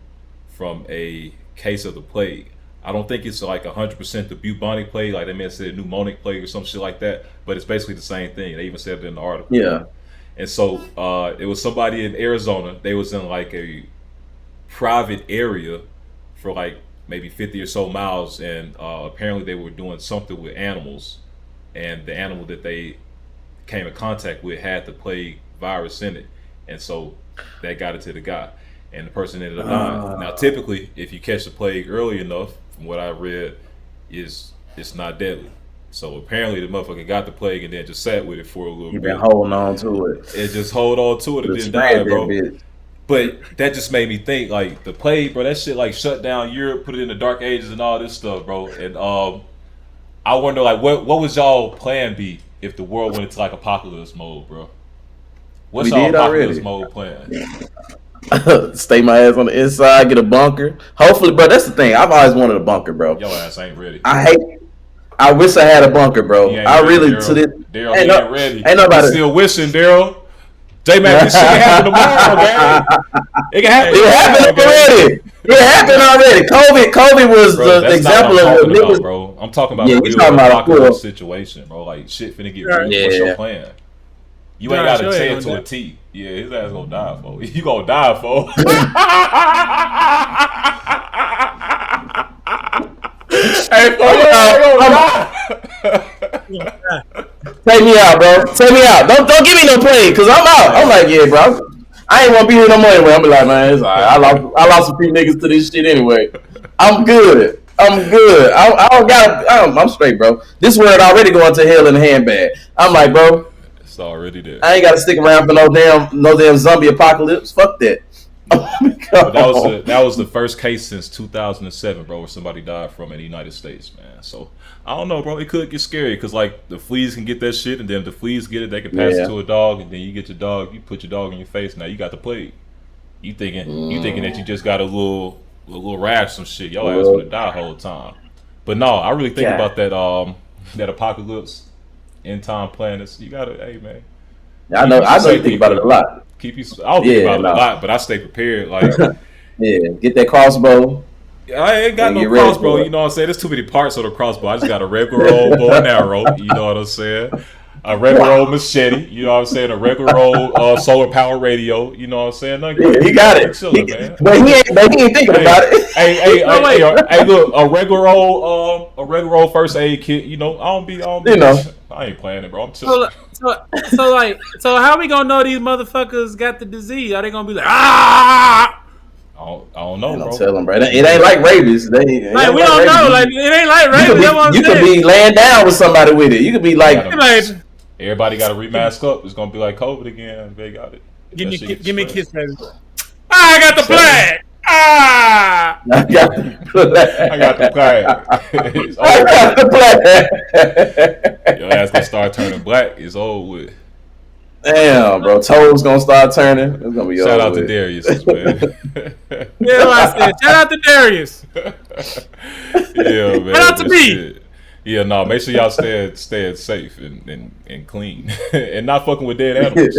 from a case of the plague. I don't think it's like 100% the bubonic plague, like they may have said pneumonic plague or some shit like that, but it's basically the same thing. They even said it in the article. Yeah. And so it was somebody in Arizona. They was in like a private area for like maybe 50 or so miles, and apparently they were doing something with animals, and the animal that they came in contact with had the plague virus in it, and so that got it to the guy, and the person ended up dying. Now, typically, if you catch the plague early enough, from what I read, it's not deadly. So apparently the motherfucker got the plague and then just sat with it for a little bit. Been holding on to it. It just hold on to it and then died, bro. But that just made me think, like, the plague, bro, that shit like shut down Europe, put it in the dark ages and all this stuff, bro. And I wonder, like, what was y'all plan B if the world went into like apocalypse mode, bro? What's y'all apocalypse mode plan? Stay my ass on the inside, get a bunker. Hopefully, bro, that's the thing. I've always wanted a bunker, bro. Your ass ain't ready. I wish I had a bunker, bro. I really to this. Daryl ain't ready. Ain't nobody still wishing, Daryl. J-Mac, this shit can happen tomorrow, man. It can happen. It happened already. It happened already. COVID was the example of what niggas, bro. I'm talking about a real apocalypse situation, bro. Like shit finna get real. What's your plan? You ain't gotta say it to a T. Yeah, his ass gonna die, for. You gonna die, for. Hey, take me out, bro. Take me out. Don't give me no play, cause I'm out. I'm like, yeah, bro. I ain't want to be here no more anyway. I'm be like, man, it's all right. I lost a few niggas to this shit anyway. I'm good. I don't got. I'm straight, bro. This word already going to hell in a handbag. I'm like, bro. It's already there. I ain't got to stick around for no damn zombie apocalypse. Fuck that. That was the first case since 2007, bro, where somebody died from in the United States, man. So I don't know, bro. It could get scary because like the fleas can get that shit, and then if the fleas get it, they can pass it to a dog, and then you get your dog, you put your dog in your face, now you got the plague. You thinking that you just got a little rash, some shit. Your ass gonna die the whole time. But no, I really think about that that apocalypse end time planets. You gotta, hey man. I know you think about it a lot. I don't think about it a lot, but I stay prepared. Like, get that crossbow. I ain't got no crossbow. You know what I'm saying? There's too many parts of the crossbow. I just got a regular old bow and arrow. You know what I'm saying? A regular old machete. You know what I'm saying? A regular old solar power radio. You know what I'm saying? He got it. Chilling, man. But he ain't thinking about it. Hey, look, a regular old first aid kit. You know, I don't be. I ain't playing it, bro. I'm chilling. So how we gonna know these motherfuckers got the disease? Are they gonna be like, ah? I don't know, bro. Tell them, bro. It ain't like rabies. We don't know. Like, it ain't like rabies. You could be laying down with somebody with it. You could be like Everybody got to remask up. It's gonna be like COVID again. They got it. Give me a kiss, baby. I got the flag. I got the flag. I got the flag. Your ass gonna start turning black. It's over with. Damn, bro. Toes gonna start turning. It's gonna be Shout out with. to Darius, man. Yeah, I said. Shout out to Darius. Yeah, man. Shout out to me. Shit. Yeah, no. Make sure y'all stay safe and clean and not fucking with dead animals.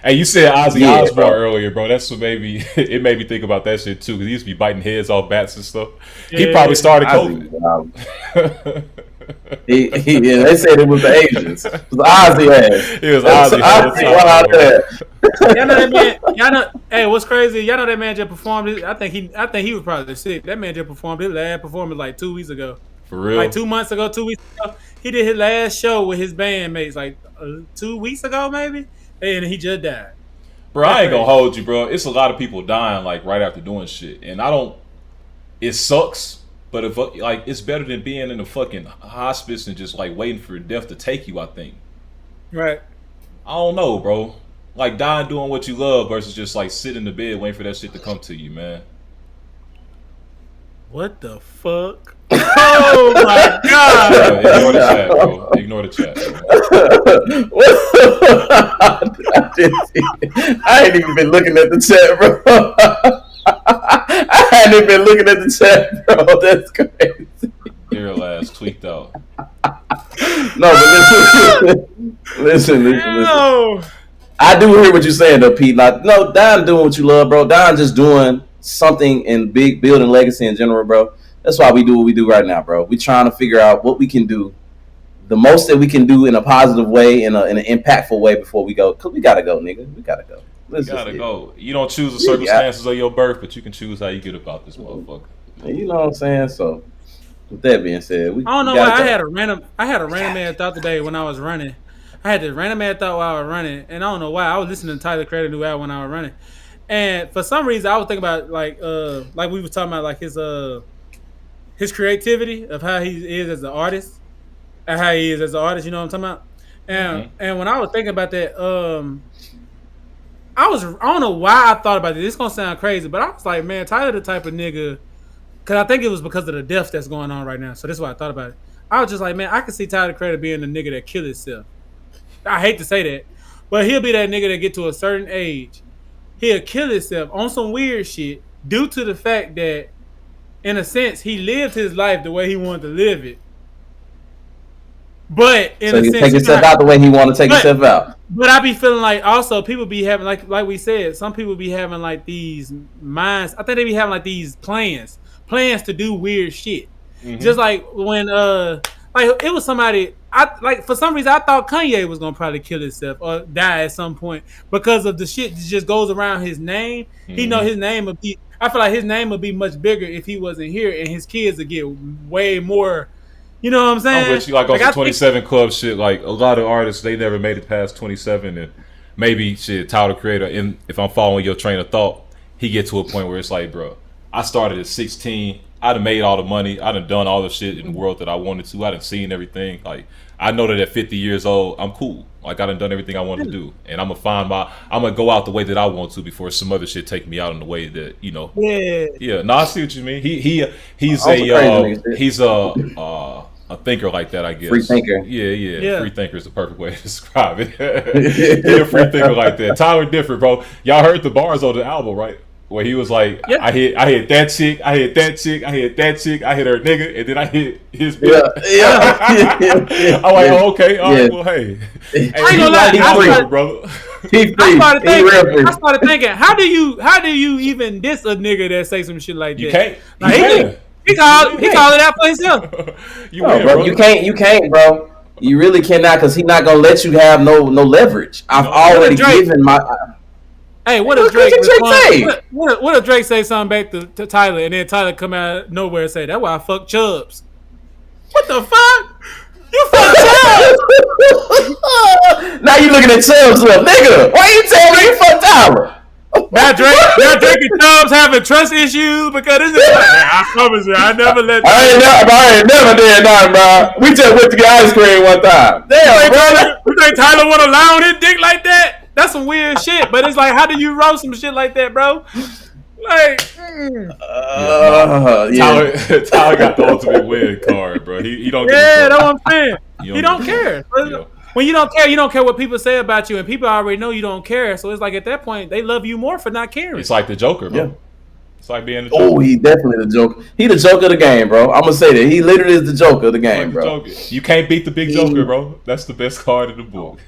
Hey, you said Ozzy Osbourne earlier, bro. That's what made me think about that shit too. Because he used to be biting heads off bats and stuff. Yeah, he probably started COVID. They said it was the Asians. It was Ozzy ass. It was Ozzy. Y'all know that man. Y'all know. Hey, what's crazy? Y'all know that man just performed. I think he was probably sick. That man just performed his last performance like 2 weeks ago. For real? Like 2 months ago, 2 weeks ago. He did his last show with his bandmates like 2 weeks ago, maybe. And he just died. Bro, I ain't gonna hold you, bro. It's a lot of people dying like right after doing shit, and it sucks. But if like it's better than being in a fucking hospice and just like waiting for death to take you. I think. Right. I don't know, bro. Like dying doing what you love versus just like sitting in the bed waiting for that shit to come to you, man. What the fuck? Oh my god! Ignore the chat, bro. Ignore the chat, bro. I ain't even been looking at the chat, bro. I hadn't even been looking at the chat, bro. That's crazy. Your ass tweaked out. No, but listen. I do hear what you're saying, though, Pete. Like, no, Don doing what you love, bro. Don just doing something in building legacy in general, bro. That's why we do what we do right now, bro. We trying to figure out what we can do, the most that we can do in a positive way, in an impactful way before we go. Because we got to go, nigga. We got to go. You gotta go. You don't choose the circumstances of your birth, but you can choose how you get about this motherfucker. You know what I'm saying? So, with that being said, I don't know why I had a random man thought today when I was running. I had this random man thought while I was running, and I don't know why. I was listening to Tyler Creator new album when I was running, and for some reason I was thinking about like we were talking about like his creativity of how he is as an artist, and how he is as an artist. You know what I'm talking about? And when I was thinking about that, I don't know why I thought about it. It's gonna sound crazy, but I was like, man, Tyler the type of nigga. Cause I think it was because of the death that's going on right now. So that's why I thought about it. I was just like, man, I could see Tyler Creator being the nigga that kill himself. I hate to say that, but he'll be that nigga that get to a certain age, he'll kill himself on some weird shit due to the fact that, in a sense, he lived his life the way he wanted to live it. But in a sense, take himself out the way he want to take himself out. But I be feeling like also people be having like we said, some people be having like these minds. I think they be having like these plans to do weird shit. Mm-hmm. Just like when like it was somebody for some reason I thought Kanye was gonna probably kill himself or die at some point because of the shit that just goes around his name. Mm-hmm. He know his name would be. I feel like his name would be much bigger if he wasn't here, and his kids would get way more. You know what I'm saying? I'm with you, like on some 27 Club shit. Like a lot of artists, they never made it past 27, and maybe shit, Tyler Creator. And if I'm following your train of thought, he get to a point where it's like, bro, I started at 16. I done made all the money. I done all the shit in the world that I wanted to. I done seen everything. Like I know that at 50 years old, I'm cool. Like I done everything I wanted to do, and I'm gonna go out the way that I want to before some other shit take me out in the way that you know. Yeah. No, I see what you mean. He's a thinker like that, I guess. Free thinker. Yeah. Free thinker is the perfect way to describe it. Yeah, free thinker like that. Tyler different, bro. Y'all heard the bars on the album, right? Where he was like, I hit that chick, I hit that chick, I hit that chick, I hit her nigga, and then I hit his bitch. Yeah. I'm like, oh, okay, all right, well, hey. I ain't gonna lie, I started thinking, how do you even diss a nigga that say some shit like that? You can't. Like, he called it out for himself. Bro. You can't, bro. You really cannot, because he's not gonna let you have no leverage. I've already given my. Hey, what if Drake say? What if Drake say something back to Tyler, and then Tyler come out of nowhere and say, "That's why I fuck Chubbs." What the fuck? You fuck Chubbs? Now you looking at Chubbs, little nigga. Why you telling me you fuck Tyler? Now Drake and Chubbs having trust issues because this is like, I promise you, I never let. I ain't never did nothing, bro. We just went to get ice cream one time. Damn, brother. You think Tyler want to lie on his dick like that? That's some weird shit. But it's like, how do you roast some shit like that, bro? Like, Tyler got the ultimate win card, bro. He don't. Yeah, that's what I'm saying. He don't care. Yeah. When you don't care what people say about you, and people already know you don't care. So it's like at that point, they love you more for not caring. It's like the Joker, bro. Yeah. It's like being the Joker. Oh, he definitely the Joker. He the Joker of the game, bro. I'm gonna say that he literally is the Joker of the game, bro. You can't beat the big Joker, bro. That's the best card in the book.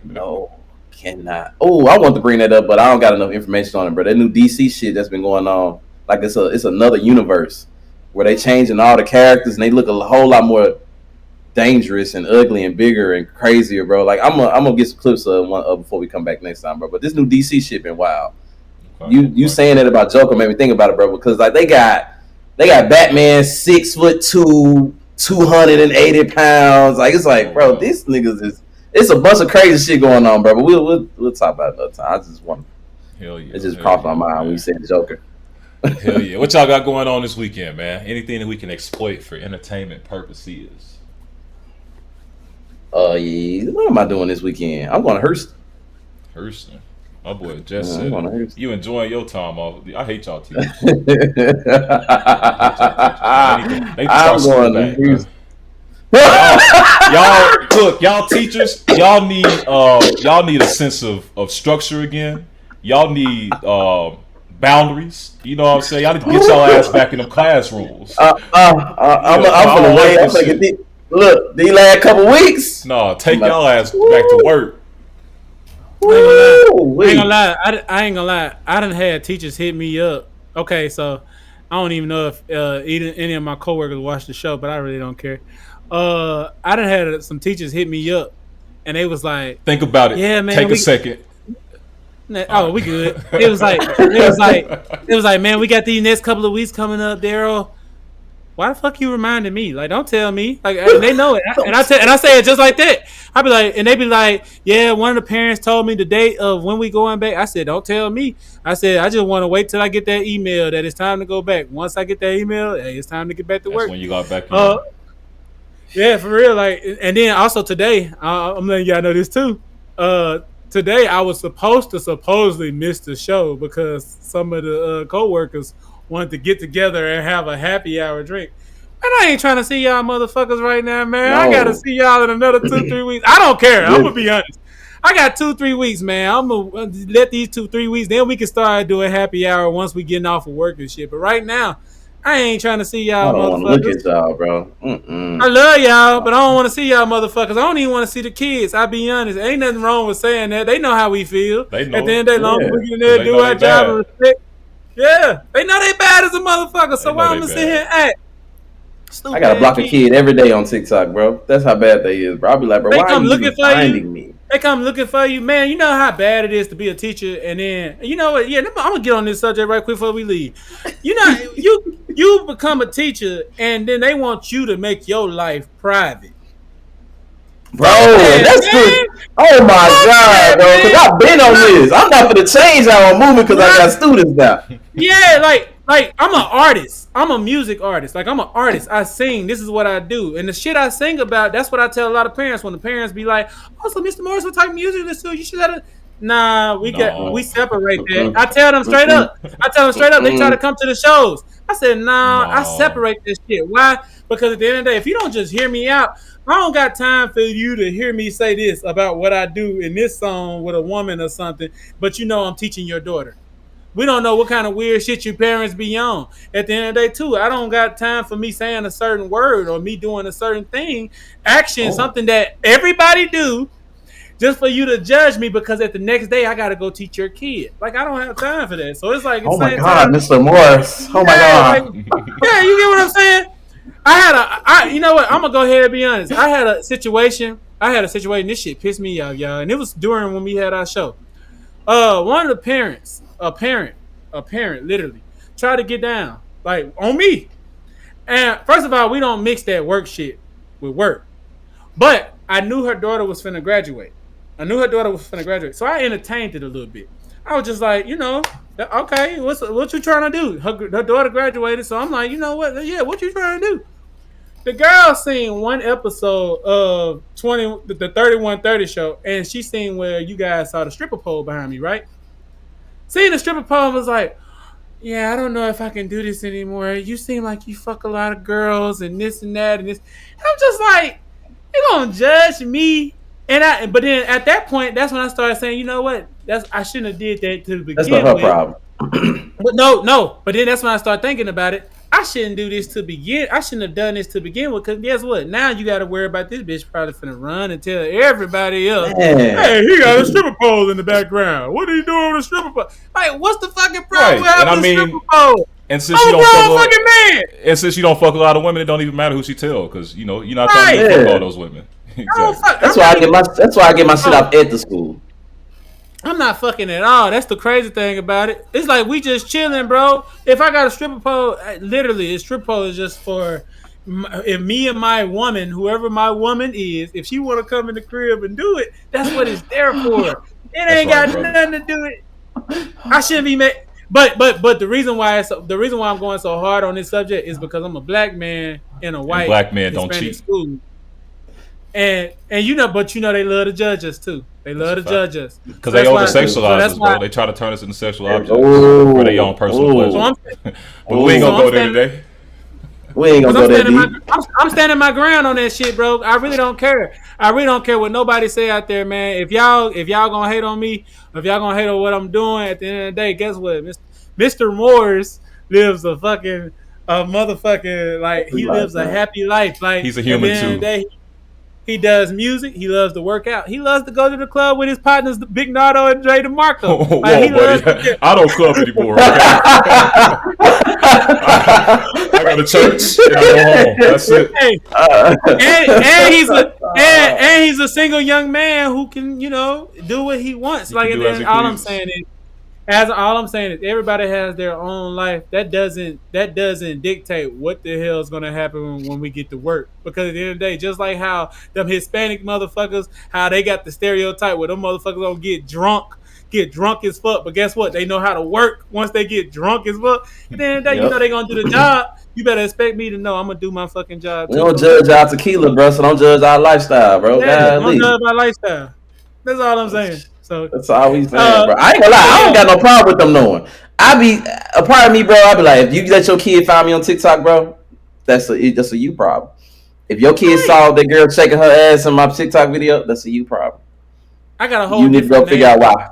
No, cannot. Oh, I want to bring that up, but I don't got enough information on it, bro. That new DC shit that's been going on, like it's another universe where they changing all the characters and they look a whole lot more dangerous and ugly and bigger and crazier, bro. Like I'm gonna get some clips of one before we come back next time, bro. But this new DC shit been wild. You saying that about Joker made me think about it, bro. Because like they got Batman 6'2", 280 pounds. Like it's like, bro, these niggas it's a bunch of crazy shit going on, bro. But we'll talk about it another time. I just want it just crossed my mind when you said Joker. Hell yeah! What y'all got going on this weekend, man? Anything that we can exploit for entertainment purposes? Yeah. What am I doing this weekend? I'm going to Hurston. Hurston. My boy Jess said, you enjoying your time off. I hate y'all teachers. I'm going to Houston. Y'all teachers, y'all need a sense of structure again. Y'all need boundaries. You know what I'm saying? Y'all need to get y'all ass back in them classrooms. I'm gonna wait. Look, these last couple weeks. No, take y'all ass back to work. I ain't gonna lie. I done had teachers hit me up. Okay, so I don't even know if any of my coworkers watch the show, but I really don't care. I done had some teachers hit me up, and they was like, "Think about it. Yeah, man. Take a second." Oh, we good. It was like, man, we got these next couple of weeks coming up, Daryl. Why the fuck you reminding me? Like, don't tell me. Like, and they know it, and I say it just like that. I be like, and they be like, yeah, one of the parents told me the date of when we going back. I said, don't tell me. I said, I just want to wait till I get that email that it's time to go back. Once I get that email, hey, it's time to get back to work. That's when you got back. Yeah, for real. Like, and then also today, I'm letting y'all know this too. Today I was supposed to supposedly miss the show because some of the coworkers wanted to get together and have a happy hour drink. And I ain't trying to see y'all motherfuckers right now, man. No. I gotta see y'all in another 2-3 weeks. I don't care. I'm gonna be honest. I got 2-3 weeks, man. I'm gonna let these 2-3 weeks. Then we can start doing happy hour once we getting off of work and shit. But right now, I ain't trying to see y'all motherfuckers. I don't want to look at y'all, bro. I love y'all, but I don't want to see y'all motherfuckers. I don't even want to see the kids. I'll be honest. Ain't nothing wrong with saying that. They know how we feel. They know. At the end of the day, long as we get in there, do our job and respect. Yeah, they know they bad as a motherfucker. So why I'm gonna sit here and act? Stupid. I gotta block a kid every day on TikTok, bro. That's how bad they is, bro. I'll be like, bro, why are you even finding me? They come looking for you, man. You know how bad it is to be a teacher, and then you know what? Yeah, I'm gonna get on this subject right quick before we leave. You know, you become a teacher, and then they want you to make your life private. Bro, that's good. Oh my God, bro. Because I've been on this. I'm not going to change how I'm moving because I got students now. Yeah, like I'm an artist. I'm a music artist. Like I'm an artist. I sing. This is what I do. And the shit I sing about, that's what I tell a lot of parents when the parents be like, oh, so Mr. Morris, what type of music this to? You should have Nah, we separate that. I tell them straight up. They try to come to the shows. I said, nah, I separate this shit. Why? Because at the end of the day, if you don't just hear me out, I don't got time for you to hear me say this about what I do in this song with a woman or something, but you know I'm teaching your daughter. We don't know what kind of weird shit your parents be on. At the end of the day, too, I don't got time for me saying a certain word or me doing a certain thing, action, something that everybody do, just for you to judge me because at the next day I got to go teach your kid. Like, I don't have time for that. So it's like, oh my God, Mr. Morris. Oh my God. Like, yeah, you get what I'm saying? You know what? I'm gonna go ahead and be honest. I had a situation. This shit pissed me off, y'all, and it was during when we had our show. One of the parents, a parent, literally tried to get down like on me. And first of all, we don't mix that work shit with work. But I knew her daughter was finna graduate. So I entertained it a little bit. I was just like, okay, what you trying to do? Her daughter graduated, so I'm like, you know what? Yeah, what you trying to do? The girl seen one episode of the 3130 show, and she seen where you guys saw the stripper pole behind me, right? Seeing the stripper pole was like, yeah, I don't know if I can do this anymore. You seem like you fuck a lot of girls and this and that and this. I'm just like, you gonna judge me? But then at that point, that's when I started saying, you know what? I shouldn't have did that to begin with. That's not her problem. But no. But then that's when I started thinking about it. I shouldn't do this to begin. I shouldn't have done this to begin with. Because guess what? Now you got to worry about this bitch probably finna run and tell everybody else, hey, he got a stripper pole in the background. What are you doing with a stripper pole? Like, what's the fucking problem with having a stripper pole? And since you don't fuck a lot of women, it don't even matter who she tell, because you're not trying to fuck all those women. Exactly. That's why I get my shit off at the school. I'm not fucking at all. That's the crazy thing about it. It's like we just chilling, bro. If I got a stripper pole, literally, a stripper pole is just for if me and my woman, whoever my woman is, if she want to come in the crib and do it, that's what it's there for. It ain't got nothing to do with it. I shouldn't be mad. But the reason why I'm going so hard on this subject is because I'm a black man in a white black man Hispanic don't cheat. School. And they love to judge us too. They love to judge us because they over sexualize us, bro. They try to turn us into sexual objects for their own personal pleasure. But we ain't gonna go there today. We ain't gonna go there deep. I'm standing my ground on that shit, bro. I really don't care. I really don't care what nobody say out there, man. If y'all gonna hate on me, if y'all gonna hate on what I'm doing, at the end of the day, guess what? Mr. Morris lives a motherfucking like he lives a happy life. Like he's a human too. He does music. He loves to work out. He loves to go to the club with his partners, Big Nardo and Dre DeMarco. Whoa, buddy. I don't club anymore. Okay? I go to church and I go home. That's it. Hey. And he's a single young man who can, do what he wants. All I'm saying is everybody has their own life. That doesn't dictate what the hell is gonna happen when we get to work. Because at the end of the day, just like how them Hispanic motherfuckers, how they got the stereotype where them motherfuckers don't get drunk as fuck. But guess what? They know how to work once they get drunk as fuck. At the end of the day, they gonna do the job. You better expect me to know I'm gonna do my fucking job. We don't judge our tequila, bro. So don't judge our lifestyle, bro. Yeah, don't judge my lifestyle. That's all I'm saying. So that's all we saying, bro. I ain't gonna lie, I don't got no problem with them knowing. A part of me, bro. I be like, if you let your kid find me on TikTok, bro, that's a you problem. If your kid saw that girl shaking her ass in my TikTok video, that's a you problem. I got a whole. You need to go figure out why.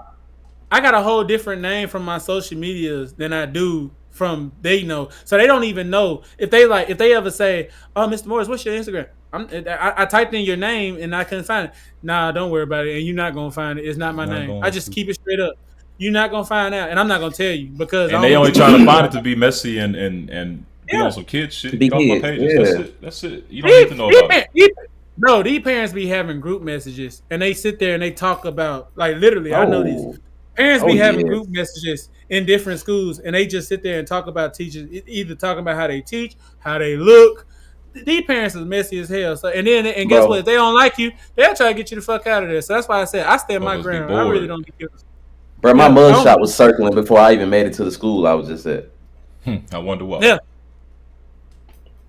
I got a whole different name from my social medias than I do from they know. So they don't even know if they ever say, "Oh, Mr. Morris, what's your Instagram?" I typed in your name and I couldn't find it. Nah, don't worry about it, and you're not gonna find it. It's not my name. I just keep it straight up. You're not gonna find out, and I'm not gonna tell you because. And they only trying to find it to be messy and be on some kid shit. Get off my pages. That's it. You don't need to know about it. No, these parents be having group messages, and they sit there and they talk about literally. I know these parents be having group messages in different schools, and they just sit there and talk about teachers, either talking about how they teach, how they look. These parents is messy as hell. So and guess what? If they don't like you, they'll try to get you the fuck out of there. So that's why I said I stand my ground. I really don't get this. Bro, my mugshot was circling before I even made it to the school I was just at. I wonder why. Yeah.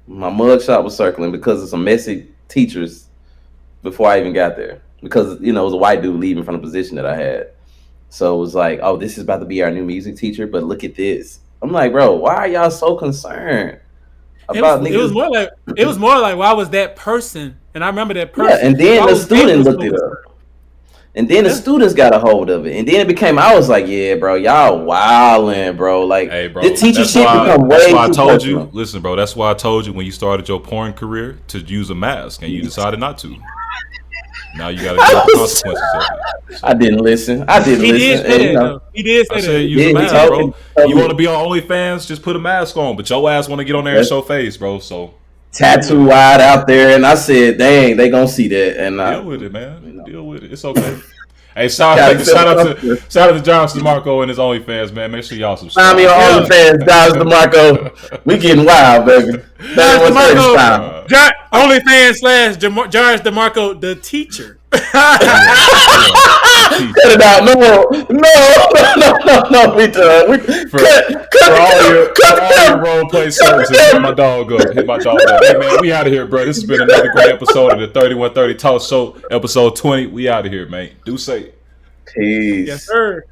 My mugshot was circling because of some messy teachers before I even got there. Because, it was a white dude leaving from the position that I had. So it was like, oh, this is about to be our new music teacher, but look at this. I'm like, bro, why are y'all so concerned? It was more like why was that person? And I remember that person. Yeah, and then the student looked it up. And then the students got a hold of it. And then it became, I was like, yeah, bro, y'all wildin', bro. Like, hey, bro, the teacher shit become way too personal. Listen, bro, that's why I told you when you started your porn career to use a mask and you decided not to. Now you got to deal with the consequences of it. So. I didn't listen. He did say that. He did say that. Use a mask, bro. You want to be on OnlyFans? Just put a mask on. But your ass want to get on there and show face, bro. So tattoo wide out there, and I said, dang, they gonna see that. And deal with it, man. Deal with it. It's okay. Hey, shout out to Jarvis DeMarco and his OnlyFans, man. Make sure y'all subscribe. Find me on OnlyFans, Jarvis DeMarco. We getting wild, baby. Jarvis DeMarco. OnlyFans / Jarvis DeMarco, the teacher. Peace. Cut it out. No. We done. For all your role play services, hit my dog up. Hey, man, we out of here, bro. This has been another great episode of the 3130 Talk Show, episode 20. We out of here, man. Do say. Peace. Yes, sir.